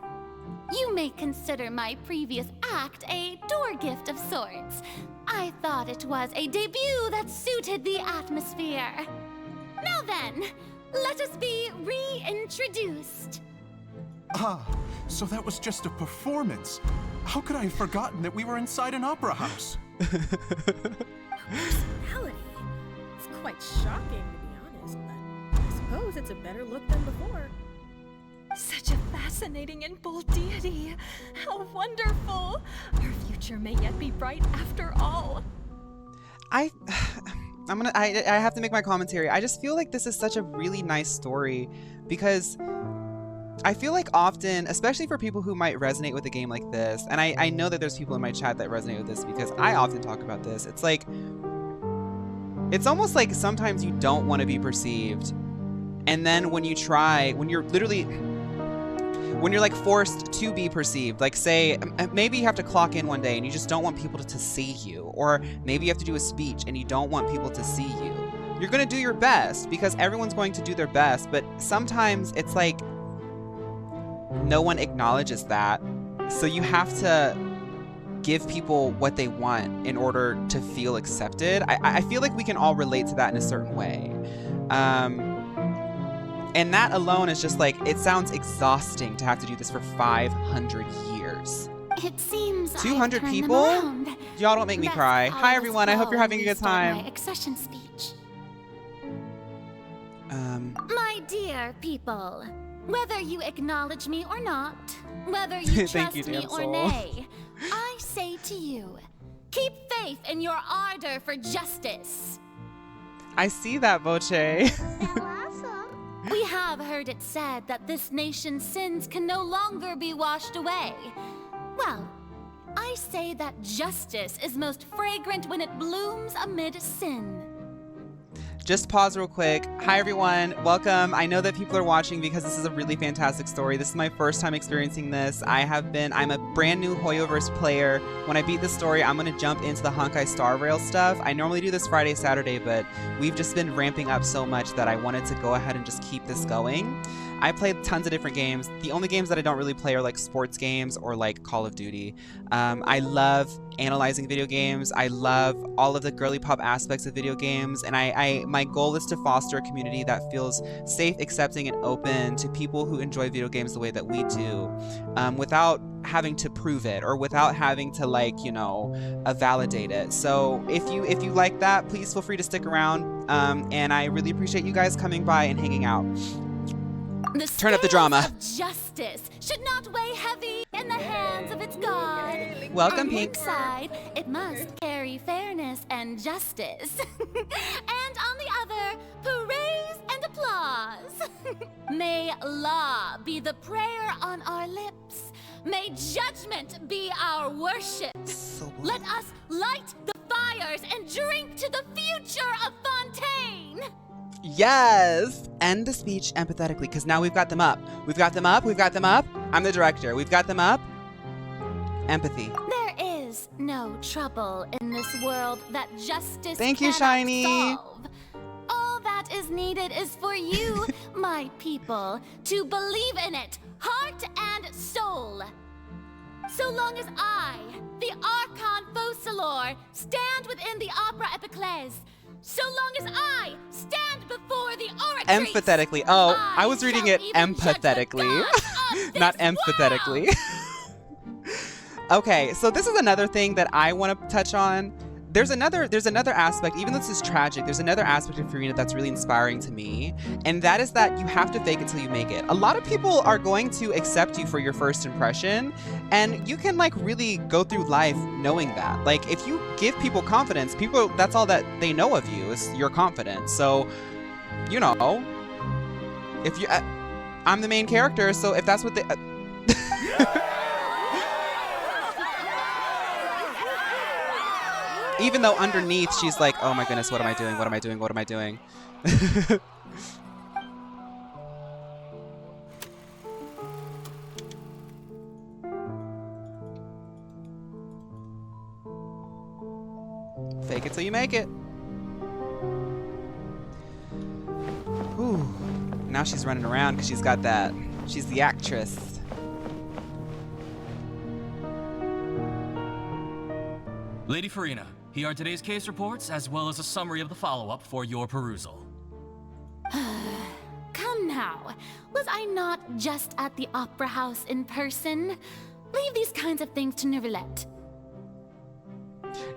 You may consider my previous act a door gift of sorts. I thought it was a debut that suited the atmosphere. Now then, let us be reintroduced. Ah, so that was just a performance. How could I have forgotten that we were inside an opera house? Personality? It's quite shocking, to be honest, but I suppose it's a better look than before. Such a fascinating and bold deity. How wonderful. Our future may yet be bright after all. I have to make my commentary. I just feel like this is such a really nice story because I feel like often, especially for people who might resonate with a game like this, and I know that there's people in my chat that resonate with this because I often talk about this. It's like, it's almost like sometimes you don't want to be perceived. And then when you try, when you're like forced to be perceived, like say, maybe you have to clock in one day and you just don't want people to see you, or maybe you have to do a speech and you don't want people to see you. You're going to do your best because everyone's going to do their best, but sometimes it's like no one acknowledges that. So you have to give people what they want in order to feel accepted. I feel like we can all relate to that in a certain way. And that alone is just like, it sounds exhausting to have to do this for 500 years. It seems 200 people? Y'all don't make me cry. Hi everyone, I hope you're having a good time. My accession speech. My dear people, whether you acknowledge me or not, whether you trust me or nay, I say to you, keep faith in your ardor for justice. I see that, Boche. We have heard it said that this nation's sins can no longer be washed away. Well, I say that justice is most fragrant when it blooms amid sin. Just pause real quick. Hi everyone, welcome. I know that people are watching because this is a really fantastic story. This is my first time experiencing this. I'm a brand new Hoyoverse player. When I beat the story, I'm gonna jump into the Honkai Star Rail stuff. I normally do this Friday, Saturday, but we've just been ramping up so much that I wanted to go ahead and just keep this going. I played tons of different games. The only games that I don't really play are like sports games or like Call of Duty. I love analyzing video games. I love all of the girly pop aspects of video games. And my goal is to foster a community that feels safe, accepting, and open to people who enjoy video games the way that we do, without having to prove it or without having to, like, you know, validate it. So if you like that, please feel free to stick around. And I really appreciate you guys coming by and hanging out. Turn up the drama. Of justice should not weigh heavy in the hands of its god. Welcome, on Pink. one side, it must carry fairness and justice. And on the other, praise and applause. May law be the prayer on our lips. May judgment be our worship. Let us light the fires and drink to the future of Fontaine. Yes! End the speech empathetically, because now we've got them up. We've got them up. We've got them up. I'm the director. We've got them up. Empathy. There is no trouble in this world that justice Thank you, cannot Shiny. solve. All that is needed is for you, my people, to believe in it, heart and soul. So long as I, the Archon Focalor, stand within the Opera Epiclese, so long as I stand before the oratrix, Empathetically. Oh, I was reading it empathetically, not empathetically. Okay, so this is another thing that I want to touch on. There's another aspect, even though this is tragic, there's another aspect of Furina that's really inspiring to me, and that is that you have to fake it till you make it. A lot of people are going to accept you for your first impression, and you can, like, really go through life knowing that. Like, if you give people confidence, people, that's all that they know of you is your confidence. So, you know, if you, I'm the main character, so if that's what they... Even though underneath she's like, oh my goodness, what am I doing? What am I doing? What am I doing? Fake it till you make it. Whew. Now she's running around because she's got that. She's the actress. Lady Furina, here are today's case reports, as well as a summary of the follow-up for your perusal. Come now, was I not just at the Opera House in person? Leave these kinds of things to Neuvillette.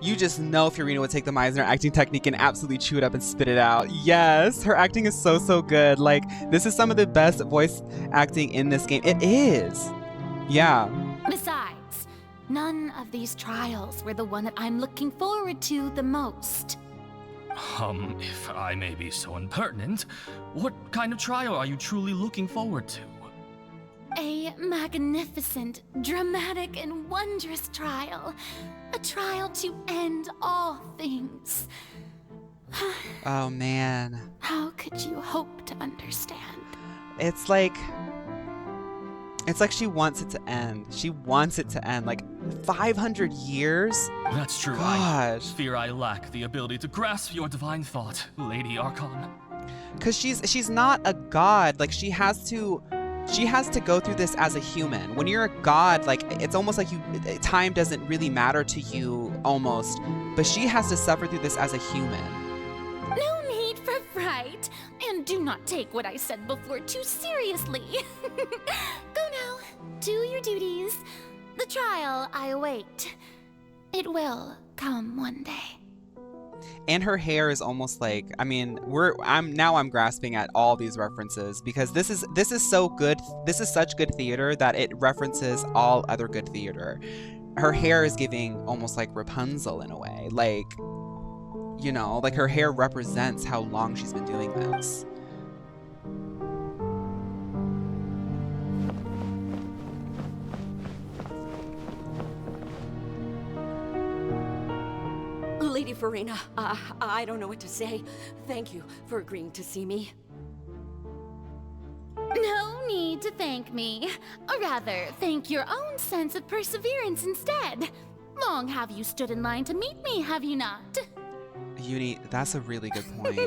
You just know Furina would take the Meisner acting technique and absolutely chew it up and spit it out. Yes, her acting is so good. Like, this is some of the best voice acting in this game. It is. Yeah. Besides, none of these trials were the one that I'm looking forward to the most. If I may be so impertinent, what kind of trial are you truly looking forward to? A magnificent, dramatic, and wondrous trial. A trial to end all things. Oh, man. How could you hope to understand? It's like she wants it to end. She wants it to end. Like, 500 years? That's true. Gosh. I fear I lack the ability to grasp your divine thought, Lady Archon. Because she's not a god. Like, she has to go through this as a human. When you're a god, like, it's almost like time doesn't really matter to you, almost. But she has to suffer through this as a human. No need for fright, and do not take what I said before too seriously. Go now, do your duties. The trial I await. It will come one day. And her hair is almost like, I mean, I'm grasping at all these references because this is so good. This is such good theater that it references all other good theater. Her hair is giving almost like Rapunzel in a way. Like, you know, like her hair represents how long she's been doing this. Lady Furina, I don't know what to say. Thank you for agreeing to see me. No need to thank me. Or rather, thank your own sense of perseverance instead. Long have you stood in line to meet me, have you not? Uni, that's a really good point.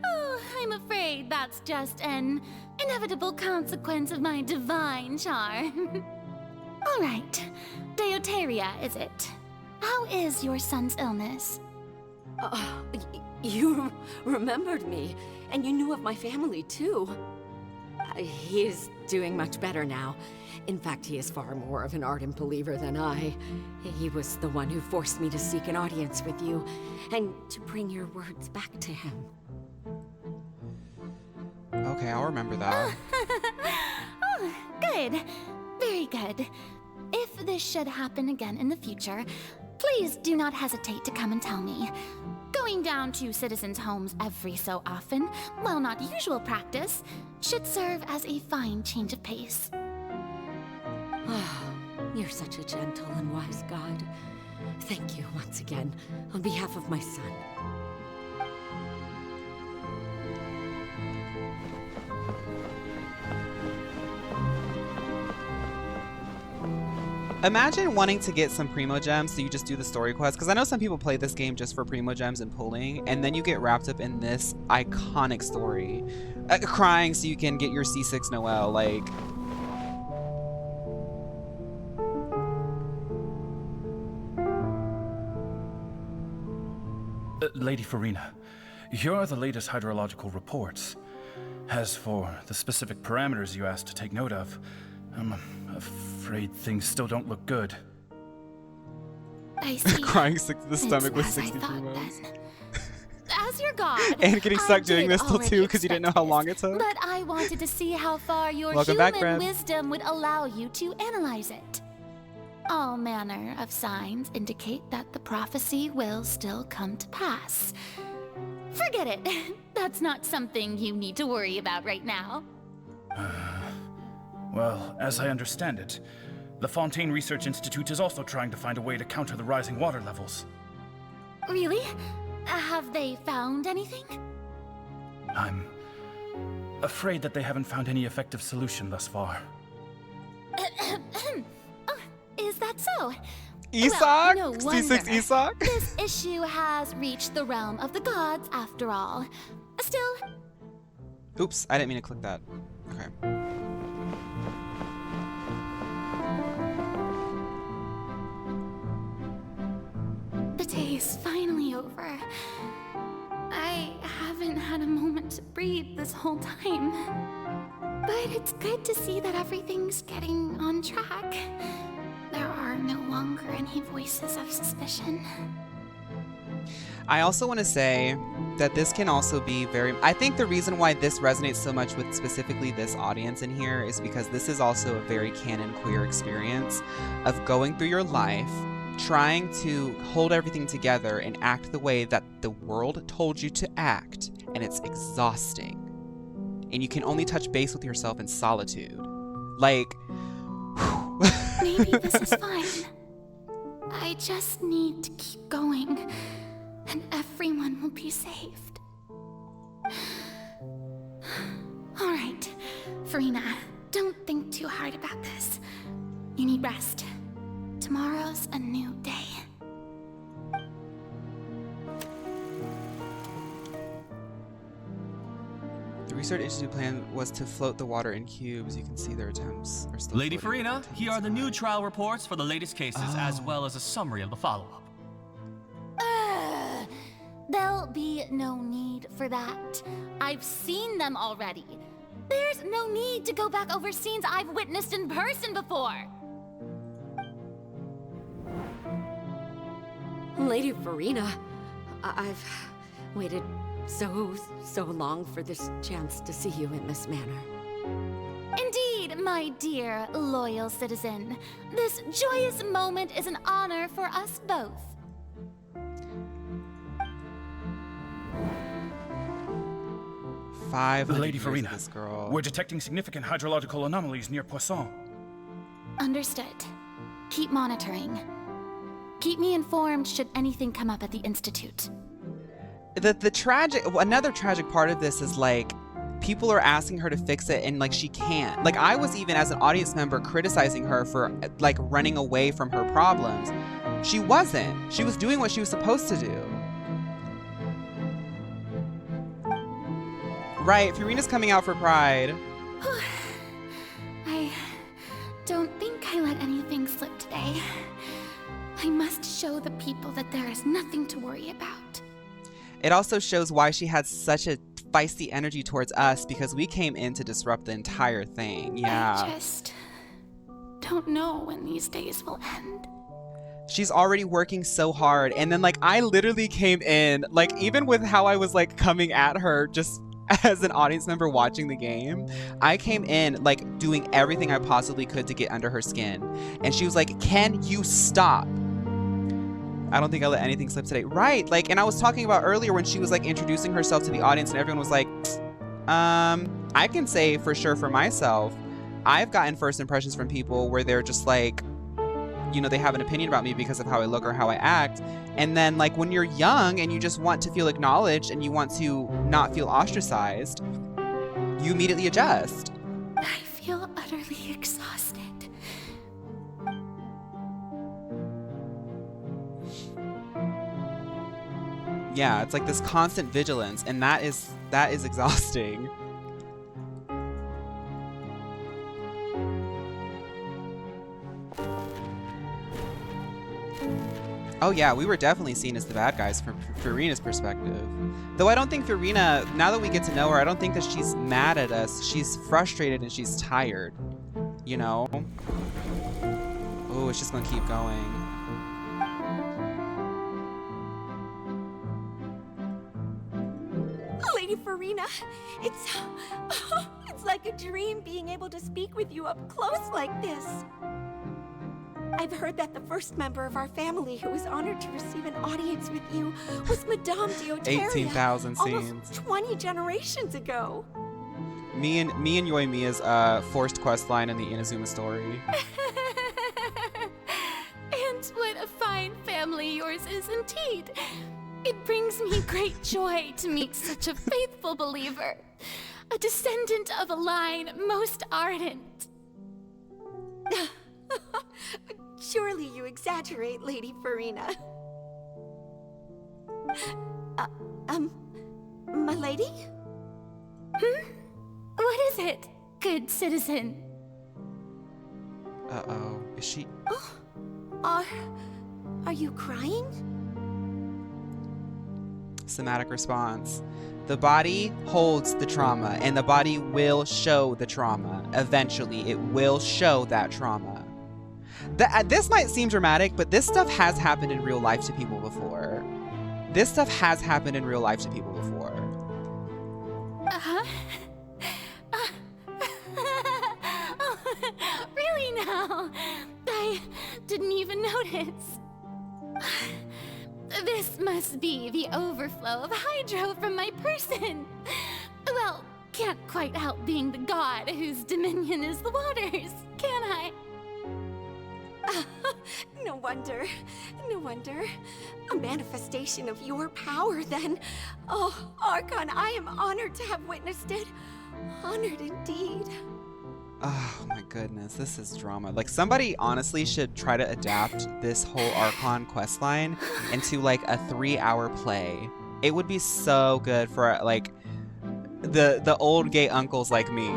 Oh, I'm afraid that's just an inevitable consequence of my divine charm. All right, Deoteria, is it? How is your son's illness? You remembered me, and you knew of my family, too. He is doing much better now. In fact, he is far more of an ardent believer than I. He was the one who forced me to seek an audience with you, and to bring your words back to him. Okay, I'll remember that. Oh, good. Very good. If this should happen again in the future, please do not hesitate to come and tell me. Going down to citizens' homes every so often, while not usual practice, should serve as a fine change of pace. You're such a gentle and wise god. Thank you once again, on behalf of my son. Imagine wanting to get some Primo Gems, so you just do the story quest. Because I know some people play this game just for Primo Gems and pulling, and then you get wrapped up in this iconic story. Crying so you can get your C6 Noel, like... Lady Furina, here are the latest hydrological reports. As for the specific parameters you asked to take note of, I'm afraid things still don't look good. I see. Crying sick to the stomach with As 63 moons. As your god, And getting stuck I doing did this till already 2 because you didn't know how expect long it took. But I wanted to see how far your Welcome back, human Brad. wisdom would allow you to analyze it. All manner of signs indicate that the prophecy will still come to pass. Forget it. That's not something you need to worry about right now. Well, as I understand it, the Fontaine Research Institute is also trying to find a way to counter the rising water levels. Really? Have they found anything? I'm afraid that they haven't found any effective solution thus far. Oh, is that so? Isak? Well, no C6 wonder. Isak? This issue has reached the realm of the gods after all. Still... Oops, I didn't mean to click that. Okay. The day is finally over. I haven't had a moment to breathe this whole time. But it's good to see that everything's getting on track. There are no longer any voices of suspicion. I also want to say that this can also be very... I think the reason why this resonates so much with specifically this audience in here is because this is also a very canon queer experience of going through your life, trying to hold everything together and act the way that the world told you to act, and it's exhausting. And you can only touch base with yourself in solitude. Like... Maybe this is fine. I just need to keep going, and everyone will be saved. All right, Furina, don't think too hard about this. You need rest. Tomorrow's a new day. The Research Institute plan was to float the water in cubes. You can see their attempts are still Lady floating Furina, here are the new trial reports for the latest cases, as well as a summary of the follow-up. There'll be no need for that. I've seen them already. There's no need to go back over scenes I've witnessed in person before. Lady Furina, I've waited so long for this chance to see you in this manner. Indeed, my dear, loyal citizen. This joyous moment is an honor for us both. Lady Furina, this girl. We're detecting significant hydrological anomalies near Poisson. Understood. Keep monitoring. Keep me informed should anything come up at the Institute. Another tragic part of this is like, people are asking her to fix it and like she can't. Like I was even as an audience member criticizing her for like running away from her problems. She wasn't. She was doing what she was supposed to do. Right, Furina's coming out for Pride. I don't think I let anything slip today. I must show the people that there is nothing to worry about. It also shows why she had such a feisty energy towards us, because we came in to disrupt the entire thing. Yeah. I just don't know when these days will end. She's already working so hard. And then like I literally came in, like even with how I was like coming at her just as an audience member watching the game, I came in like doing everything I possibly could to get under her skin. And she was like, "Can you stop? I don't think I let anything slip today." Right. Like, and I was talking about earlier when she was like introducing herself to the audience and everyone was like, I can say for sure for myself, I've gotten first impressions from people where they're just like, you know, they have an opinion about me because of how I look or how I act. And then like when you're young and you just want to feel acknowledged and you want to not feel ostracized, you immediately adjust. I feel utterly exhausted. Yeah, it's like this constant vigilance, and that is exhausting. Oh yeah, we were definitely seen as the bad guys from Furina's perspective. Though I don't think Furina, now that we get to know her, I don't think that she's mad at us. She's frustrated and she's tired, you know? Oh, it's just gonna keep going. Lady Furina, it's like a dream being able to speak with you up close like this. I've heard that the first member of our family who was honored to receive an audience with you was Madame Deoteria. 18,000 scenes. Almost 20 generations ago. Me and Yoimiya's forced quest line in the Inazuma story. And what a fine family yours is indeed. It brings me great joy to meet such a faithful believer, a descendant of a line most ardent. Surely you exaggerate, Lady Furina. My lady? What is it, good citizen? Uh-oh, is she? Are you crying? Somatic response. The body holds the trauma, and the body will show the trauma. Eventually, it will show that trauma. This might seem dramatic, but this stuff has happened in real life to people before. This stuff has happened in real life to people before. Really now? I didn't even notice. This must be the overflow of hydro from my person. Well, can't quite help being the god whose dominion is the waters, can I? No wonder. No wonder. A manifestation of your power, then. Oh, Archon, I am honored to have witnessed it. Honored indeed. Oh my goodness, this is drama. Like, somebody honestly should try to adapt this whole Archon questline into like a 3-hour play. It would be so good for like the old gay uncles like me.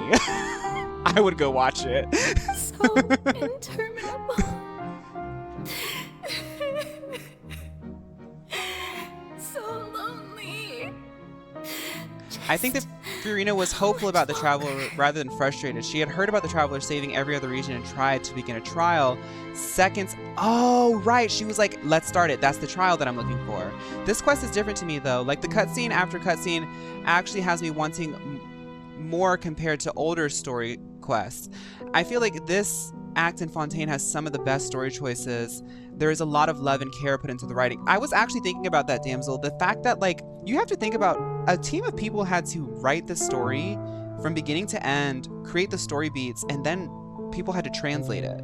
I would go watch it. So interminable. So lonely. I think that Furina was hopeful about the traveler rather than frustrated. She had heard about the traveler saving every other region and tried to begin a trial. Seconds. Oh, right. She was like, let's start it. That's the trial that I'm looking for. This quest is different to me, though. Like, the cutscene after cutscene actually has me wanting more compared to older story quests. I feel like this act in Fontaine has some of the best story choices. There is a lot of love and care put into the writing. I was actually thinking about that, Damsel. The fact that, like, you have to think about a team of people had to write the story from beginning to end, create the story beats, and then people had to translate it.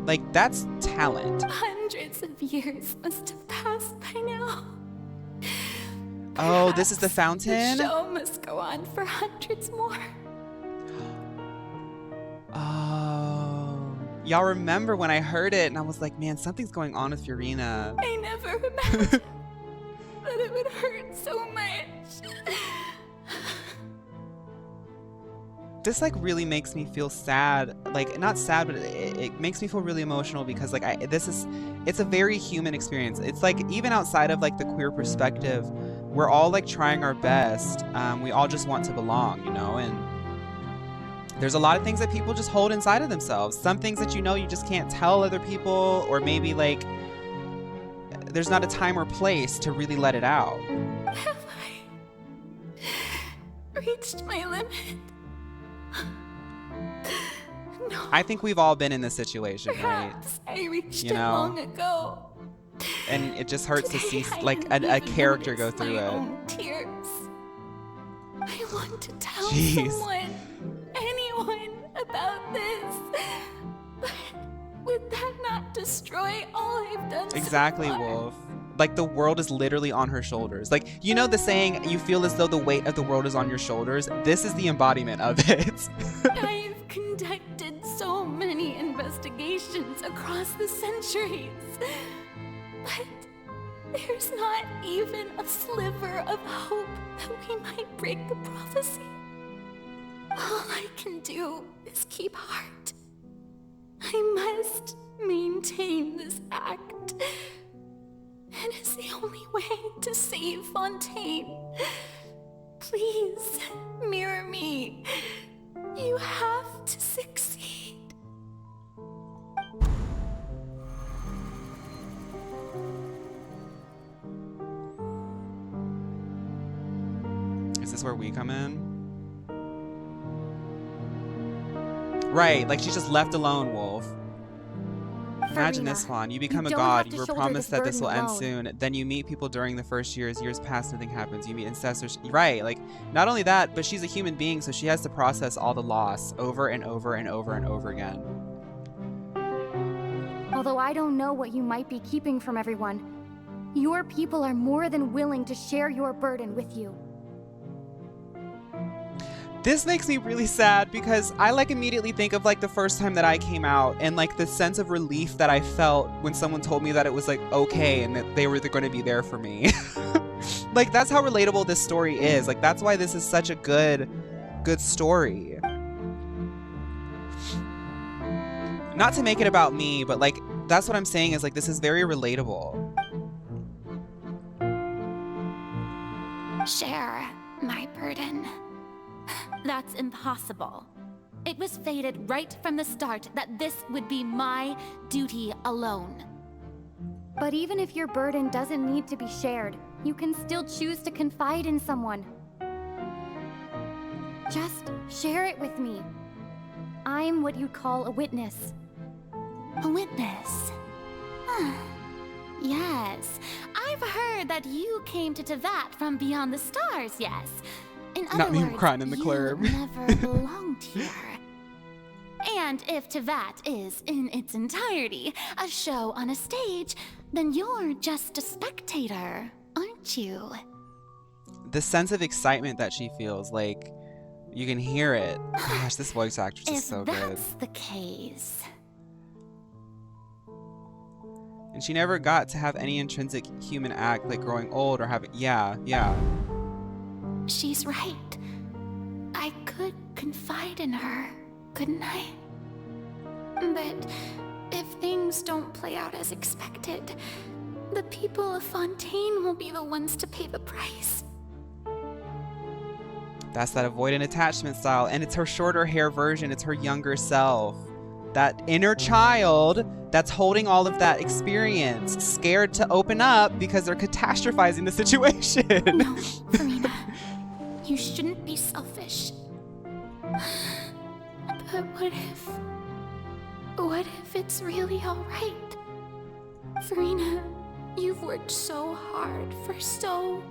Like, that's talent. Hundreds of years must have passed by now. Oh, this is the fountain? The show must go on for hundreds more. Oh. Y'all remember when I heard it and I was like, man, something's going on with Furina. I never imagined that it would hurt so much. This like really makes me feel sad. Like, not sad, but it makes me feel really emotional because like it's a very human experience. It's like, even outside of like the queer perspective, we're all like trying our best. We all just want to belong, you know, and there's a lot of things that people just hold inside of themselves. Some things that you know you just can't tell other people, or maybe like there's not a time or place to really let it out. Have I reached my limit? No. I think we've all been in this situation, right? Perhaps I reached You it know? long ago. And it just hurts to Today see I like didn't a even character go notice through my it. own tears. I want to tell Jeez. someone, anyone, about this. But would that not destroy all I've done Exactly, so far? Wolf. Like the world is literally on her shoulders. Like, you know the saying, you feel as though the weight of the world is on your shoulders? This is the embodiment of it. I've conducted so many investigations across the centuries, but there's not even a sliver of hope that we might break the prophecy. All I can do is keep heart. I must maintain this act. It is the only way to save Fontaine. Please, mirror me. You have to succeed. Is this where we come in? Right, like she's just left alone, Wolf. Imagine this one. You become a don't have god. to You were shoulder promised this that this will burden end alone. soon. Then you meet people during the first years. Years pass, nothing happens. You meet ancestors. Right, like, not only that, but she's a human being, so she has to process all the loss over and over and over and over again. Although I don't know what you might be keeping from everyone, your people are more than willing to share your burden with you. This makes me really sad because I like immediately think of like the first time that I came out and like the sense of relief that I felt when someone told me that it was like okay and that they were going to be there for me. Like that's how relatable this story is. Like that's why this is such a good story. Not to make it about me, but like that's what I'm saying is like this is very relatable. Share my burden. That's impossible. It was fated right from the start that this would be my duty alone. But even if your burden doesn't need to be shared, you can still choose to confide in someone. Just share it with me. I'm what you'd call a witness. A witness? Yes. I've heard that you came to Tevat from beyond the stars, yes. In Not other me words, crying in the club. you never belonged here. And if Tevat is, in its entirety, a show on a stage, then you're just a spectator, aren't you? The sense of excitement that she feels, like you can hear it. Gosh, this voice actress is so good. If that's the case... And she never got to have any intrinsic human act like growing old or having yeah. She's right. I could confide in her, couldn't I? But if things don't play out as expected, the people of Fontaine will be the ones to pay the price. That's that avoidant attachment style, and it's her shorter hair version, it's her younger self. That inner child that's holding all of that experience, scared to open up because they're catastrophizing the situation. No, Furina. You shouldn't be selfish. But what if it's really alright? Furina, you've worked so hard for so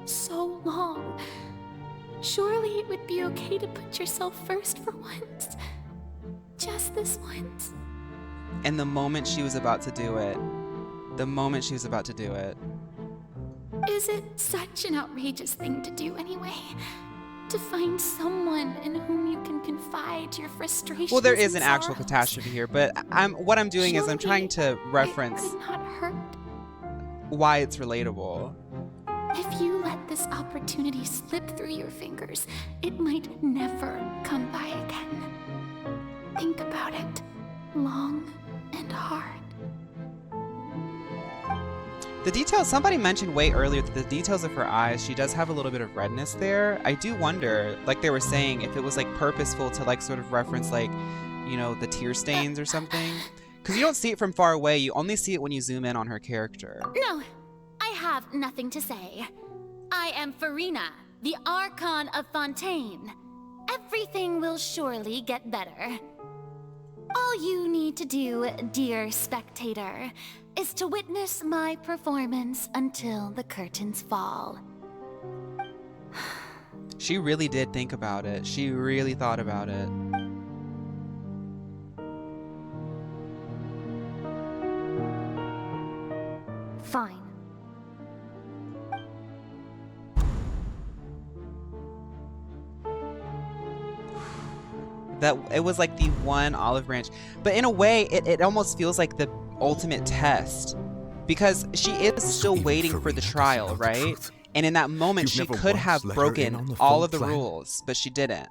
long. Surely it would be okay to put yourself first for once. Just this once. And the moment she was about to do it, Is it such an outrageous thing to do anyway? To find someone in whom you can confide your frustrations. Well, there is and an actual sorrows. catastrophe here, but what I'm doing is I'm trying to reference It would not hurt why it's relatable. if you let this opportunity slip through your fingers. It might never come by again. Think about it long and hard. The details, somebody mentioned way earlier that the details of her eyes, she does have a little bit of redness there. I do wonder, like they were saying, if it was like purposeful to like sort of reference like, you know, the tear stains or something. Because you don't see it from far away, you only see it when you zoom in on her character. No, I have nothing to say. I am Furina, the Archon of Fontaine. Everything will surely get better. All you need to do, dear spectator, is to witness my performance until the curtains fall. She really did think about it. She really thought about it. Fine. That it was like the one olive branch, but in a way it almost feels like the ultimate test, because she is still waiting for the trial, right? And in that moment she could have broken all of the rules, but she didn't.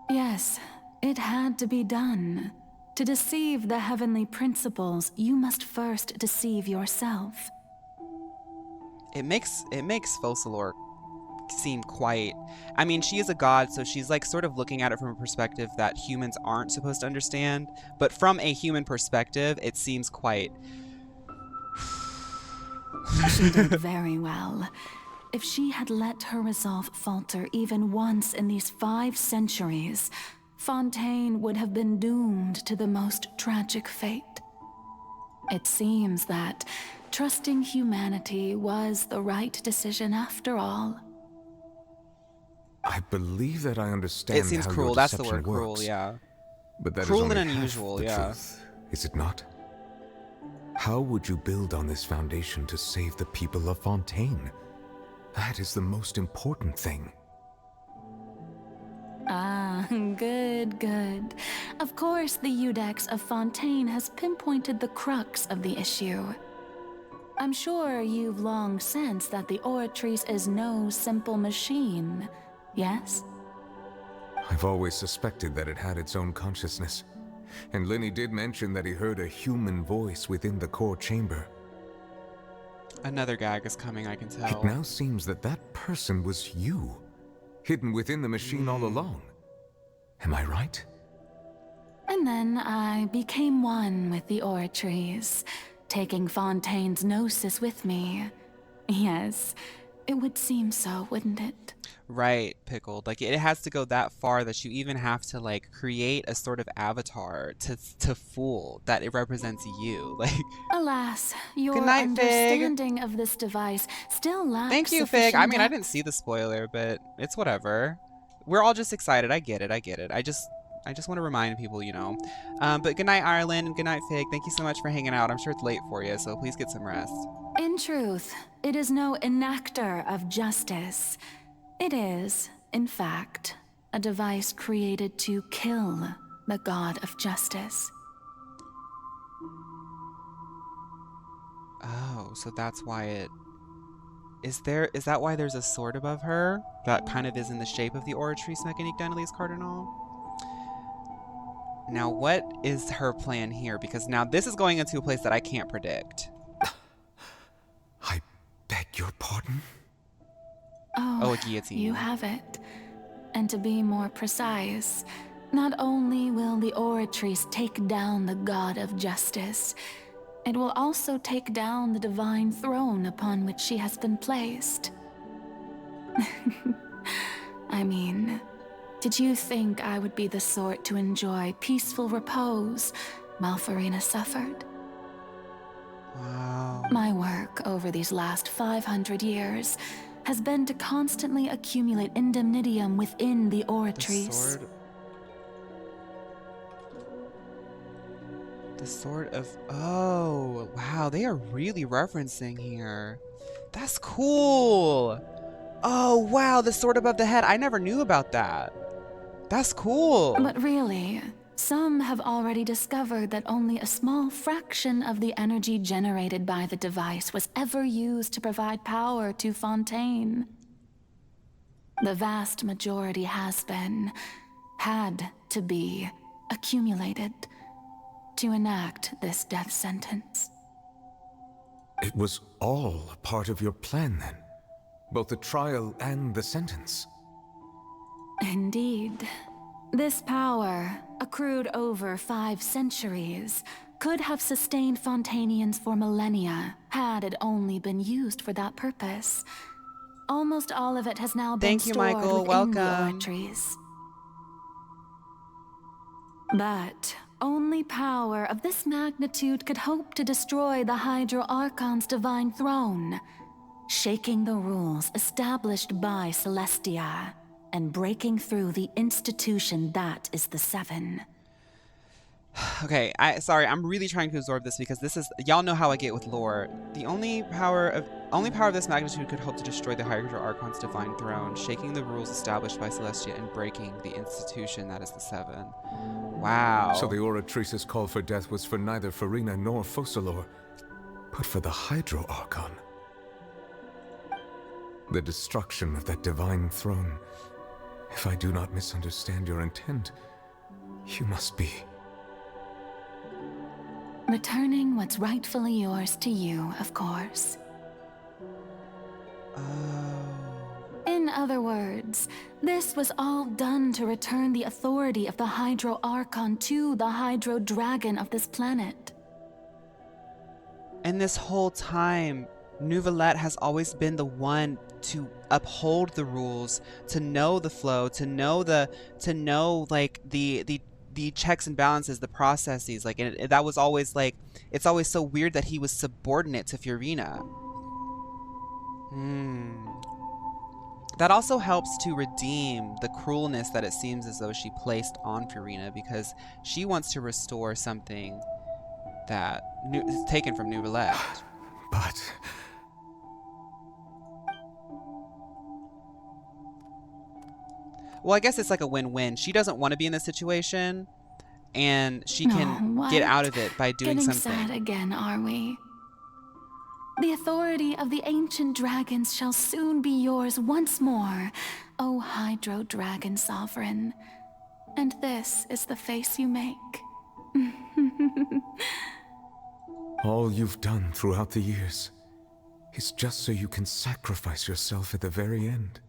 Yes, it had to be done. To deceive the heavenly principles, you must first deceive yourself. It makes Focalor seem quite, I mean, she is a god, so she's like sort of looking at it from a perspective that humans aren't supposed to understand, but from a human perspective it seems quite She did very well. If she had let her resolve falter even once in these 5 centuries, Fontaine would have been doomed to the most tragic fate. It seems that trusting humanity was the right decision after all. I believe that I understand. It seems how cruel. your That's the deception word, cruel. works, Yeah. But that Cruel is and only half unusual. the Yeah. truth, is it not? How would you build on this foundation to save the people of Fontaine? That is the most important thing. Ah, good, good. Of course, the Iudex of Fontaine has pinpointed the crux of the issue. I'm sure you've long sensed that the Oratrice is no simple machine, yes? I've always suspected that it had its own consciousness. And Lenny did mention that he heard a human voice within the core chamber. Another gag is coming, I can tell. It now seems that that person was you, hidden within the machine all along. Am I right? And then I became one with the Oratrice, taking Fontaine's gnosis with me. Yes, it would seem so, wouldn't it? Right, Pickled. Like, it has to go that far that you even have to, like, create a sort of avatar to fool that it represents you. Like, alas, your Good night, Fig. understanding of this device still lacks Thank you, Fig. sufficient I mean, I depth. didn't see the spoiler, but it's whatever. We're all just excited. I get it. I get it. I just want to remind people, you know. But good night, Ireland, and good night, Fig. Thank you so much for hanging out. I'm sure it's late for you, so please get some rest. In truth, it is no enactor of justice. It is, in fact, a device created to kill the god of justice. Oh, so that's why it... Is that why there's a sword above her? That kind of is in the shape of the Oratrice Mécanique d'Annelise Cardinal? Now, what is her plan here? Because now this is going into a place that I can't predict. I beg your pardon? Oh, a guillotine. You have it. And to be more precise, not only will the Oratrice take down the god of justice, it will also take down the divine throne upon which she has been placed. I mean, did you think I would be the sort to enjoy peaceful repose while Furina suffered? Wow. My work over these last 500 years has been to constantly accumulate indemnitium within the Oratrice. The sword of... Oh, wow. They are really referencing here. That's cool. Oh, wow. The sword above the head. I never knew about that. That's cool. But really, some have already discovered that only a small fraction of the energy generated by the device was ever used to provide power to Fontaine. The vast majority has been, had to be, accumulated to enact this death sentence. It was all a part of your plan then? Both the trial and the sentence? Indeed. This power, accrued over 5 centuries, could have sustained Fontainians for millennia, had it only been used for that purpose. Almost all of it has now been Thank you, stored Michael. within the Welcome. oratories. But only power of this magnitude could hope to destroy the Hydro Archon's divine throne, shaking the rules established by Celestia, and breaking through the institution that is the Seven. Okay, sorry, I'm really trying to absorb this because this is, y'all know how I get with lore. The only power of this magnitude could hope to destroy the Hydro Archon's divine throne, shaking the rules established by Celestia and breaking the institution that is the Seven. Wow. So the Oratrice's call for death was for neither Furina nor Focalor, but for the Hydro Archon. The destruction of that divine throne. If I do not misunderstand your intent, you must be... Returning what's rightfully yours to you, of course. In other words, this was all done to return the authority of the Hydro Archon to the Hydro Dragon of this planet. And this whole time, Neuvillette has always been the one to uphold the rules, to know the flow, to know like the checks and balances, the processes, like, and that was always like, it's always so weird that he was subordinate to Furina. That also helps to redeem the cruelness that it seems as though she placed on Furina, because she wants to restore something that is taken from Neuvillette. But... Well, I guess it's like a win-win. She doesn't want to be in this situation, and she can get out of it by doing something. Getting sad again, are we? The authority of the ancient dragons shall soon be yours once more, O Hydro Dragon Sovereign. And this is the face you make. All you've done throughout the years is just so you can sacrifice yourself at the very end.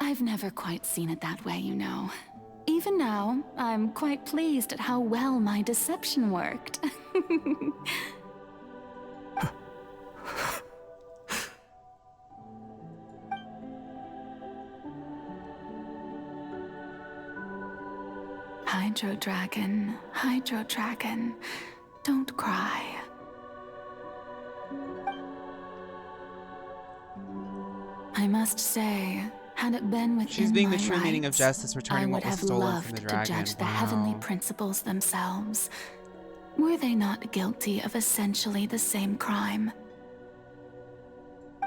I've never quite seen it that way, you know. Even now, I'm quite pleased at how well my deception worked. Hydro Dragon, don't cry. I must say, had it been within She's being my the true meaning of rights, justice, returning what was stolen from the dragon. I would have loved to judge the heavenly principles themselves. Were they not guilty of essentially the same crime?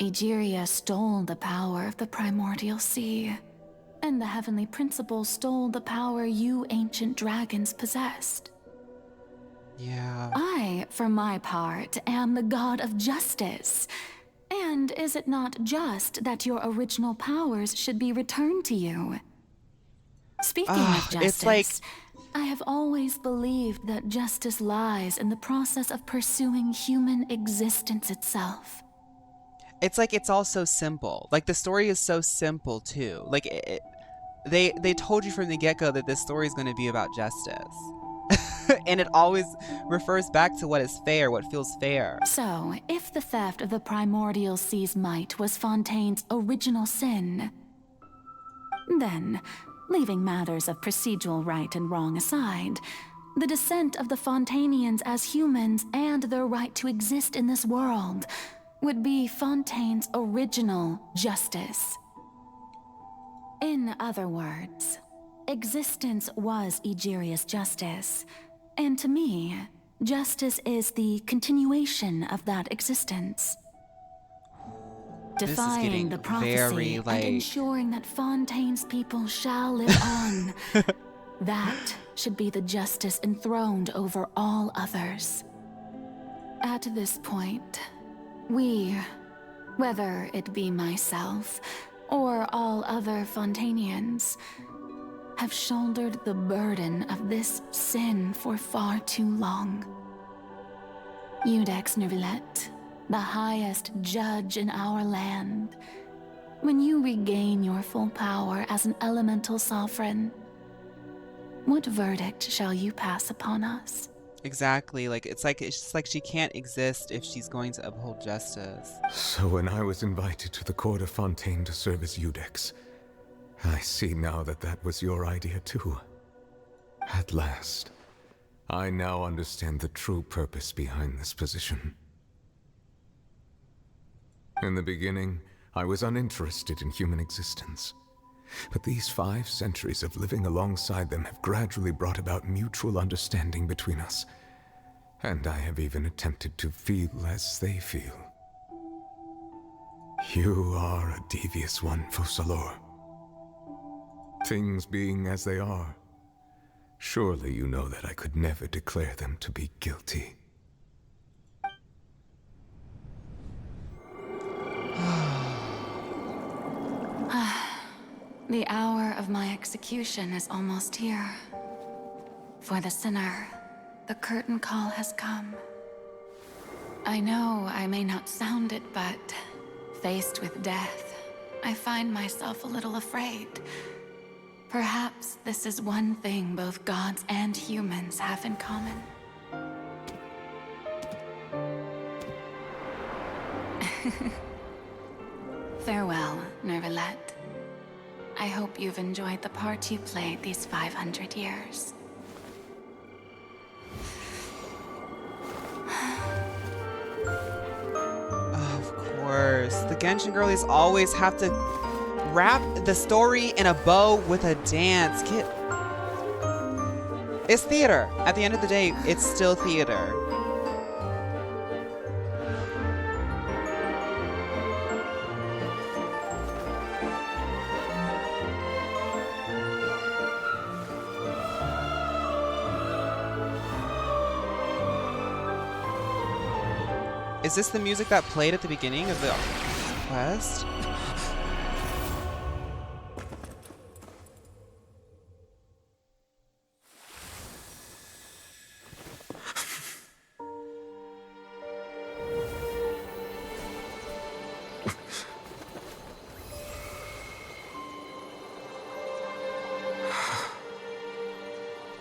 Egeria stole the power of the primordial sea, and the heavenly principles stole the power you ancient dragons possessed. Yeah. I, for my part, am the god of justice. And is it not just that your original powers should be returned to you? Speaking of justice, it's like... I have always believed that justice lies in the process of pursuing human existence itself. It's like it's all so simple. Like, the story is so simple, too. Like, they told you from the get-go that this story is going to be about justice. And it always refers back to what is fair, what feels fair. So, if the theft of the primordial sea's might was Fontaine's original sin, then, leaving matters of procedural right and wrong aside, the descent of the Fontainians as humans and their right to exist in this world would be Fontaine's original justice. In other words, existence was Egeria's justice, and to me, justice is the continuation of that existence. Defying the prophecy and ensuring that Fontaine's people shall live on. That should be the justice enthroned over all others. At this point, we, whether it be myself or all other Fontainians, have shouldered the burden of this sin for far too long. Eudex Neuvillette, the highest judge in our land. When you regain your full power as an elemental sovereign, what verdict shall you pass upon us? Exactly. Like it's just like she can't exist if she's going to uphold justice. So when I was invited to the court of Fontaine to serve as Eudex, I see now that that was your idea too. At last, I now understand the true purpose behind this position. In the beginning, I was uninterested in human existence. But these 5 centuries of living alongside them have gradually brought about mutual understanding between us. And I have even attempted to feel as they feel. You are a devious one, Focalors. Things being as they are, surely you know that I could never declare them to be guilty. The hour of my execution is almost here. For the sinner, the curtain call has come. I know I may not sound it, but faced with death, I find myself a little afraid. Perhaps this is one thing both gods and humans have in common. Farewell, Neuvillette. I hope you've enjoyed the part you played these 500 years. Of course. The Genshin girlies always have to wrap the story in a bow with a dance. It's theater. At the end of the day, it's still theater. Is this the music that played at the beginning of the quest?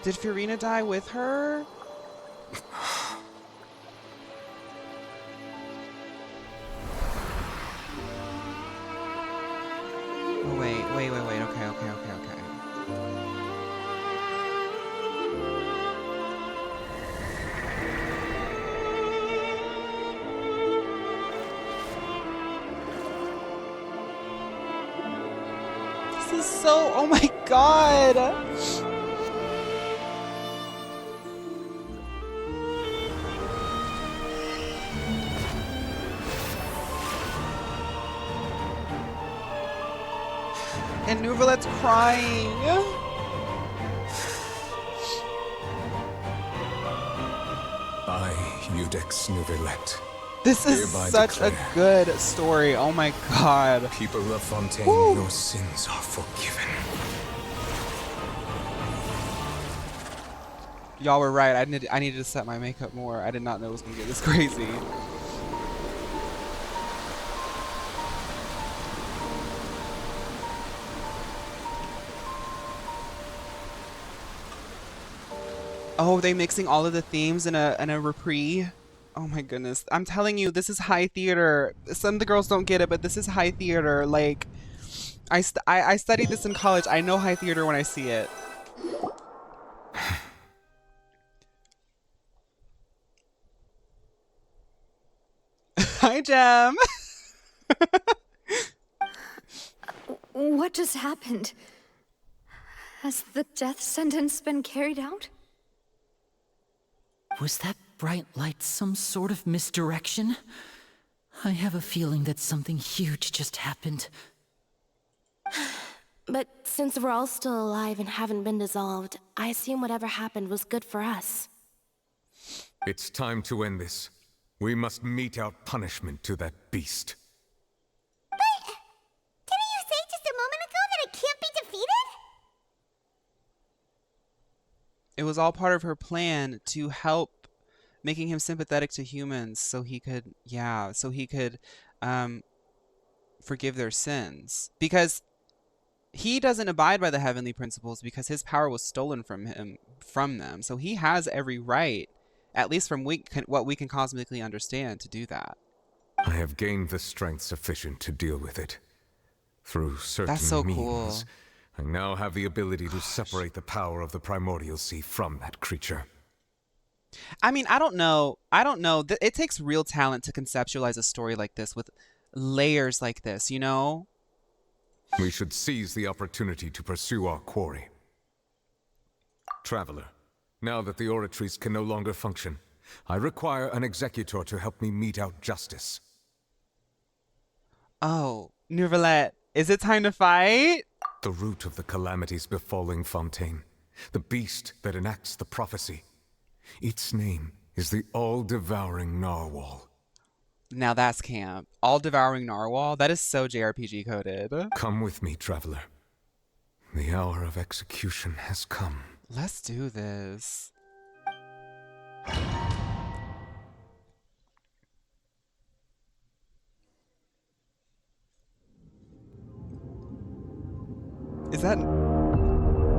Did Furina die with her? Wait. Okay. This is so, oh my god! And Neuvillette's crying. I, Eudex Neuvillette. This is such a good story. Oh my god. People of Fontaine, Woo. your sins are forgiven. Y'all were right. I needed to set my makeup more. I did not know it was gonna get this crazy. Oh, they mixing all of the themes in a reprise. Oh my goodness. I'm telling you, this is high theater. Some of the girls don't get it, but this is high theater. Like, I studied this in college. I know high theater when I see it. Hi, Jem. What just happened? Has the death sentence been carried out? Was that bright light some sort of misdirection? I have a feeling that something huge just happened. But since we're all still alive and haven't been dissolved, I assume whatever happened was good for us. It's time to end this. We must mete out punishment to that beast. Didn't you say just a moment ago that it can't be defeated? It was all part of her plan to help making him sympathetic to humans so he could, forgive their sins. Because he doesn't abide by the heavenly principles because his power was stolen from them. So he has every right, at least from what we can cosmically understand, to do that. I have gained the strength sufficient to deal with it. Through certain That's so means, cool. I now have the ability to separate the power of the primordial sea from that creature. I mean, I don't know. It takes real talent to conceptualize a story like this with layers like this, you know? We should seize the opportunity to pursue our quarry. Traveler, now that the oratories can no longer function, I require an executor to help me mete out justice. Oh, Nouvelette, is it time to fight? The root of the calamities befalling Fontaine, the beast that enacts the prophecy. Its name is the all-devouring narwhal. Now that's camp. All-devouring narwhal? That is so JRPG coded. Come with me, traveler. The hour of execution has come. Let's do this. Is that...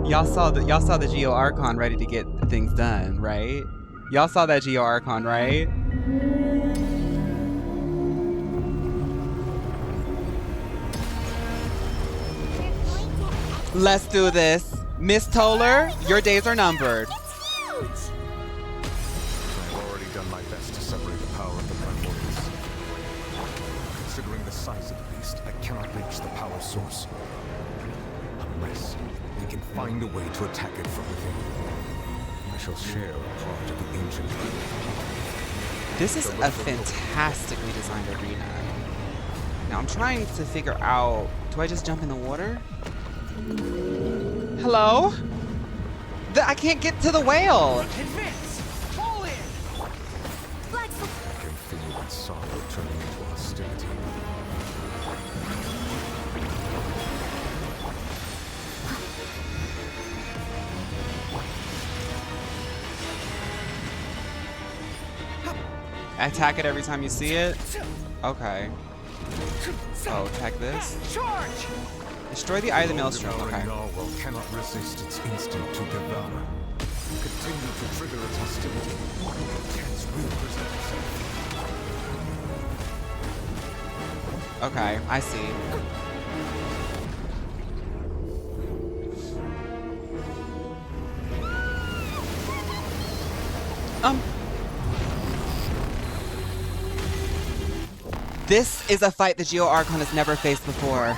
Y'all saw the Geo Archon ready to get things done, right? Y'all saw that Geo Archon, right? Let's do this. Miss Toller, your days are numbered. I've already done my best to separate the power of the primordials. Considering the size of the beast, I cannot reach the power source. Unless we can find a way to attack it from within. I shall share a part of the ancient realm. This is a fantastically designed arena. Now I'm trying to figure out, do I just jump in the water? Hello? I can't get to the whale! Advance! Fall in! I can feel that sorrow turning into hostility. Attack it every time you see it? Okay. Oh, attack this? Charge! Destroy the eye of the maelstrom. Okay. Narwhal cannot resist its instinct to devour. Continue to trigger its hostility. Chance will present itself. Okay, I see. This is a fight the Geo Archon has never faced before.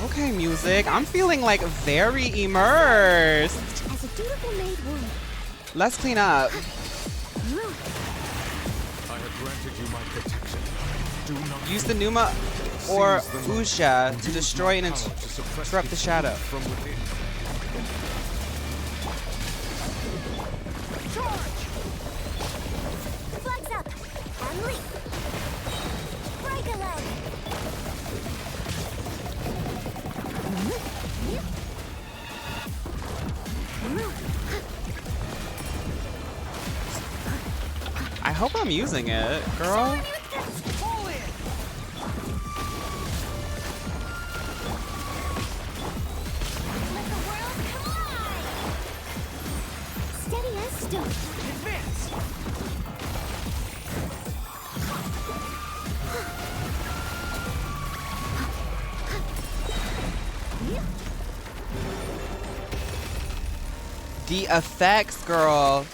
Okay, music. I'm feeling like very immersed. As a dutiful maid would. Let's clean up. I have granted you my protection. Do not Use the Numa or Usha to destroy and interrupt the shadow. from within. Flags up. And leap. Break a leg. I hope I'm using it, girl. Fall in! Let the world collide. Steady as stone. Advance! The effects, girl.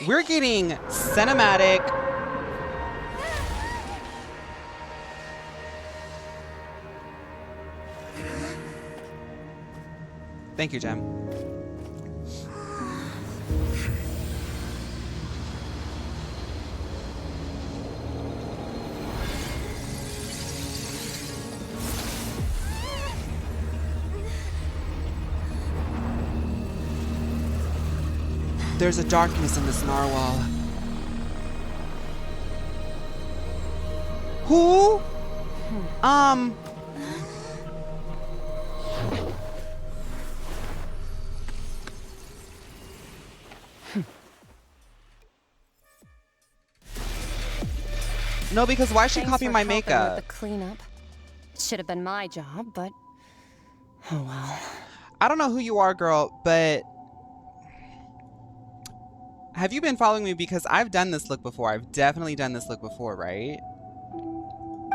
We're getting cinematic. Thank you, Jem. There's a darkness in this narwhal. Who? No, because why is she Thanks copying for my helping makeup? with the cleanup. It should have been my job, but oh well. I don't know who you are, girl, but have you been following me? Because I've done this look before. I've definitely done this look before, right?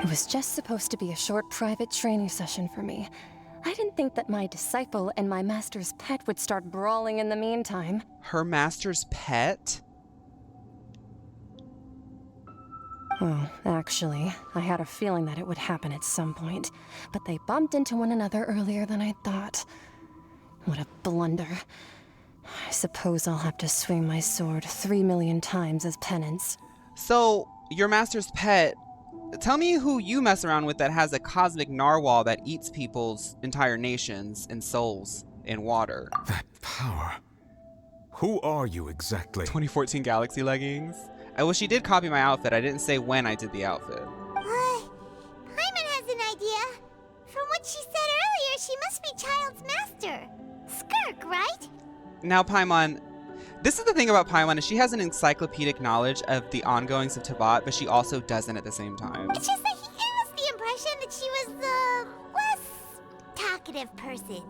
It was just supposed to be a short private training session for me. I didn't think that my disciple and my master's pet would start brawling in the meantime. Her master's pet? Well, actually, I had a feeling that it would happen at some point, but they bumped into one another earlier than I thought. What a blunder. I suppose I'll have to swing my sword 3 million times as penance. So, your master's pet, tell me who you mess around with that has a cosmic narwhal that eats people's entire nations and souls in water. That power. Who are you exactly? 2014 Galaxy leggings. Well, she did copy my outfit. I didn't say when I did the outfit. Paimon has an idea. From what she said earlier, she must be Child's master. Skirk, right? Now, Paimon, this is the thing about Paimon, is she has an encyclopedic knowledge of the ongoings of Tabat, but she also doesn't at the same time. It's just that he gave us the impression that she was the less talkative person.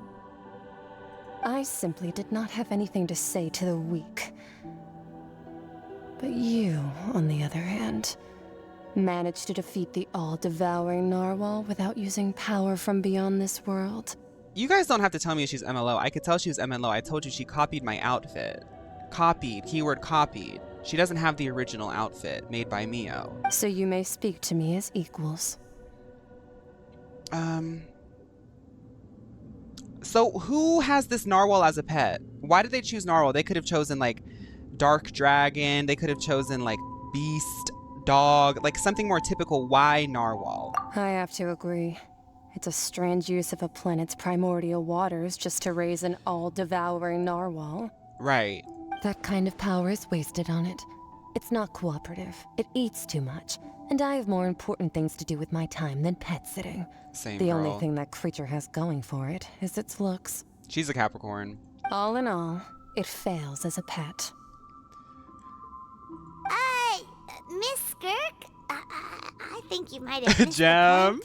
I simply did not have anything to say to the weak. But you, on the other hand, managed to defeat the all-devouring narwhal without using power from beyond this world. You guys don't have to tell me she's MLO. I could tell she was MLO. I told you she copied my outfit. Copied. Keyword copied. She doesn't have the original outfit made by Mio. So you may speak to me as equals. So who has this narwhal as a pet? Why did they choose narwhal? They could have chosen like dark dragon. They could have chosen like beast, dog, like something more typical. Why narwhal? I have to agree. It's a strange use of a planet's primordial waters just to raise an all-devouring narwhal. Right. That kind of power is wasted on it. It's not cooperative. It eats too much. And I have more important things to do with my time than pet sitting. Same, The girl. only thing that creature has going for it is its looks. She's a Capricorn. All in all, it fails as a pet. Miss Skirk? I think you might have missed Jam.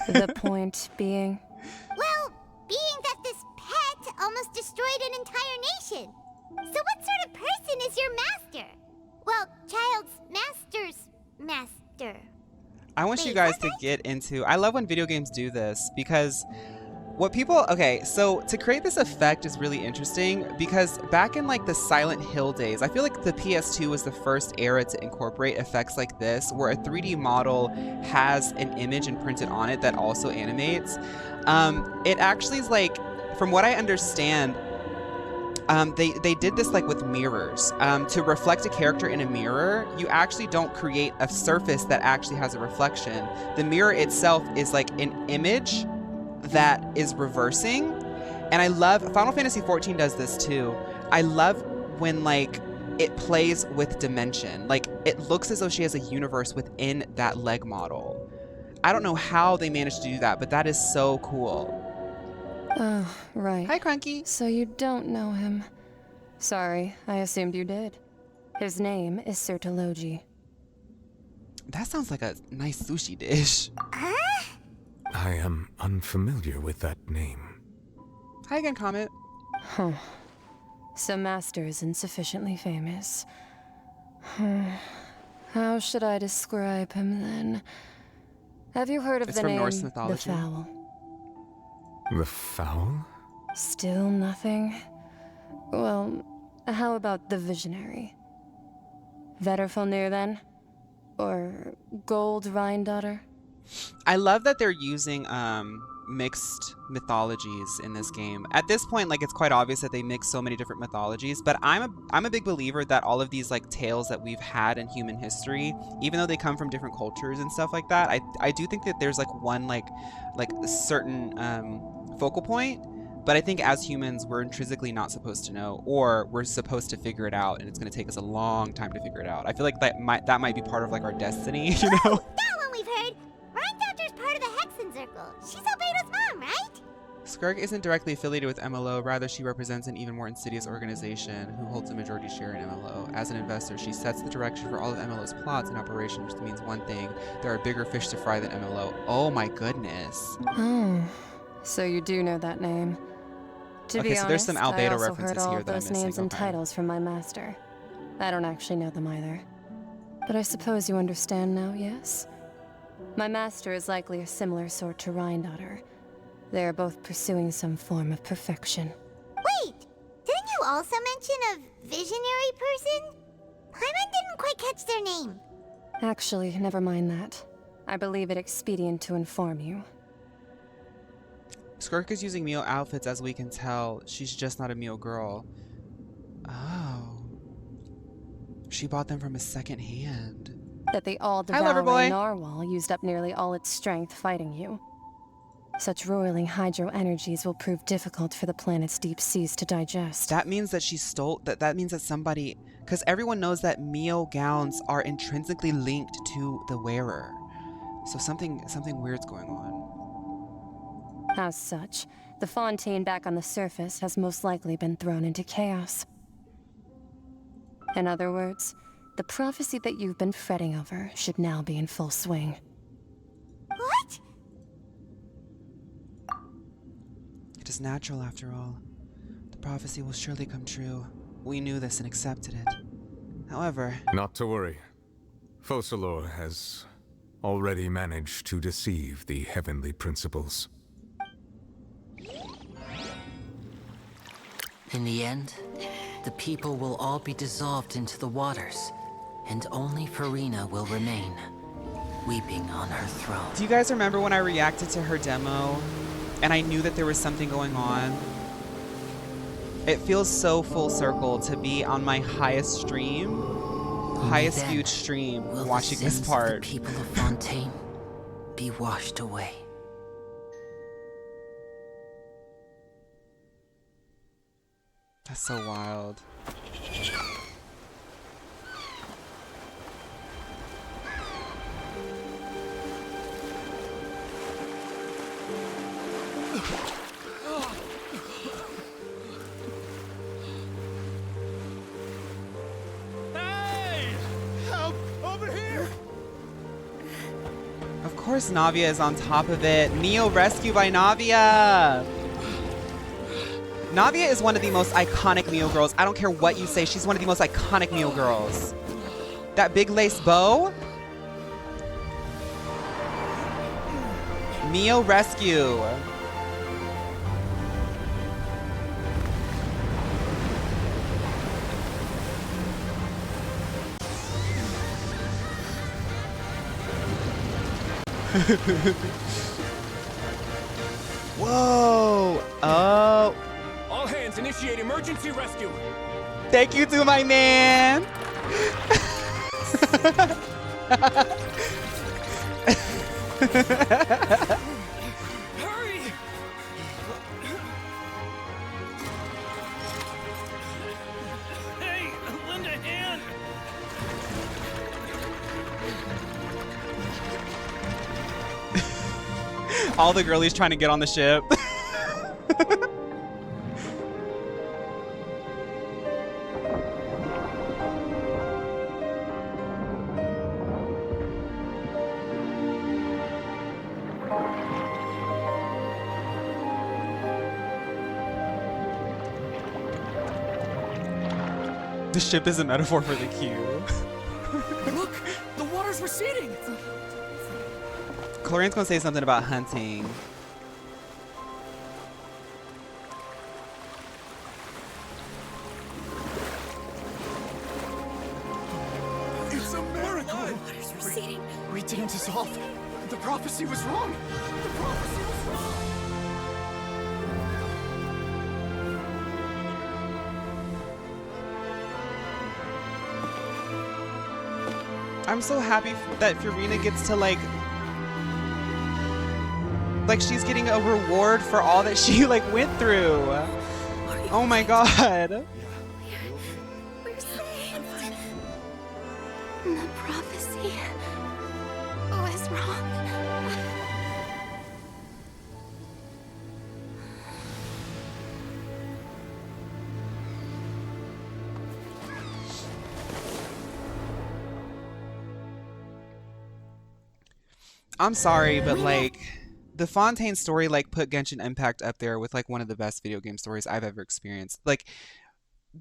The point being? Well, being that this pet almost destroyed an entire nation. So what sort of person is your master? Well, Child's master's master. I want you guys to get into... I love when video games do this because what people... Okay, so to create this effect is really interesting because back in like the Silent Hill days, I feel like the PS2 was the first era to incorporate effects like this where a 3D model has an image imprinted on it that also animates. It actually is like, from what I understand, they did this like with mirrors. To reflect a character in a mirror, you actually don't create a surface that actually has a reflection. The mirror itself is like an image that is reversing. And I love, Final Fantasy XIV does this too. I love when like it plays with dimension. Like it looks as though she has a universe within that leg model. I don't know how they managed to do that, but that is so cool. Oh, right. Hi, Cranky. So you don't know him. Sorry, I assumed you did. His name is Sertologi. That sounds like a nice sushi dish. I am unfamiliar with that name. Hi again, Comet. Huh. So Master isn't sufficiently famous. How should I describe him then? Have you heard of It's the from name Norse The mythology. Fowl? The Fowl? Still nothing? Well, how about the Visionary? Vetterfalnir then? Or Gold Rhine-daughter? I love that they're using mixed mythologies in this game. At this point, like it's quite obvious that they mix so many different mythologies, but I'm a big believer that all of these like tales that we've had in human history, even though they come from different cultures and stuff like that, I do think that there's like one like a certain focal point. But I think as humans, we're intrinsically not supposed to know, or we're supposed to figure it out, and it's going to take us a long time to figure it out. I feel like that might be part of like our destiny, you know? That one we've heard. Rhine Doctor's part of the Hexen Circle. She's Albedo's mom, right? Skirk isn't directly affiliated with MLO, rather she represents an even more insidious organization who holds a majority share in MLO. As an investor, she sets the direction for all of MLO's plots and operations, which means one thing, there are bigger fish to fry than MLO. Oh my goodness. Oh, so you do know that name. To Okay, be so honest, there's some I Albedo also references heard all here of that I'm those missing. names and Okay. titles from my master. I don't actually know them either. But I suppose you understand now, yes? My master is likely a similar sort to Rhindaughter. They are both pursuing some form of perfection. Wait! Didn't you also mention a visionary person? Paimon didn't quite catch their name. Actually, never mind that. I believe it expedient to inform you. Skirk is using Mio outfits as we can tell. She's just not a Mio girl. Oh. She bought them from a second hand. That the all-devouring narwhal used up nearly all its strength fighting you. Such roiling hydro energies will prove difficult for the planet's deep seas to digest. That means that she stole that means that somebody, because everyone knows that Mio gowns are intrinsically linked to the wearer. So something weird's going on. As such, the fontaine back on the surface has most likely been thrown into chaos. In other words, the prophecy that you've been fretting over should now be in full swing. What? It is natural, after all. The prophecy will surely come true. We knew this and accepted it. However... Not to worry. Focalor has already managed to deceive the heavenly principles. In the end, the people will all be dissolved into the waters, and only Furina will remain, weeping on her throne. Do you guys remember when I reacted to her demo and I knew that there was something going on? It feels so full circle to be on my highest stream, highest viewed stream, watching this part. The people of Fontaine be washed away. That's so wild. Hey! Help! Over here! Of course Navia is on top of it. Neo rescue by Navia! Navia is one of the most iconic Mio girls. I don't care what you say, she's one of the most iconic Mio girls. That big lace bow? Mio rescue. Whoa! Oh. All hands initiate emergency rescue. Thank you to my man. Hurry! Hey, lend a hand. All the girlies trying to get on the ship. The ship is a metaphor for the queue. Look, the water's receding. Chlorine's gonna say something about hunting. It's a miracle! Water's receding. We didn't dissolve. The prophecy was wrong. The prophecy was wrong. I'm so happy that Furina gets to like she's getting a reward for all that she like went through. Oh my god. We're safe. The prophecy was wrong. I'm sorry, but like the Fontaine story like put Genshin Impact up there with like one of the best video game stories I've ever experienced. Like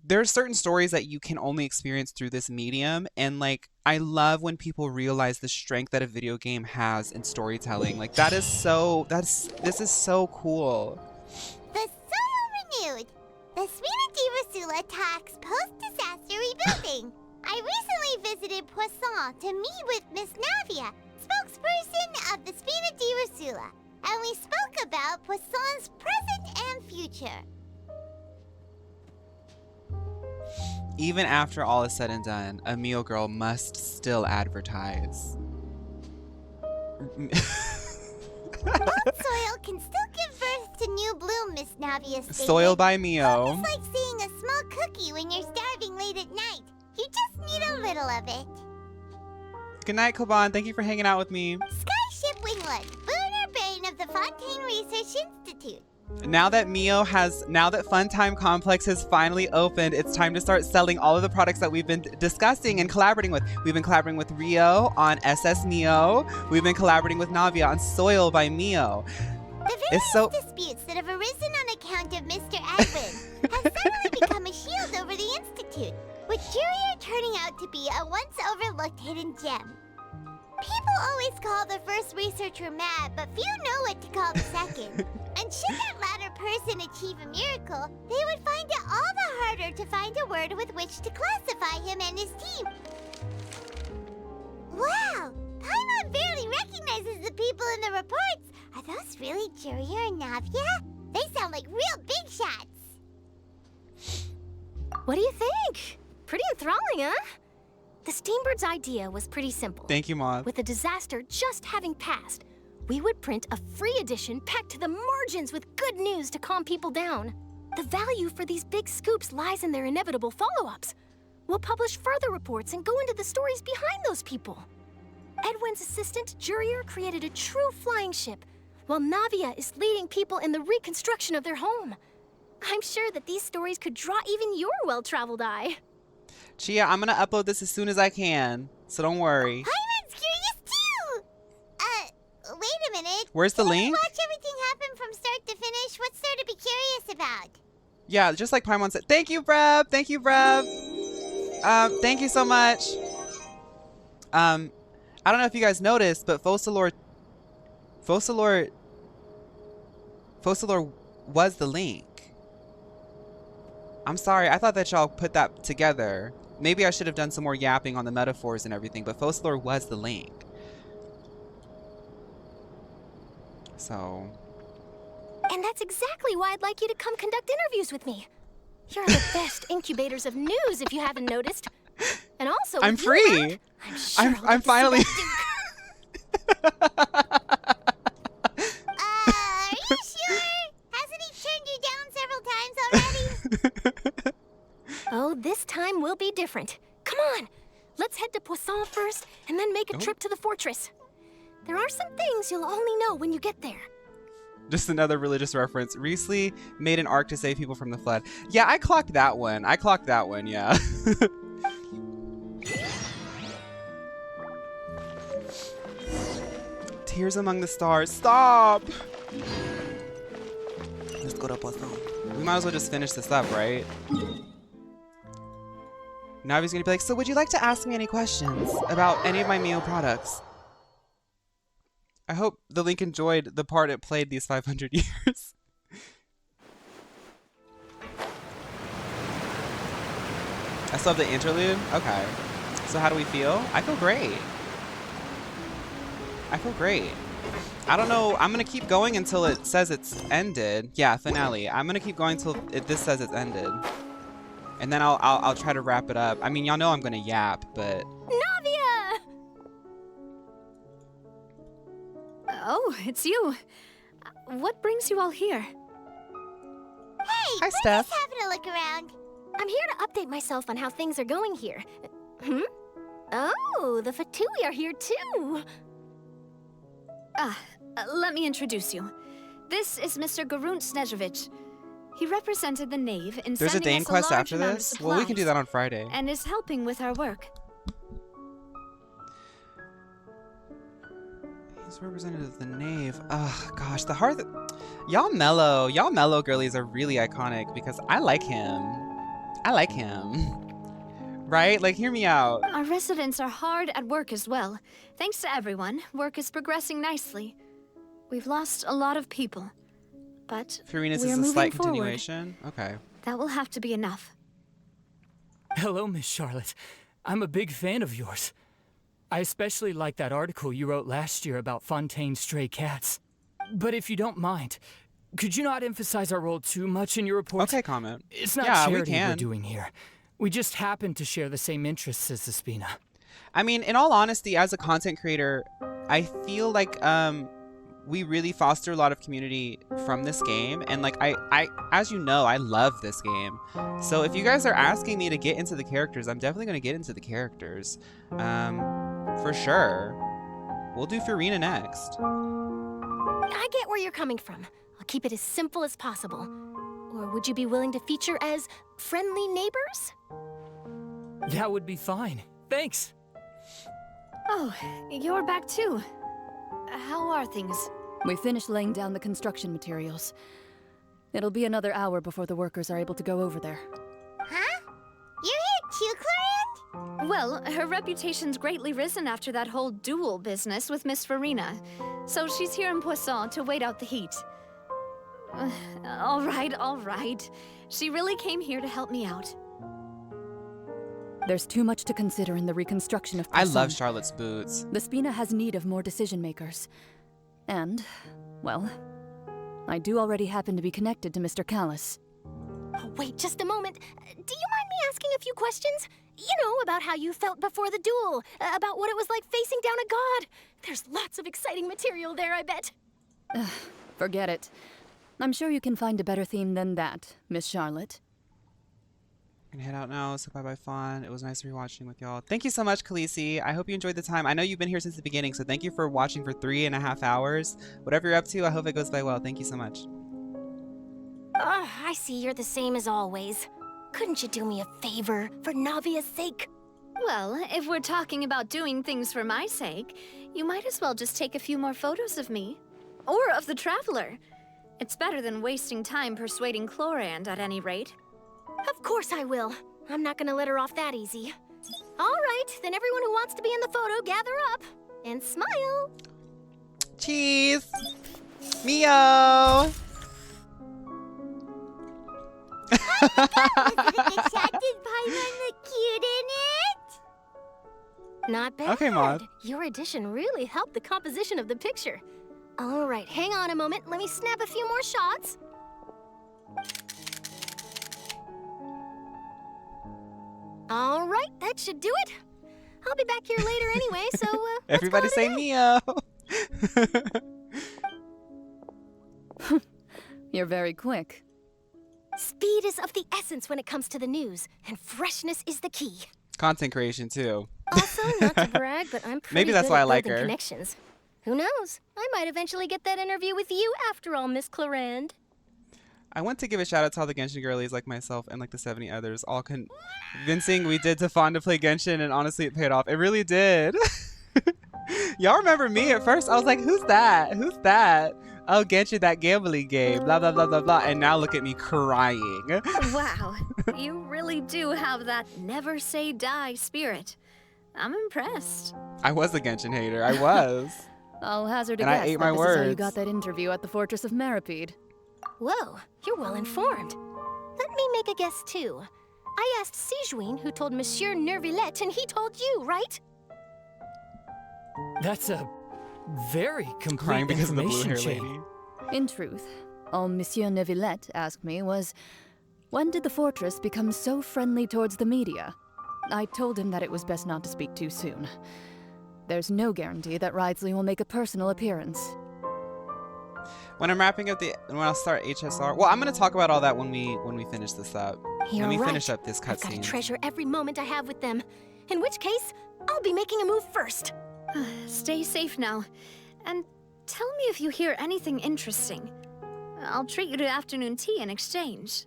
there's certain stories that you can only experience through this medium, and like I love when people realize the strength that a video game has in storytelling. Like this is so cool. The Soil Renewed! The Furina di Rasula talks post-disaster rebuilding. I recently visited Poisson to meet with Miss Navia, spokesperson of the Furina di Rasula, and we spoke about Poisson's present and future. Even after all is said and done, a Mio girl must still advertise. Old soil can still give birth to new bloom, Miss Navia stated. Soil by Mio. It's like seeing a small cookie when you're starving late at night. You just need a little of it. Good night, Koban. Thank you for hanging out with me. Skyship Winglet, Booner Brain of the Fontaine Research Institute. Now that Funtime Complex has finally opened, it's time to start selling all of the products that we've been discussing and collaborating with. We've been collaborating with Rio on SS Mio. We've been collaborating with Navia on Soil by Mio. The various disputes that have arisen on account of Mr. Edwin have suddenly become a shield over the Institute, with Jurier turning out to be a once overlooked hidden gem. People always call the first researcher mad, but few know what to call the second. And should that latter person achieve a miracle, they would find it all the harder to find a word with which to classify him and his team. Wow! Paimon barely recognizes the people in the reports. Are those really Jurier and Navia? They sound like real big shots. What do you think? Pretty enthralling, huh? The Steambird's idea was pretty simple. Thank you, Moth. With the disaster just having passed, we would print a free edition packed to the margins with good news to calm people down. The value for these big scoops lies in their inevitable follow-ups. We'll publish further reports and go into the stories behind those people. Edwin's assistant, Jurier, created a true flying ship, while Navia is leading people in the reconstruction of their home. I'm sure that these stories could draw even your well-traveled eye. Chia, I'm gonna upload this as soon as I can, so don't worry. Paimon's curious too! Wait a minute. Where's the link? Watch everything happen from start to finish. What's there to be curious about? Yeah, just like Paimon said. Thank you, Breb. Thank you, Breb. Thank you so much. I don't know if you guys noticed, but Focalor was the link. I'm sorry, I thought that y'all put that together. Maybe I should have done some more yapping on the metaphors and everything, but Focalor was the link. So. And that's exactly why I'd like you to come conduct interviews with me. You're the best incubators of news, if you haven't noticed. And also, I'm free. I'm finally. Are you sure? Hasn't he turned you down several times already? Oh, this time will be different. Come on, let's head to Poisson first, and then make a trip to the fortress. There are some things you'll only know when you get there. Just another religious reference. Riesli made an ark to save people from the flood. Yeah, I clocked that one. Yeah. Tears among the stars. Stop! Let's go to Poisson. We might as well just finish this up, right? Navi's gonna be like, so would you like to ask me any questions about any of my Mio products? I hope the link enjoyed the part it played these 500 years. I still have the interlude? Okay. So how do we feel? I feel great. I don't know. I'm going to keep going until it says it's ended. Yeah, finale. I'm going to keep going until this says it's ended. And then I'll try to wrap it up. I mean, y'all know I'm going to yap, but... Navia! Oh, it's you. What brings you all here? Hey, hi, we're Steph. just having a look around. I'm here to update myself on how things are going here. Oh, the Fatui are here too. Let me introduce you. This is Mr. Garunt Snežević. He represented the Knave in There's a sending Dane us quest large after amount of this? Well, we can do supplies that on Friday. and is helping with our work. He's representative of the knave. Oh gosh, the heart. Y'all mellow girlies are really iconic because I like him. I like him. Right? Like, hear me out. Our residents are hard at work as well. Thanks to everyone, work is progressing nicely. We've lost a lot of people, but Furina's we're is a moving slight forward. continuation. Okay. That will have to be enough. Hello, Miss Charlotte. I'm a big fan of yours. I especially like that article you wrote last year about Fontaine's stray cats. But if you don't mind, could you not emphasize our role too much in your report? Okay, comment. It's not Yeah, we charity can. we're doing here. We just happen to share the same interests as the Spina. I mean, in all honesty, as a content creator, I feel like we really foster a lot of community from this game, and like I as you know, I love this game. So if you guys are asking me to get into the characters, I'm definitely going to get into the characters, for sure. We'll do Furina next. I get where you're coming from. I'll keep it as simple as possible. Or would you be willing to feature as friendly neighbors? That would be fine. Thanks. Oh, you're back too. How are things? We finished laying down the construction materials. It'll be another hour before the workers are able to go over there. Huh? You're here too, Clarence? Well, her reputation's greatly risen after that whole duel business with Miss Furina. So she's here in Poisson to wait out the heat. All right. She really came here to help me out. There's too much to consider in the reconstruction of I Poisson. love Charlotte's boots. The Spina has need of more decision makers. And, well, I do already happen to be connected to Mr. Callis. Oh, wait just a moment. Do you mind me asking a few questions? You know, about how you felt before the duel, about what it was like facing down a god. There's lots of exciting material there, I bet. Forget it. I'm sure you can find a better theme than that, Miss Charlotte. I'm gonna head out now, so bye-bye, Fawn. It was nice rewatching with y'all. Thank you so much, Khaleesi. I hope you enjoyed the time. I know you've been here since the beginning, so thank you for watching for 3.5 hours. Whatever you're up to, I hope it goes by well. Thank you so much. I see you're the same as always. Couldn't you do me a favor, for Navia's sake? Well, if we're talking about doing things for my sake, you might as well just take a few more photos of me. Or of the Traveler. It's better than wasting time persuading Chlorand, at any rate. Of course I will. I'm not gonna let her off that easy. All right, then everyone who wants to be in the photo, gather up. And smile. Cheese! Mio! Wasn't the chocolate pie one look cute in it? Not bad. Okay, Maud. Your addition really helped the composition of the picture. All right, hang on a moment. Let me snap a few more shots. All right, that should do it. I'll be back here later anyway, so Everybody say Mio! You're very quick. Speed is of the essence when it comes to the news, and freshness is the key. Content creation, too. Also, not to brag, but I'm pretty Maybe that's good why at I like building her. connections. Who knows? I might eventually get that interview with you after all, Miss Chlorand. I want to give a shout out to all the Genshin girlies like myself and like the 70 others, all convincing we did to Fawn to play Genshin, and honestly it paid off. It really did. Y'all remember me at first? I was like, who's that? Who's that? Oh, Genshin, that gambling game, blah, blah, blah, blah, blah. And now look at me crying. Wow, you really do have that never say die spirit. I'm impressed. I was a Genshin hater. I was. I'll hazard a And I guess ate that my this is how you words. got that interview at the Fortress of Maripede. Whoa, you're well informed. Let me make a guess too. I asked Sijuin, who told Monsieur Nervillette, and he told you, right? That's a very complete Crying because of the blue information hair chain. lady. In truth, all Monsieur Neuvillette asked me was, when did the fortress become so friendly towards the media? I told him that it was best not to speak too soon. There's no guarantee that Ridsley will make a personal appearance. When I'm wrapping up when I'll start HSR, well, I'm gonna talk about all that when we finish this up. You're when we right. finish up this I've got to cutscene. treasure every moment I have with them. In which case, I'll be making a move first. Stay safe now. And tell me if you hear anything interesting. I'll treat you to afternoon tea in exchange.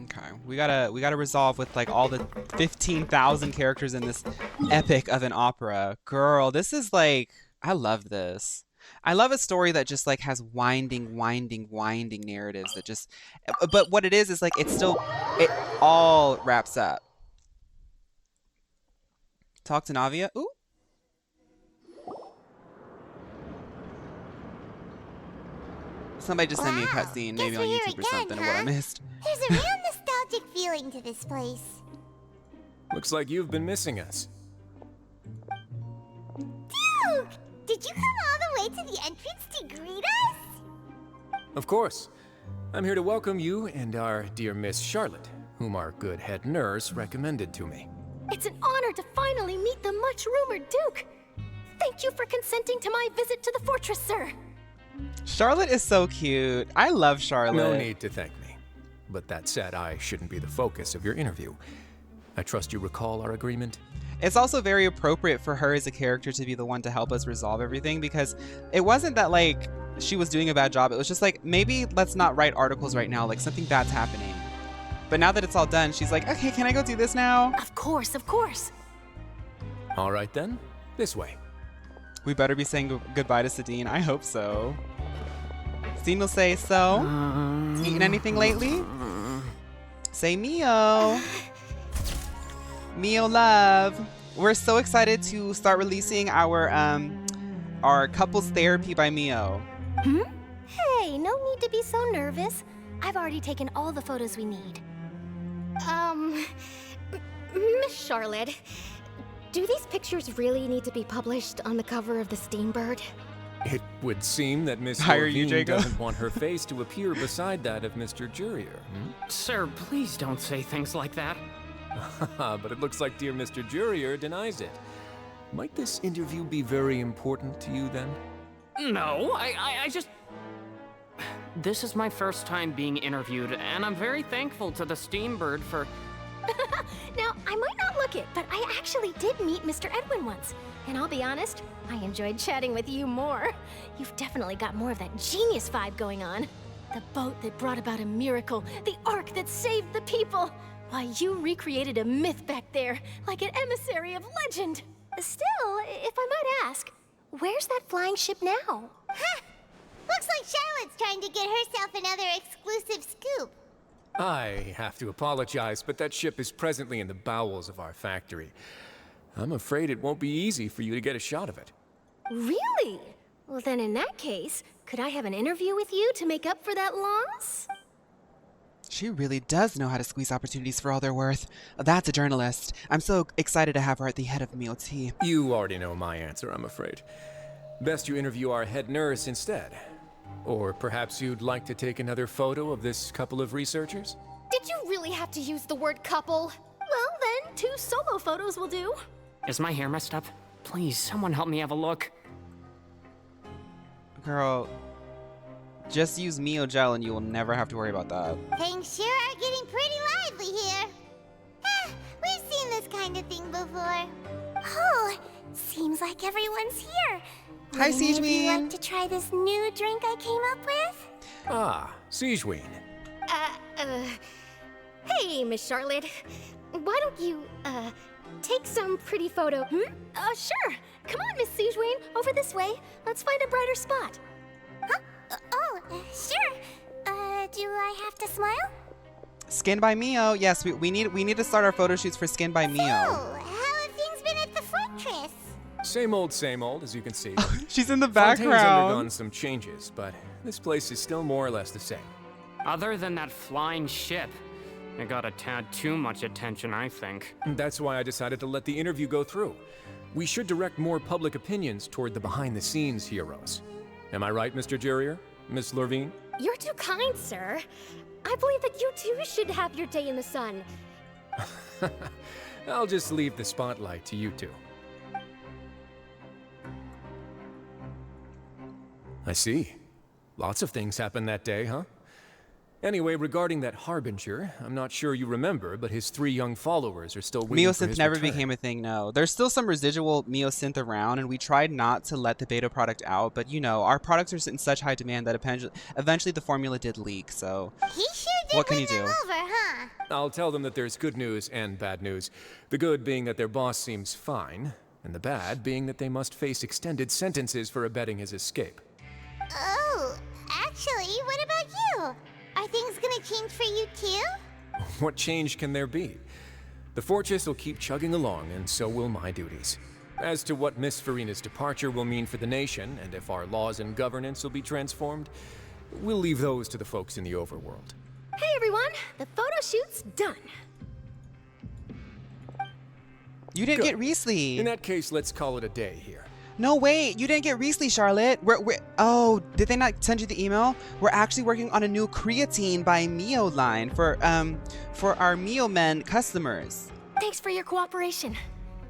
Okay, we gotta resolve with like all the 15,000 characters in this epic of an opera. Girl, this is like, I love this. I love a story that just like has winding narratives that just, but what it is like it all wraps up. Talk to Navia. Ooh. Somebody just sent me a cutscene, maybe on YouTube or something, or what I missed. There's a real nostalgic feeling to this place. Looks like you've been missing us. Duke! Did you come all the way to the entrance to greet us? Of course. I'm here to welcome you and our dear Miss Charlotte, whom our good head nurse recommended to me. It's an honor to finally meet the much-rumored Duke. Thank you for consenting to my visit to the fortress, sir. Charlotte is so cute. I love Charlotte. No need to thank me. But that said, I shouldn't be the focus of your interview. I trust you recall our agreement? It's also very appropriate for her as a character to be the one to help us resolve everything, because it wasn't that like she was doing a bad job. It was just like, maybe let's not write articles right now, like something bad's happening. But now that it's all done, she's like, okay, can I go do this now? Of course, of course. All right then, this way. We better be saying goodbye to Sadine. I hope so. Sadine will say, so, eaten anything lately? Say Mio. Mio love. We're so excited to start releasing our couples therapy by Mio. Hey, no need to be so nervous. I've already taken all the photos we need. Miss Charlotte, do these pictures really need to be published on the cover of the Steambird? It would seem that Miss Hire you, Lorvine Jacob. doesn't want her face to appear beside that of Mr. Jurier. Sir, please don't say things like that. But it looks like dear Mr. Jurier denies it. Might this interview be very important to you then? No, I just... This is my first time being interviewed, and I'm very thankful to the Steambird for... Now, I might not look it, but I actually did meet Mr. Edwin once. And I'll be honest, I enjoyed chatting with you more. You've definitely got more of that genius vibe going on. The boat that brought about a miracle, the ark that saved the people. Why, you recreated a myth back there, like an emissary of legend. Still, if I might ask, where's that flying ship now? Huh! Looks like Charlotte's trying to get herself another exclusive scoop. I have to apologize, but that ship is presently in the bowels of our factory. I'm afraid it won't be easy for you to get a shot of it. Really? Well, then in that case, could I have an interview with you to make up for that loss? She really does know how to squeeze opportunities for all they're worth. That's a journalist. I'm so excited to have her at the head of MIOT. You already know my answer, I'm afraid. Best you interview our head nurse instead. Or perhaps you'd like to take another photo of this couple of researchers? Did you really have to use the word couple? Well, then, 2 solo photos will do. Is my hair messed up? Please, someone help me have a look. Girl, just use Mio gel and you will never have to worry about that. Things sure are getting pretty lively here. We've seen this kind of thing before. Oh, seems like everyone's here. Hi, Would any of you Siegeween. like to try this new drink I came up with? Ah, Siegeween. Hey, Miss Charlotte. Why don't you, take some pretty photo? Sure. Come on, Miss Siegeween. Over this way. Let's find a brighter spot. Huh? Sure. Do I have to smile? Skin by Mio. Yes, we need to start our photo shoots for Skin by Mio. Oh, how have things been at the fortress? Same old, as you can see. She's in the Fontaine's background. undergone some changes, but this place is still more or less the same. Other than that flying ship, it got a tad too much attention, I think. That's why I decided to let the interview go through. We should direct more public opinions toward the behind-the-scenes heroes. Am I right, Mr. Jurier? Miss Lorvine? You're too kind, sir. I believe that you too should have your day in the sun. I'll just leave the spotlight to you two. I see. Lots of things happened that day, huh? Anyway, regarding that harbinger, I'm not sure you remember, but his 3 young followers are still waiting for Miosynth his never return. became a thing, no. There's still some residual Miosynth around, and we tried not to let the beta product out, but you know, our products are in such high demand that eventually the formula did leak, so He sure did what can win you do? them over, huh? I'll tell them that there's good news and bad news. The good being that their boss seems fine, and the bad being that they must face extended sentences for abetting his escape. Oh, actually, what about you? Are things gonna change for you too? What change can there be? The fortress will keep chugging along, and so will my duties. As to what Miss Furina's departure will mean for the nation, and if our laws and governance will be transformed, we'll leave those to the folks in the overworld. Hey everyone, the photo shoot's done. You didn't Good. get Riesli. In that case, let's call it a day here. No, wait, you didn't get Riesli, Charlotte. Oh, did they not send you the email? We're actually working on a new creatine by Mio line for our Mio Men customers. Thanks for your cooperation.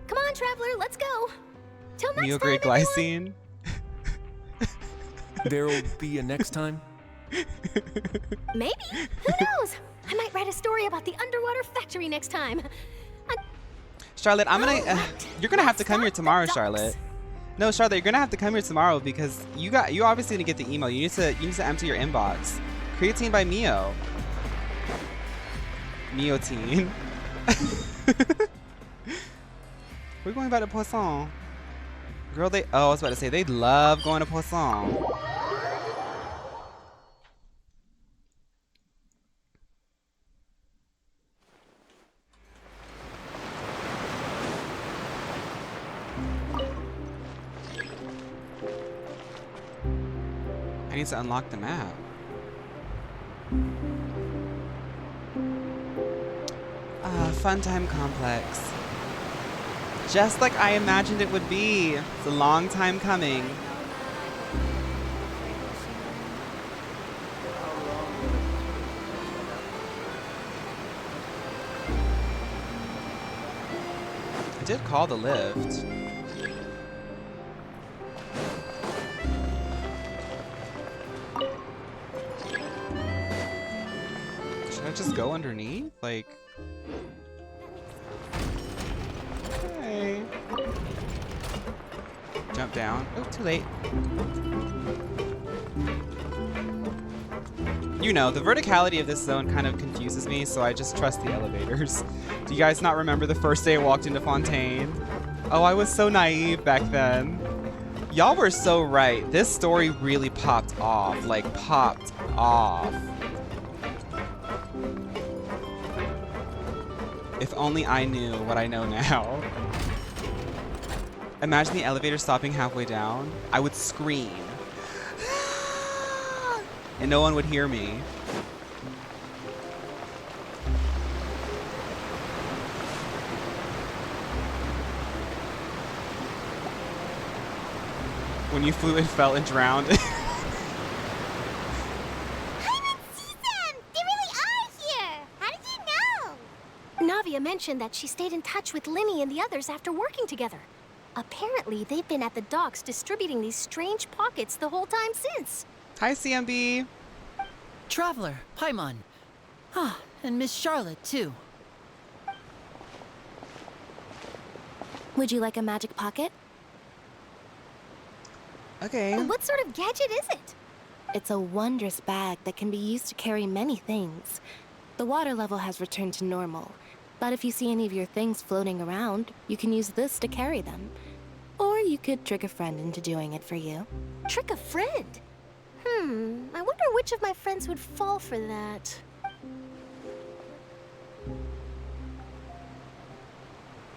Come on, Traveler, let's go. Till next Mio time, Great Glycine. There'll be a next time? Maybe. Who knows? I might write a story about the underwater factory next time. Charlotte, you're gonna have to come here tomorrow, Charlotte. No, Charlotte, you're gonna have to come here tomorrow because you obviously didn't get the email. You need to empty your inbox. Creatine by Mio. Miotine. We're going back to Poisson. Girl, I was about to say, they love going to Poisson. I need to unlock the map. Fun time complex. Just like I imagined it would be. It's a long time coming. I did call the lift. Should I just go underneath? Like... Hey. Jump down. Oh, too late. You know, the verticality of this zone kind of confuses me, so I just trust the elevators. Do you guys not remember the first day I walked into Fontaine? Oh, I was so naive back then. Y'all were so right. This story really popped off. Like, popped off. If only I knew what I know now. Imagine the elevator stopping halfway down. I would scream. And no one would hear me. When you flew and fell and drowned. Navia mentioned that she stayed in touch with Linny and the others after working together. Apparently, they've been at the docks distributing these strange pockets the whole time since. Hi, CMB. Traveler, Paimon. Ah, and Miss Charlotte, too. Would you like a magic pocket? Okay. What sort of gadget is it? It's a wondrous bag that can be used to carry many things. The water level has returned to normal, but if you see any of your things floating around, you can use this to carry them. Or you could trick a friend into doing it for you. Trick a friend? I wonder which of my friends would fall for that.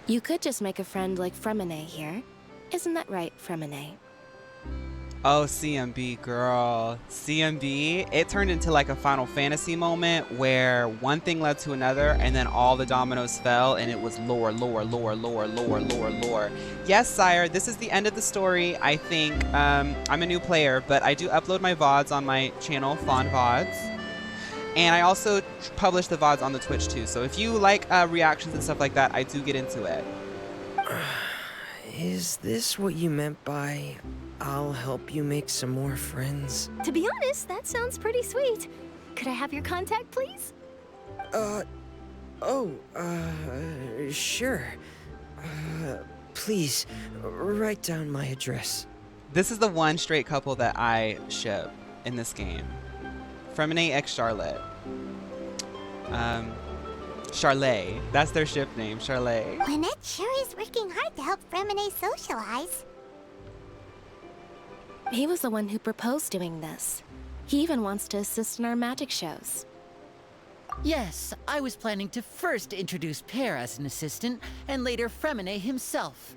You could just make a friend like Fremine here. Isn't that right, Fremine? Oh, CMB, girl. CMB, it turned into like a Final Fantasy moment where one thing led to another and then all the dominoes fell and it was lore, lore, lore, lore, lore, lore, lore. Yes, sire, this is the end of the story. I think I'm a new player, but I do upload my VODs on my channel, Fawn VODs. And I also publish the VODs on the Twitch too. So if you like reactions and stuff like that, I do get into it. Is this what you meant by, I'll help you make some more friends? To be honest, that sounds pretty sweet. Could I have your contact, please? Sure. Please, write down my address. This is the one straight couple that I ship in this game. Furina x Charlotte. Charlotte. That's their ship name, Charlotte. Lynette sure is working hard to help Furina socialize. He was the one who proposed doing this. He even wants to assist in our magic shows. Yes, I was planning to first introduce Pear as an assistant, and later Fremine himself.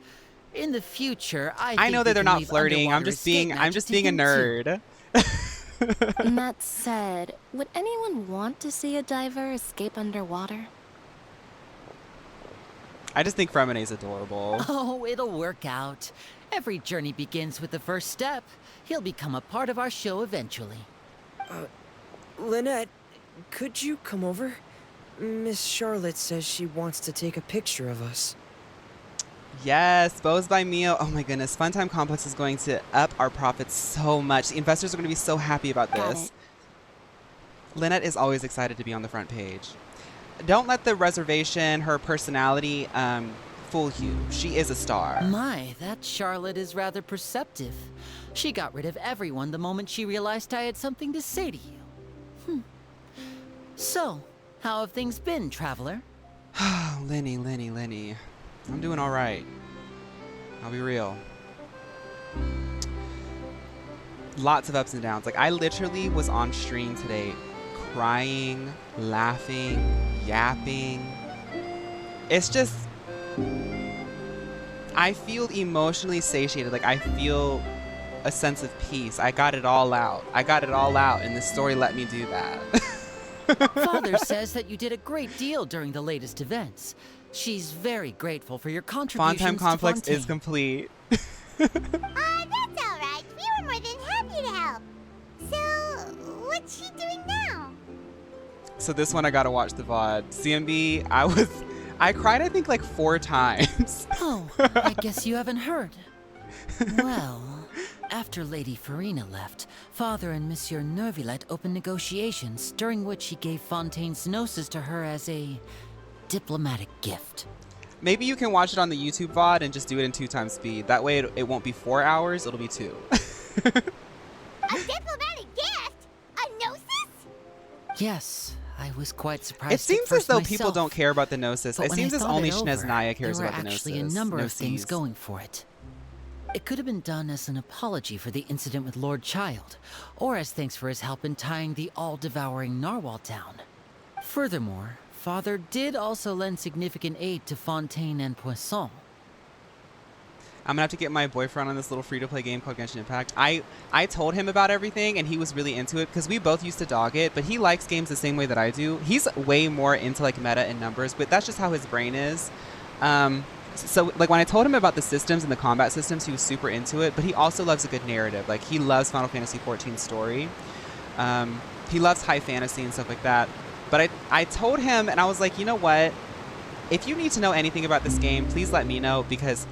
In the future, I know that they're not flirting. I'm just being a nerd. That said, would anyone want to see a diver escape underwater? I just think Fremine's adorable. Oh, it'll work out. Every journey begins with the first step. He'll become a part of our show eventually. Lynette, could you come over? Miss Charlotte says she wants to take a picture of us. Yes, Bows by Mio. Oh my goodness, Funtime Complex is going to up our profits so much. The investors are going to be so happy about this. Lynette is always excited to be on the front page. Don't let the reservation, her personality, fool you. She is a star. My, that Charlotte is rather perceptive. She got rid of everyone the moment she realized I had something to say to you. So, how have things been, Traveler? Lenny. I'm doing all right. I'll be real. Lots of ups and downs. Like, I literally was on stream today crying, laughing, yapping. It's just, I feel emotionally satiated. Like, I feel a sense of peace. I got it all out. And this story let me do that. Father says that you did a great deal during the latest events. She's very grateful for your contributions Funtime Complex to Fontaine. is complete. That's alright. We were more than happy to help. So, what's she doing now? So this one I gotta watch the VOD. CMB, I cried I think like 4 times. Oh, I guess you haven't heard. Well, after Lady Furina left, Father and Monsieur Neuvillette opened negotiations, during which he gave Fontaine's gnosis to her as a diplomatic gift. Maybe you can watch it on the YouTube VOD and just do it in 2 times speed. That way it won't be 4 hours, it'll be 2. A diplomatic gift? A gnosis? Yes, I was quite surprised. It seems as though people myself. don't care about the gnosis. But It when seems I as thought only it over, Schneznaya cares there were about the actually gnosis. a number of Gnosis. things going for it. It could have been done as an apology for the incident with Lord Child, or as thanks for his help in tying the all-devouring narwhal down. Furthermore, Father did also lend significant aid to Fontaine and Poisson. I'm gonna have to get my boyfriend on this little free-to-play game called Genshin Impact. I told him about everything, and he was really into it because we both used to dog it, but he likes games the same way that I do. He's way more into like meta and numbers, but that's just how his brain is. So like when I told him about the systems and the combat systems, he was super into it, but he also loves a good narrative. Like he loves Final Fantasy XIV story. He loves high fantasy and stuff like that. But I told him, and I was like, you know what? If you need to know anything about this game, please let me know, because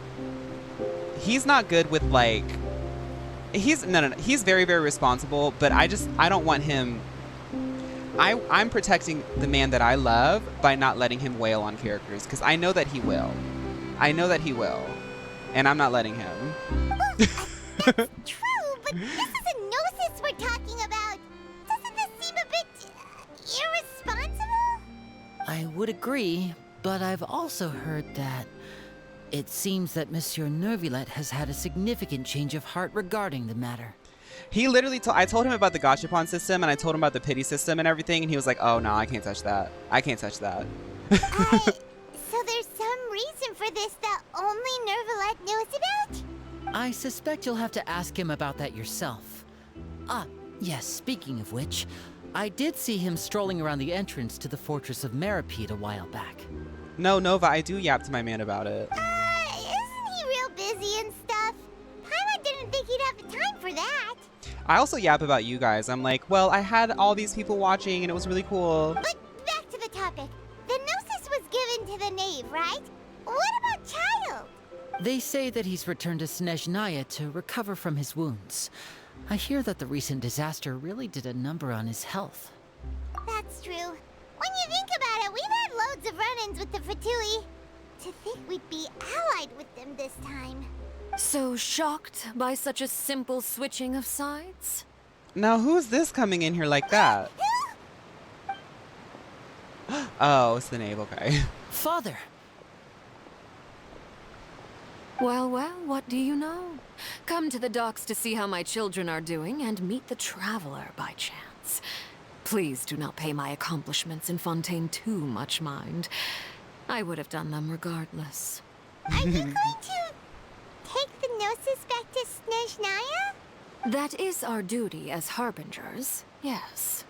he's not good with like, he's very, very responsible, but I don't want him, I'm protecting the man that I love by not letting him wail on characters, because I know that he will. And I'm not letting him. That's true, but this is a gnosis we're talking about. Doesn't this seem a bit irresponsible? I would agree, but I've also heard that it seems that Monsieur Neuvillette has had a significant change of heart regarding the matter. He literally I told him about the gachapon system, and I told him about the pity system and everything, and he was like, oh no, I can't touch that. So there's some reason for this that only Neuvillette knows about? I suspect you'll have to ask him about that yourself. Ah, yes, speaking of which, I did see him strolling around the entrance to the Fortress of Meripede a while back. No, Nova, I do yap to my man about it. Isn't he real busy and stuff? Paimon didn't think he'd have the time for that. I also yap about you guys. I'm like, well, I had all these people watching, and it was really cool. But back to the topic. The gnosis was given to the knave, right? What about Child? They say that he's returned to Snezhnaya to recover from his wounds. I hear that the recent disaster really did a number on his health. That's true. When you think about it, we've had loads of run-ins with the Fatui. To think we'd be allied with them this time. So shocked by such a simple switching of sides? Now, who's this coming in here like that? Oh, it's the naval guy. Father! Well, well, what do you know? Come to the docks to see how my children are doing and meet the traveler by chance. Please do not pay my accomplishments in Fontaine too much mind. I would have done them regardless. Are you going to take the Gnosis back to Snezhnaya? That is our duty as harbingers, yes.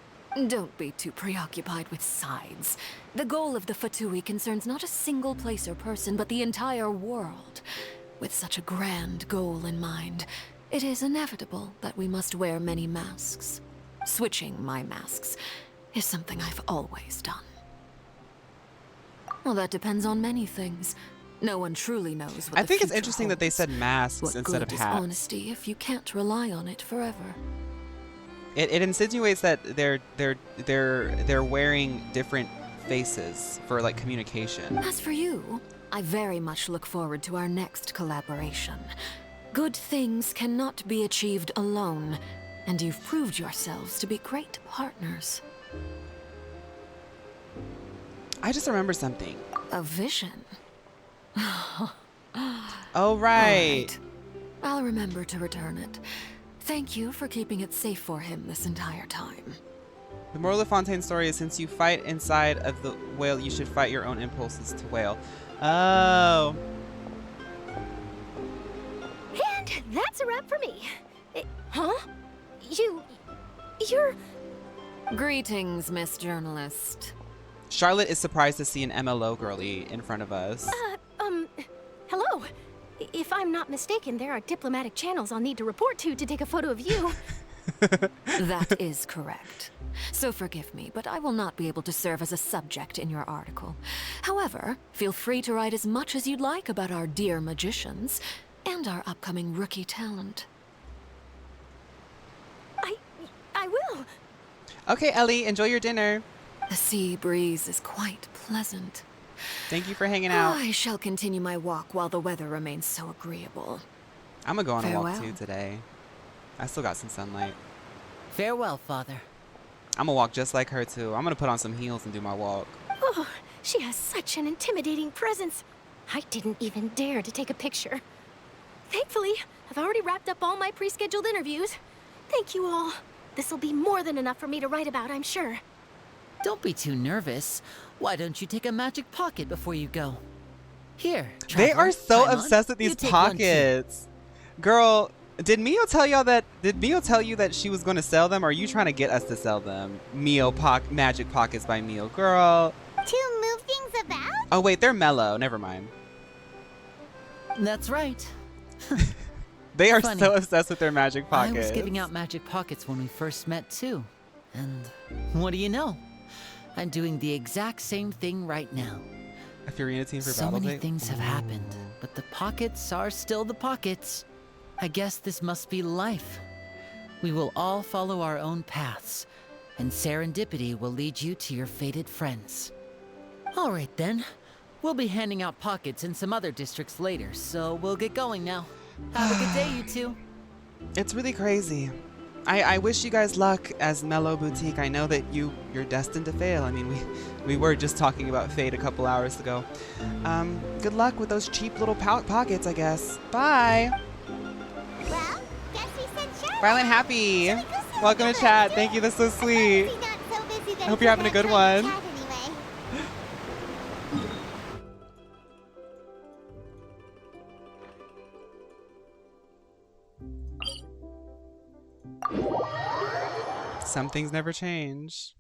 Don't be too preoccupied with sides. The goal of the Fatui concerns not a single place or person, but the entire world. With such a grand goal in mind, it is inevitable that we must wear many masks. Switching my masks is something I've always done. Well, that depends on many things. No one truly knows what I think it's future interesting that they said masks What instead of good is hats. honesty if you can't rely on it forever? It insinuates that they're wearing different faces for like communication. As for you, I very much look forward to our next collaboration. Good things cannot be achieved alone, and you've proved yourselves to be great partners. I just remember something. A vision. Oh, right. All right. I'll remember to return it. Thank you for keeping it safe for him this entire time. The moral of Fontaine's story is since you fight inside of the whale, you should fight your own impulses to whale. Oh. And that's a wrap for me. Huh? You're... Greetings, Miss Journalist. Charlotte is surprised to see an MLO girly in front of us. Hello. If I'm not mistaken, there are diplomatic channels I'll need to report to take a photo of you. That is correct. So forgive me, but I will not be able to serve as a subject in your article. However, feel free to write as much as you'd like about our dear magicians and our upcoming rookie talent. I will. Okay, Ellie, enjoy your dinner. The sea breeze is quite pleasant. Thank you for hanging out. I shall continue my walk while the weather remains so agreeable. I'm gonna go on a walk Farewell. too today. I still got some sunlight. Farewell, Father. I'm gonna walk just like her too. I'm gonna put on some heels and do my walk. Oh, she has such an intimidating presence. I didn't even dare to take a picture. Thankfully, I've already wrapped up all my pre-scheduled interviews. Thank you all. This'll be more than enough for me to write about, I'm sure. Don't be too nervous. Why don't you take a magic pocket before you go? Here, They traveler, are so climb on. obsessed with You these take one too. pockets. Girl, did Mio tell y'all that? Did Mio tell you that she was going to sell them? Or are you trying to get us to sell them? Magic pockets by Mio. Girl. To move things about? Oh, wait, they're mellow. Never mind. That's right. They are Funny. so obsessed with their magic I pockets. was giving out magic pockets when we first met too. And what do you know? I'm doing the exact same thing right now. A Furina team for So battle many date? things have happened, but the pockets are still the pockets. I guess this must be life. We will all follow our own paths, and serendipity will lead you to your fated friends. All right then. We'll be handing out pockets in some other districts later, so we'll get going now. Have a good day, you two. It's really crazy. I wish you guys luck as Mellow Boutique. I know that you're destined to fail. I mean, we were just talking about fate a couple hours ago. Good luck with those cheap little pockets, I guess. Bye. Well, guess we sent Charlotte. Violent Happy. Welcome to chat. Thank you. That's so sweet. Not so busy that I hope he you're having a good forgot to one. chat anyway. Some things never change.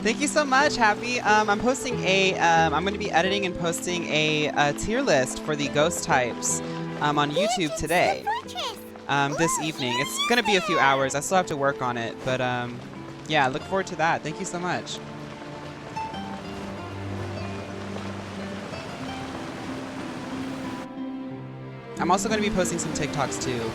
Thank you so much, Happy. I'm posting I'm going to be editing and posting a tier list for the ghost types on YouTube today. This evening. It's going to be a few hours. I still have to work on it, but yeah, look forward to that. Thank you so much. I'm also going to be posting some TikToks too.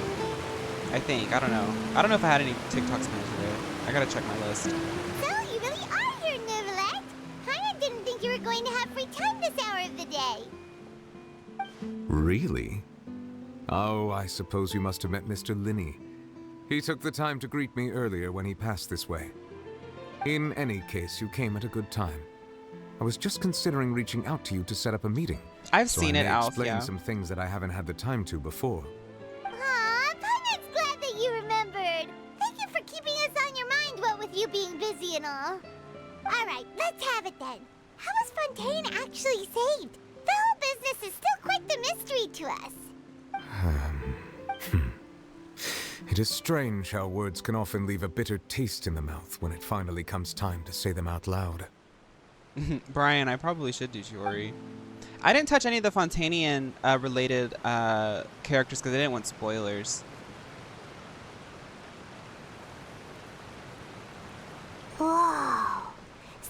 I think. I don't know. I don't know if I had any TikToks planned today. I gotta check my list. So, you really are here, Neuvillette. Paimon didn't think you were going to have free time this hour of the day. Really? Oh, I suppose you must have met Mr. Linney. He took the time to greet me earlier when he passed this way. In any case, you came at a good time. I was just considering reaching out to you to set up a meeting. I've so seen I it, may Alf, explain yeah. some things that I haven't had the time to before. Aw, Paimon's glad that you remembered. Thank you for keeping us on your mind, what with you being busy and all. Alright, let's have it then. How was Fontaine actually saved? The whole business is still quite the mystery to us. It is strange how words can often leave a bitter taste in the mouth when it finally comes time to say them out loud. Brian, I probably should do Shiori. I didn't touch any of the Fontainian related characters because I didn't want spoilers. Whoa.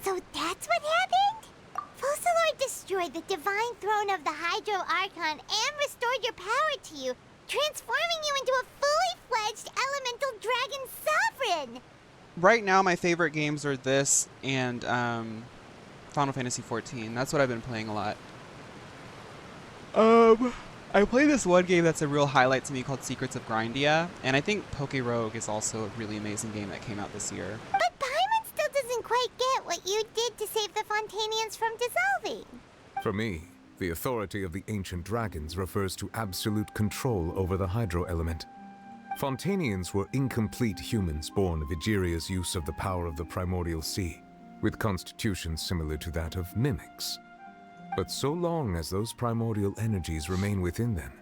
So that's what happened? Focalor destroyed the divine throne of the Hydro Archon and restored your power to you, transforming you into a fully fledged elemental dragon sovereign. Right now, my favorite games are this and Final Fantasy XIV. That's what I've been playing a lot. I play this one game that's a real highlight to me called Secrets of Grindia, and I think Poke Rogue is also a really amazing game that came out this year. But Paimon still doesn't quite get what you did to save the Fontainians from dissolving. For me, the authority of the ancient dragons refers to absolute control over the hydro element. Fontainians were incomplete humans born of Egeria's use of the power of the primordial sea, with constitutions similar to that of mimics. But so long as those primordial energies remain within them,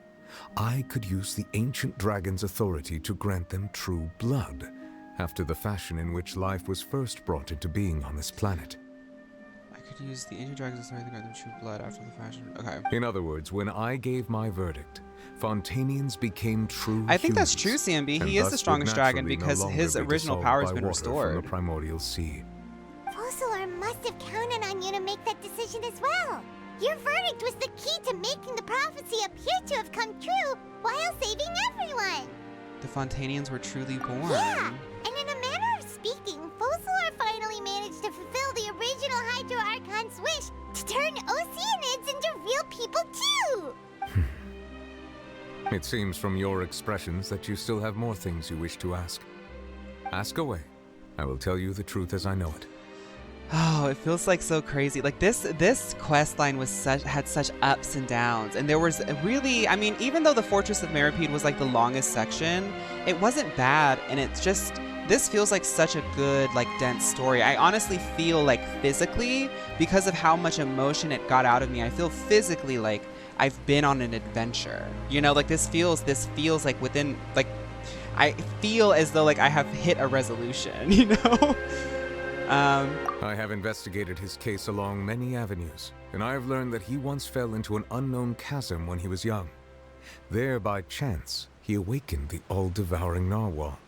I could use the ancient dragon's authority to grant them true blood, after the fashion in which life was first brought into being on this planet. I could use the ancient dragon's authority to grant them true blood after the fashion. Okay. In other words, when I gave my verdict, Fontainians became true I think that's humans, true, CMB. and He is thus the strongest would dragon naturally no because longer his be original dissolved power has by been water from restored. the primordial sea. Focalor must have counted on you to make that decision as well. Your verdict was the key to making the prophecy appear to have come true while saving everyone. The Fontainians were truly born. Yeah, and in a manner of speaking, Focalor finally managed to fulfill the original Hydro Archon's wish to turn Oceanids into real people too. It seems from your expressions that you still have more things you wish to ask. Ask away. I will tell you the truth as I know it. Oh, it feels like so crazy. Like this quest line was had such ups and downs, and there was really, I mean, even though the Fortress of Meripede was like the longest section, it wasn't bad, and it's just this feels like such a good, like, dense story. I honestly feel like physically, because of how much emotion it got out of me, I feel physically like I've been on an adventure. You know, like this feels like within, like, I feel as though like I have hit a resolution, you know? I have investigated his case along many avenues, and I have learned that he once fell into an unknown chasm when he was young. There, by chance, he awakened the all-devouring narwhal.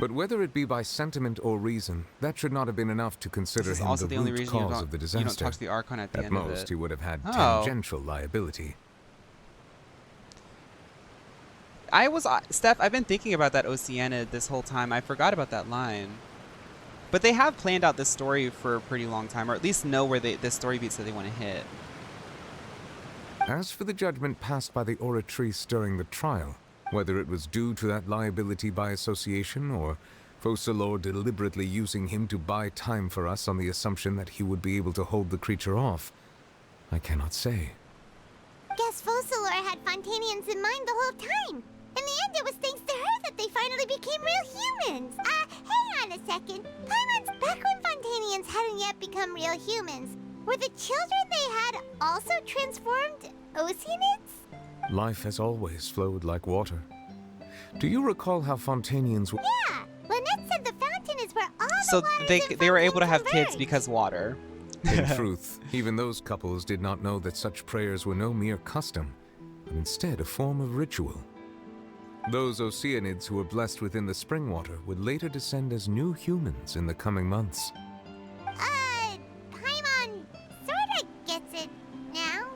But whether it be by sentiment or reason, that should not have been enough to consider him also the the only root reason cause of the disaster. you don't talk to the Archon at the end of it. At most, he would have had Oh. tangential liability. Steph, I've been thinking about that Oceanid this whole time. I forgot about that line. But they have planned out this story for a pretty long time, or at least know where the story beats that they want to hit. As for the judgment passed by the Oratrice during the trial, whether it was due to that liability by association, or Focalor deliberately using him to buy time for us on the assumption that he would be able to hold the creature off, I cannot say. Guess Focalor had Fontainians in mind the whole time. In the end, it was thanks to her that they finally became real humans. Hang on a second. Paimon's back when Fontainians hadn't yet become real humans. Were the children they had also transformed Oceanids? Life has always flowed like water. Do you recall how Fontainians were— Yeah, Lynette said the fountain is where all So they were able to have kids because water. In truth, even those couples did not know that such prayers were no mere custom, but instead a form of ritual. Those Oceanids who were blessed within the spring water would later descend as new humans in the coming months. Paimon sorta gets it now.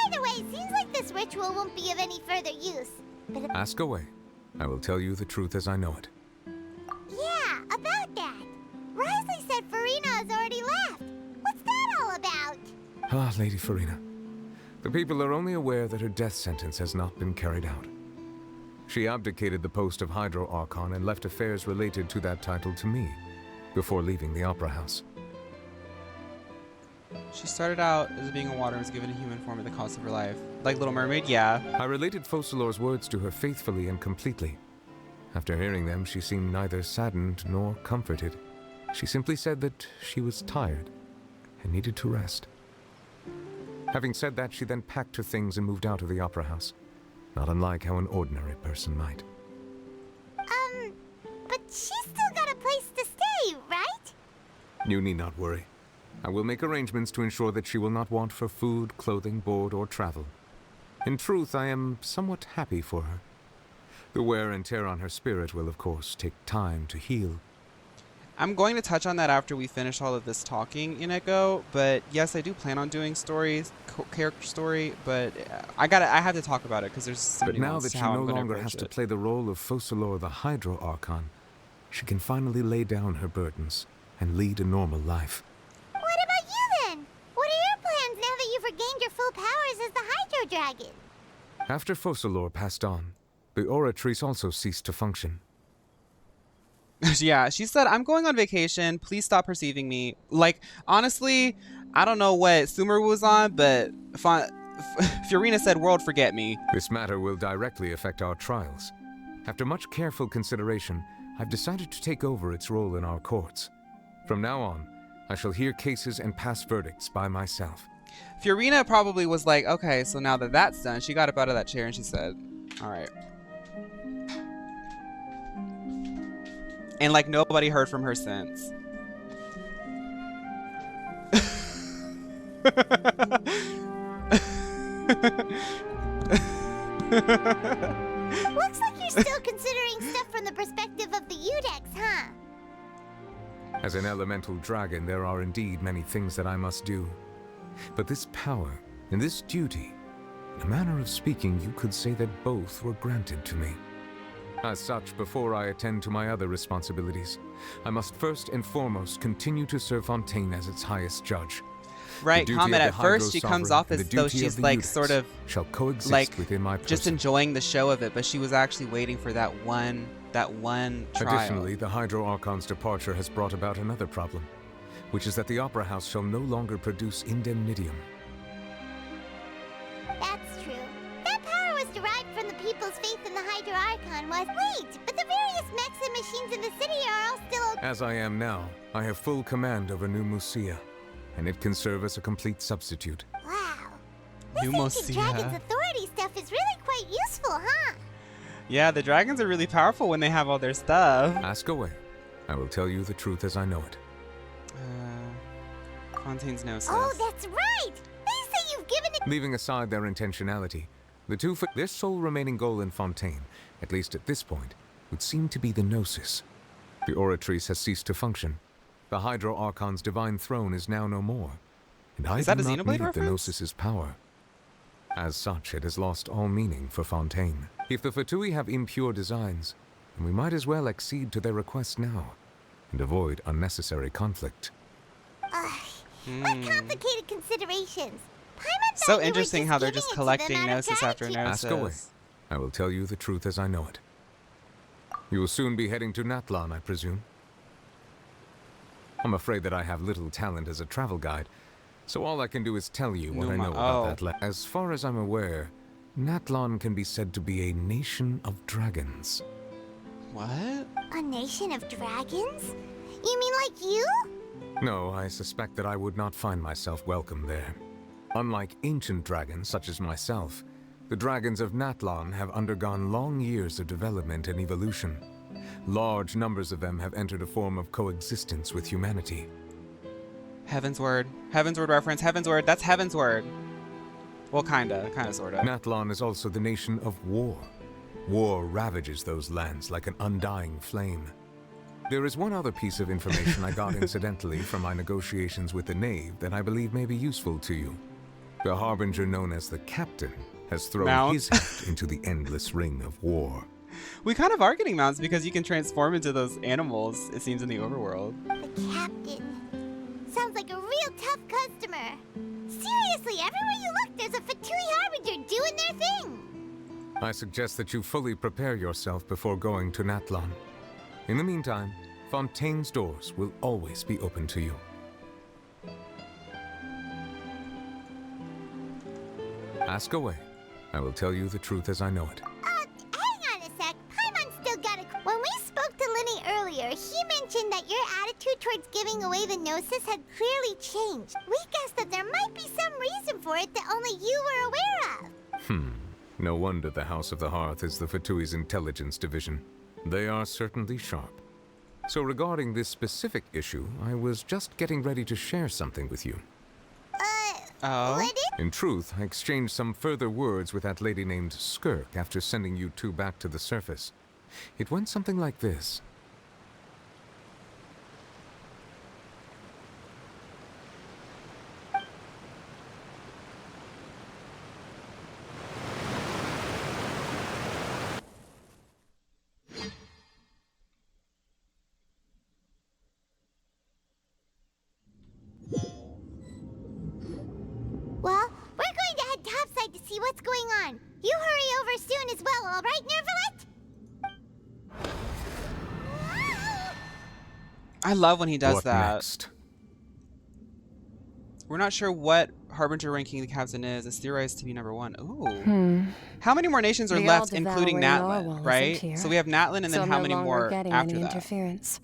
Either way, seems like this ritual won't be of any further use. But Ask away. I will tell you the truth as I know it. yeah, about that. Risley said Furina has already left. What's that all about? Ah, Lady Furina. The people are only aware that her death sentence has not been carried out. She abdicated the post of Hydro Archon and left affairs related to that title to me, before leaving the Opera House. She started out as being a water and was given a human form at the cost of her life. Like Little Mermaid, yeah. I related Focalor's words to her faithfully and completely. After hearing them, she seemed neither saddened nor comforted. She simply said that she was tired and needed to rest. Having said that, she then packed her things and moved out of the Opera House, not unlike how an ordinary person might. But she's still got a place to stay, right? You need not worry. I will make arrangements to ensure that she will not want for food, clothing, board, or travel. In truth, I am somewhat happy for her. The wear and tear on her spirit will, of course, take time to heal. I'm going to touch on that after we finish all of this talking in Echo, but yes, I do plan on doing stories, character story, but I have to talk about it because there's so But many now nuance that to she how no I'm gonna longer approach has to it. play the role of Focalor the Hydro Archon, she can finally lay down her burdens and lead a normal life. What about you then? What are your plans now that you've regained your full powers as the Hydro Dragon? After Focalor passed on, the Oratrice also ceased to function. Yeah, she said, I'm going on vacation. Please stop perceiving me. Like, honestly, I don't know what Sumeru was on, but Furina said, world forget me. This matter will directly affect our trials. After much careful consideration, I've decided to take over its role in our courts. From now on, I shall hear cases and pass verdicts by myself. Furina probably was like, okay, so now that that's done, she got up out of that chair and she said, all right. And like nobody heard from her since. Looks like you're still considering stuff from the perspective of the Udex, huh? As an elemental dragon, there are indeed many things that I must do. But this power and this duty, in a manner of speaking, you could say that both were granted to me. As such, before I attend to my other responsibilities, I must first and foremost continue to serve Fontaine as its highest judge. Right, The duty Comet, of at the first she Hydro comes Sovereign off and as the though duty she's the like Udex sort of shall coexist like within my person. just enjoying the show of it, but she was actually waiting for that one trial. Additionally, the Hydro Archon's departure has brought about another problem, which is that the Opera House shall no longer produce indemnitium. That's true. That power was derived from the people's faith in the Hydro Archon was... Wait, but the various mechs and machines in the city are all still... As I am now, I have full command over New Musia, and it can serve as a complete substitute. Wow. New This ancient dragon's Musia. authority stuff is really quite useful, huh? Yeah, the dragons are really powerful when they have all their stuff. Ask away. I will tell you the truth as I know it. Fontaine's Gnosis. Oh, that's right! They say you've given it... Leaving aside their intentionality, their sole remaining goal in Fontaine, at least at this point, would seem to be the Gnosis. The Oratrice has ceased to function. The Hydro Archon's divine throne is now no more, and I Is that do a not Xenoblade need the reference? Gnosis's power. As such, it has lost all meaning for Fontaine. If the Fatui have impure designs, then we might as well accede to their request now, and avoid unnecessary conflict. What complicated considerations. Paimon So thought you were interesting how they're giving just it to collecting them out of Gnosis after gratitude. Gnosis. Ask away. I will tell you the truth as I know it. You will soon be heading to Natlan, I presume. I'm afraid that I have little talent as a travel guide, so all I can do is tell you what I know about that. As far as I'm aware, Natlan can be said to be a nation of dragons. What? A nation of dragons? You mean like you? No, I suspect that I would not find myself welcome there. Unlike ancient dragons such as myself, the dragons of Natlan have undergone long years of development and evolution. Large numbers of them have entered a form of coexistence with humanity. Heaven's Word. Heaven's Word reference. Heaven's Word. That's Heaven's Word. Well, kinda, sorta. Natlan is also the nation of war. War ravages those lands like an undying flame. There is one other piece of information I got incidentally from my negotiations with the Knave that I believe may be useful to you. The harbinger known as the Captain has thrown his hat into the endless ring of war. We kind of are getting mounts because you can transform into those animals, it seems, in the overworld. The Captain. Sounds like a real tough customer. Seriously, everywhere you look, there's a Fatui Harbinger doing their thing. I suggest that you fully prepare yourself before going to Natlan. In the meantime, Fontaine's doors will always be open to you. Ask away. I will tell you the truth as I know it. Hang on a sec. Paimon's still got a... When we spoke to Linny earlier, he mentioned that your attitude towards giving away the Gnosis had clearly changed. We guessed that there might be some reason for it that only you were aware of. No wonder the House of the Hearth is the Fatui's intelligence division. They are certainly sharp. So regarding this specific issue, I was just getting ready to share something with you. In truth, I exchanged some further words with that lady named Skirk after sending you two back to the surface. It went something like this. Well, we're going to head topside to see what's going on. You hurry over soon as well, all right, Nervalet? I love when he does What that. next? We're not sure what Harbinger ranking the captain is. It's theorized to be #1. Ooh. How many more nations are The left, including all-devouring Natlan, narwhal right? isn't here, So we have Natlan, and so then I'm how no many longer more getting after any that? interference.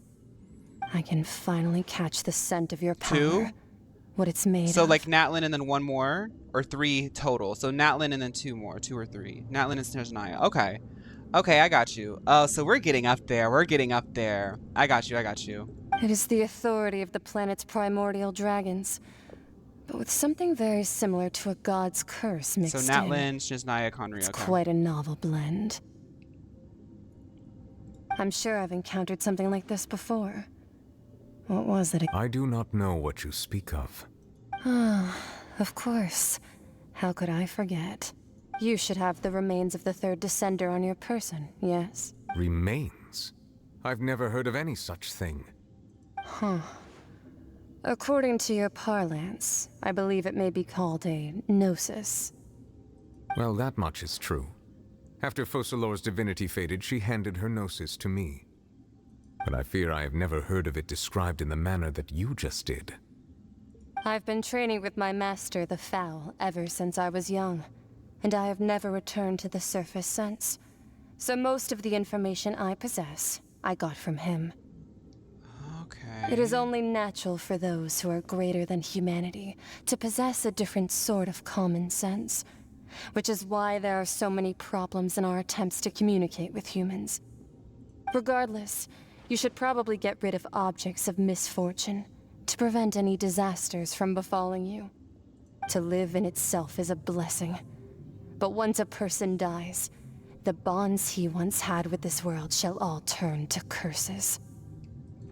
I can finally catch the scent of your power. 2? What it's made So of. like Natlan and then 1 more, or 3 total. So Natlan and then 2 more, 2 or 3. Natlan and Snezhnaya. Okay. Okay, I got you. Oh, so we're getting up there. We're getting up there. I got you. I got you. It is the authority of the planet's primordial dragons, but with something very similar to a god's curse mixed So in. Natlan, Snezhnaya, Conry. It's Okay. quite a novel blend. I'm sure I've encountered something like this before. What was it? I do not know what you speak of. Ah, of course. How could I forget? You should have the remains of the third descender on your person, yes? Remains? I've never heard of any such thing. Huh. According to your parlance, I believe it may be called a gnosis. Well, that much is true. After Focalor's divinity faded, she handed her gnosis to me. But I fear I have never heard of it described in the manner that you just did. I've been training with my master, the Foul, ever since I was young, and I have never returned to the surface since. So most of the information I possess, I got from him. Okay. It is only natural for those who are greater than humanity to possess a different sort of common sense, which is why there are so many problems in our attempts to communicate with humans. Regardless, you should probably get rid of objects of misfortune to prevent any disasters from befalling you. To live in itself is a blessing. But once a person dies, the bonds he once had with this world shall all turn to curses.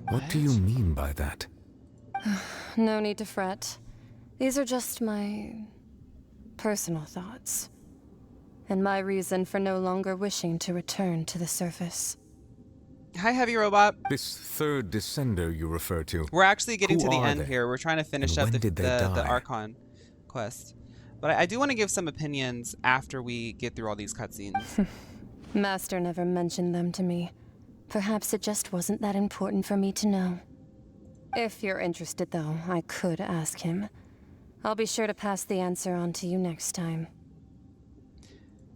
What do you mean by that? No need to fret. These are just my personal thoughts, and my reason for no longer wishing to return to the surface. Hi, Heavy Robot. This third descender you refer to. We're actually getting Who to the are end they? here. We're trying to finish And up when did they the die? Archon quest. But I do want to give some opinions after we get through all these cutscenes. Master never mentioned them to me. Perhaps it just wasn't that important for me to know. If you're interested, though, I could ask him. I'll be sure to pass the answer on to you next time.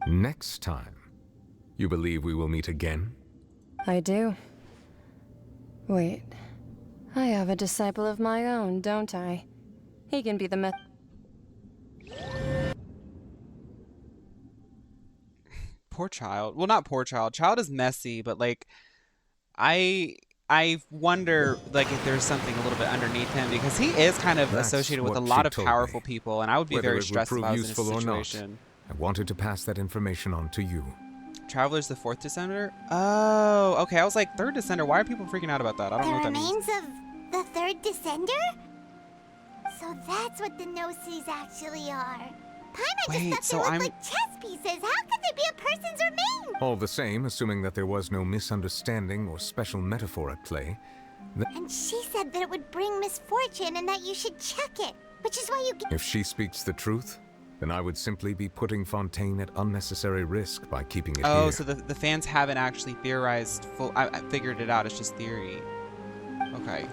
Next time? You believe we will meet again? I do. Wait. I have a disciple of my own, don't I? He can be the Poor child. Well, not poor child. Child is messy, but like, I wonder like if there's something a little bit underneath him, because he is kind of That's associated with a what lot she of told powerful me. people, and I would be Whether very it would stressed if prove I was in useful his or not, situation. I wanted to pass that information on to you. Traveler's the 4th Descender? Oh, okay. I was like, 3rd Descender? Why are people freaking out about that? I don't know what that means. Remains of the 3rd Descender? So that's what the no-sees actually are. Paimon Wait, just so thought they I'm- looked like chess pieces. How could they be a person's remains? All the same, assuming that there was no misunderstanding or special metaphor at play, And she said that it would bring misfortune and that you should check it, which is why you if she speaks the truth, then I would simply be putting Fontaine at unnecessary risk by keeping it Oh, here. so the fans haven't actually theorized full. I figured it out. It's just theory. Okay.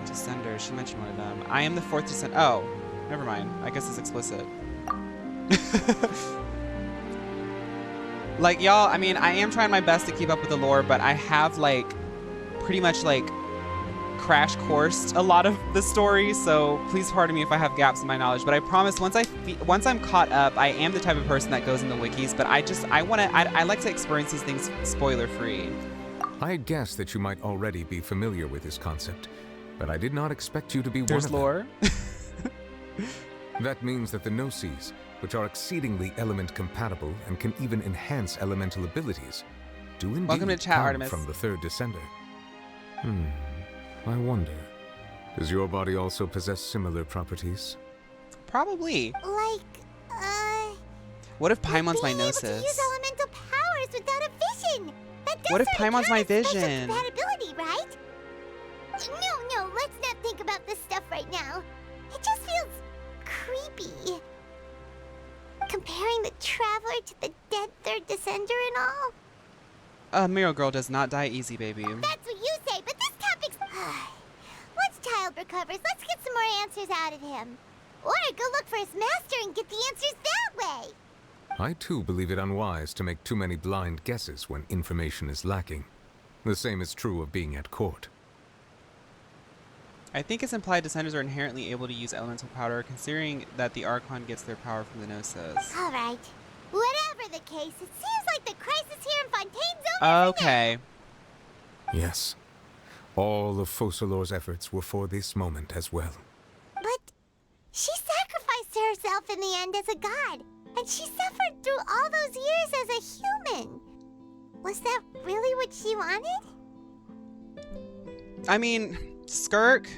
Descender. She mentioned one of them. I am the 4th Descender. Oh, never mind. I guess it's explicit. Like, y'all, I mean, I am trying my best to keep up with the lore, but I have, like, pretty much, like, crash coursed a lot of the story, so please pardon me if I have gaps in my knowledge, but I promise once I'm caught up, I am the type of person that goes in the wikis, but I like to experience these things spoiler-free. I had guessed that you might already be familiar with this concept, but I did not expect you to be There's one of them. lore? That means that the no-sees, which are exceedingly element compatible and can even enhance elemental abilities, do indeed Welcome to chat, come Artemis. from the 3rd Descender. I wonder, does your body also possess similar properties? Probably. Like, What if Paimon's my being able to gnosis? use elemental powers without a vision. That does What if sort of Paimon's my count as special vision? compatibility, right? No, let's not think about this stuff right now. It just feels creepy. Comparing the Traveler to the dead 3rd Descender and all. Miro Girl does not die easy, baby. That's what you say, but this topic's... Once Child recovers, let's get some more answers out of him. Or go look for his master and get the answers that way. I too believe it unwise to make too many blind guesses when information is lacking. The same is true of being at court. I think it's implied Descenders are inherently able to use elemental power, considering that the Archon gets their power from the Gnosis. All right. Whatever the case, it seems like the crisis here in Fontaine's over. Okay. Yes. All of Focalor's efforts were for this moment as well. But she sacrificed herself in the end as a god, and she suffered through all those years as a human. Was that really what she wanted? I mean, Skirk,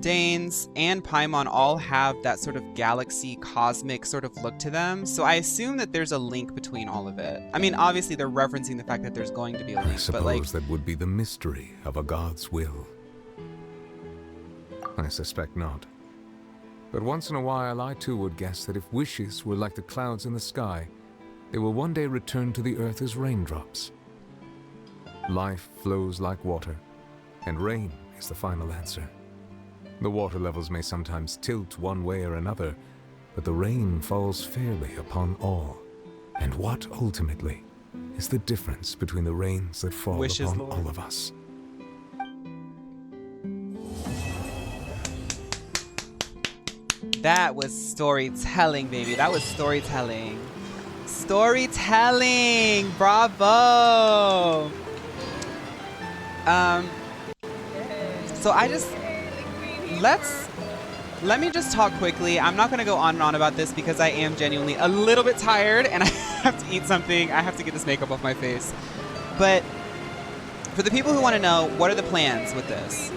Danes, and Paimon all have that sort of galaxy, cosmic sort of look to them, so I assume that there's a link between all of it. I mean, obviously they're referencing the fact that there's going to be a link, I suppose but like... that would be the mystery of a god's will. I suspect not. But once in a while, I too would guess that if wishes were like the clouds in the sky, they will one day return to the earth as raindrops. Life flows like water, and rain is the final answer. The water levels may sometimes tilt one way or another, but the rain falls fairly upon all. And what, ultimately, is the difference between the rains that fall Wishes, upon Lord. all of us? That was storytelling, baby. That was storytelling. Storytelling! Bravo! So let me just talk quickly. I'm not gonna go on and on about this because I am genuinely a little bit tired and I have to eat something. I have to get this makeup off my face. But for the people who want to know, what are the plans with this?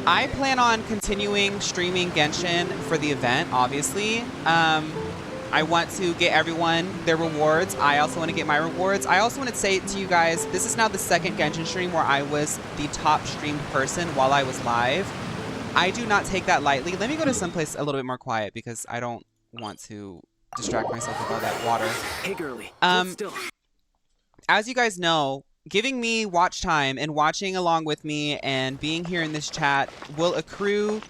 I plan on continuing streaming Genshin for the event, obviously. I want to get everyone their rewards. I also want to get my rewards. I also want to say to you guys, this is now the second Genshin stream where I was the top streamed person while I was live. I do not take that lightly. Let me go to someplace a little bit more quiet because I don't want to distract myself with all that water. Hey, girly. Hold still. As you guys know, giving me watch time and watching along with me and being here in this chat will accrue,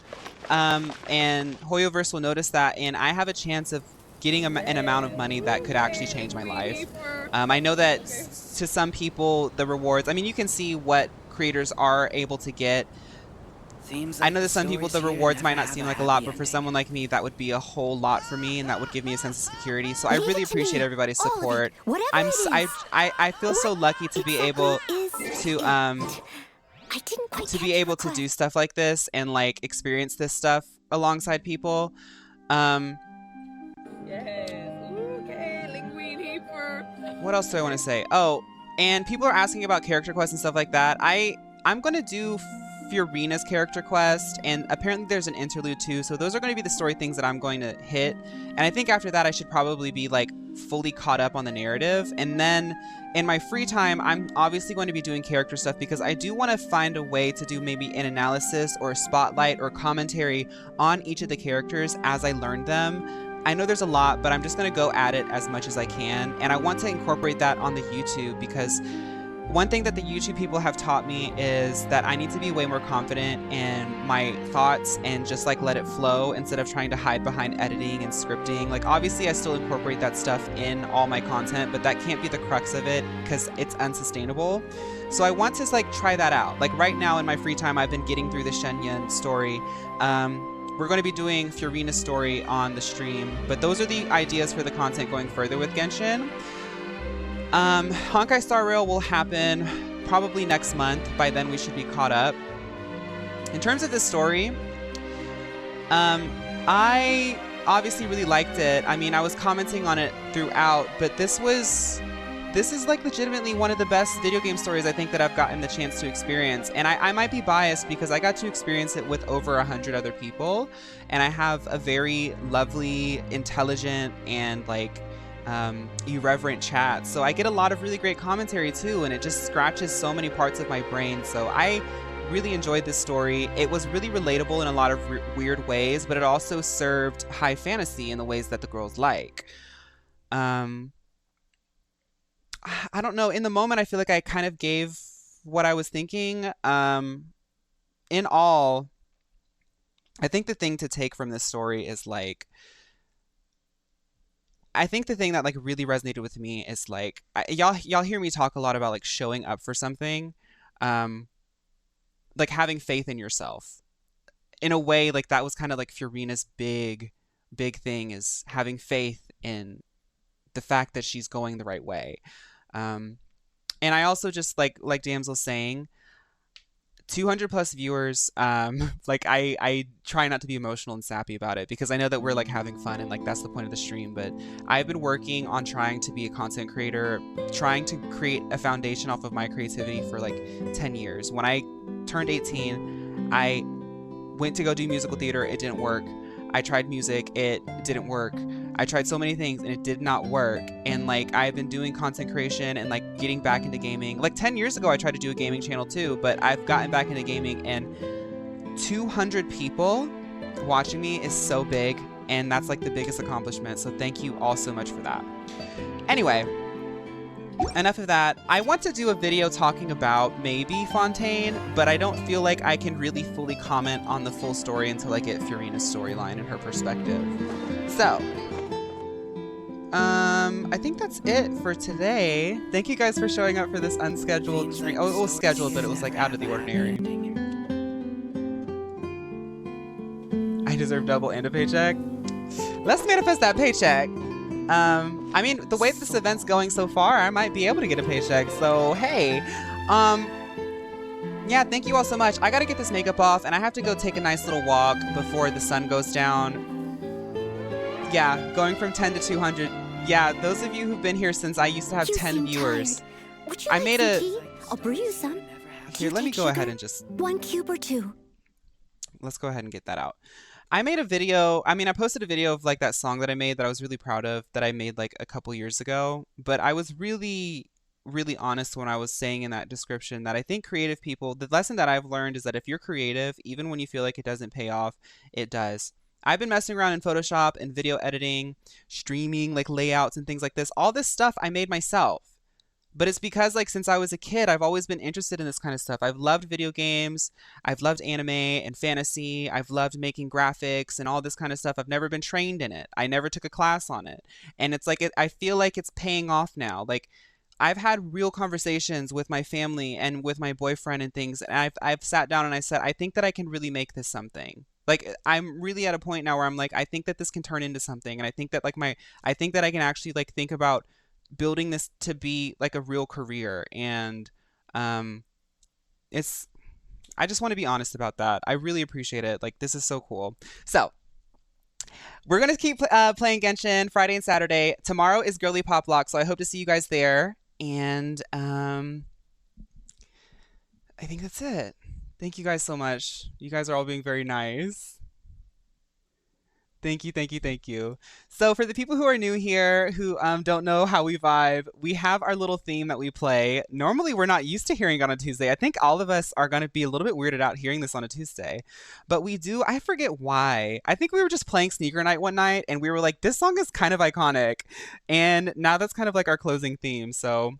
and Hoyoverse will notice that, and I have a chance of getting an amount of money that could actually change my life. I know that to some people, the rewards, I mean, you can see what creators are able to get I know that some people, the rewards might not seem like a lot, but for someone like me, that would be a whole lot for me, and that would give me a sense of security. So I really appreciate everybody's support. I feel so lucky to be able to do stuff like this and like experience this stuff alongside people. What else do I want to say? Oh, and people are asking about character quests and stuff like that. I'm going to do Furina's character quest, and apparently there's an interlude too, so those are going to be the story things that I'm going to hit. And I think after that I should probably be like fully caught up on the narrative, and then in my free time I'm obviously going to be doing character stuff because I do want to find a way to do maybe an analysis or a spotlight or commentary on each of the characters as I learn them. I know there's a lot, but I'm just going to go at it as much as I can, and I want to incorporate that on the YouTube because one thing that the YouTube people have taught me is that I need to be way more confident in my thoughts and just like let it flow instead of trying to hide behind editing and scripting. Like obviously I still incorporate that stuff in all my content, but that can't be the crux of it because it's unsustainable. So I want to like try that out. Like right now in my free time, I've been getting through the Shenyun story. We're going to be doing Furina's story on the stream, but those are the ideas for the content going further with Genshin. Honkai Star Rail will happen probably next month. By then we should be caught up. In terms of this story, I obviously really liked it. I mean, I was commenting on it throughout, but this is like legitimately one of the best video game stories I think that I've gotten the chance to experience. And I might be biased because I got to experience it with over 100 other people, and I have a very lovely, intelligent, and like irreverent chat, so I get a lot of really great commentary too, and it just scratches so many parts of my brain. So I really enjoyed this story. It was really relatable in a lot of weird ways, but it also served high fantasy in the ways that the girls like. I don't know, in the moment I feel like I kind of gave what I was thinking. In all, I think the thing to take from this story is like, I think the thing that like really resonated with me is like, y'all hear me talk a lot about like showing up for something, like having faith in yourself. In a way, like that was kind of like Furina's big thing, is having faith in the fact that she's going the right way. And I also just like Damsel's saying, 200 plus viewers, like I try not to be emotional and sappy about it because I know that we're like having fun and like that's the point of the stream, but I've been working on trying to be a content creator, trying to create a foundation off of my creativity for like 10 years. When I turned 18, I went to go do musical theater. It didn't work. I tried music. It didn't work. I tried so many things and it did not work. And like I've been doing content creation and like getting back into gaming. Like 10 years ago I tried to do a gaming channel too, but I've gotten back into gaming, and 200 people watching me is so big, and that's like the biggest accomplishment. So thank you all so much for that. Anyway, enough of that. I want to do a video talking about maybe Fontaine, but I don't feel like I can really fully comment on the full story until I get Furina's storyline and her perspective. So, I think that's it for today. Thank you guys for showing up for this unscheduled stream. Oh, it was scheduled, but it was like out of the ordinary. I deserve double and a paycheck. Let's manifest that paycheck. I mean, the way this event's going so far, I might be able to get a paycheck. So, hey, yeah, thank you all so much. I gotta get this makeup off, and I have to go take a nice little walk before the sun goes down. Yeah, going from 10 to 200. Yeah, those of you who've been here since I used to have 10 viewers. Would you like some tea? I'll brew you some. Here, let me go ahead and just... 1 cube or 2. Let's go ahead and get that out. I made a video, I posted a video of like that song that I made that I was really proud of, that I made like a couple years ago, but I was really honest when I was saying in that description that I think creative people, the lesson that I've learned is that if you're creative, even when you feel like it doesn't pay off, it does. I've been messing around in Photoshop and video editing, streaming, like layouts and things like this. All this stuff I made myself. But it's because like since I was a kid, I've always been interested in this kind of stuff. I've loved video games. I've loved anime and fantasy. I've loved making graphics and all this kind of stuff. I've never been trained in it. I never took a class on it. And it's like, I feel like it's paying off now. Like I've had real conversations with my family and with my boyfriend and things, and I've sat down and I said, I think that I can really make this something. Like, I'm really at a point now where I'm like, I think that this can turn into something, and I think that I think that I can actually like think about building this to be like a real career. And it's, I just want to be honest about that. I really appreciate it. Like, this is so cool. So we're going to keep playing Genshin Friday and Saturday. Tomorrow is Girly Pop Lock, so I hope to see you guys there. And I think that's it. Thank you guys so much. You guys are all being very nice. Thank you, thank you, thank you. So for the people who are new here, who don't know how we vibe, we have our little theme that we play. Normally, we're not used to hearing it on a Tuesday. I think all of us are going to be a little bit weirded out hearing this on a Tuesday. But we do, I forget why. I think we were just playing Sneaker Night one night, and we were like, this song is kind of iconic. And now that's kind of like our closing theme. So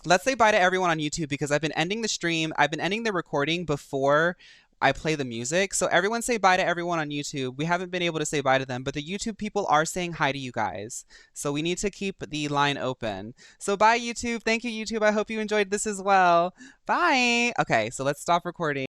let's say bye to everyone on YouTube, because I've been ending the stream. I've been ending the recording before I play the music. So everyone say bye to everyone on YouTube. We haven't been able to say bye to them, but the YouTube people are saying hi to you guys. So we need to keep the line open. So bye, YouTube. Thank you, YouTube. I hope you enjoyed this as well. Bye. Okay, so let's stop recording.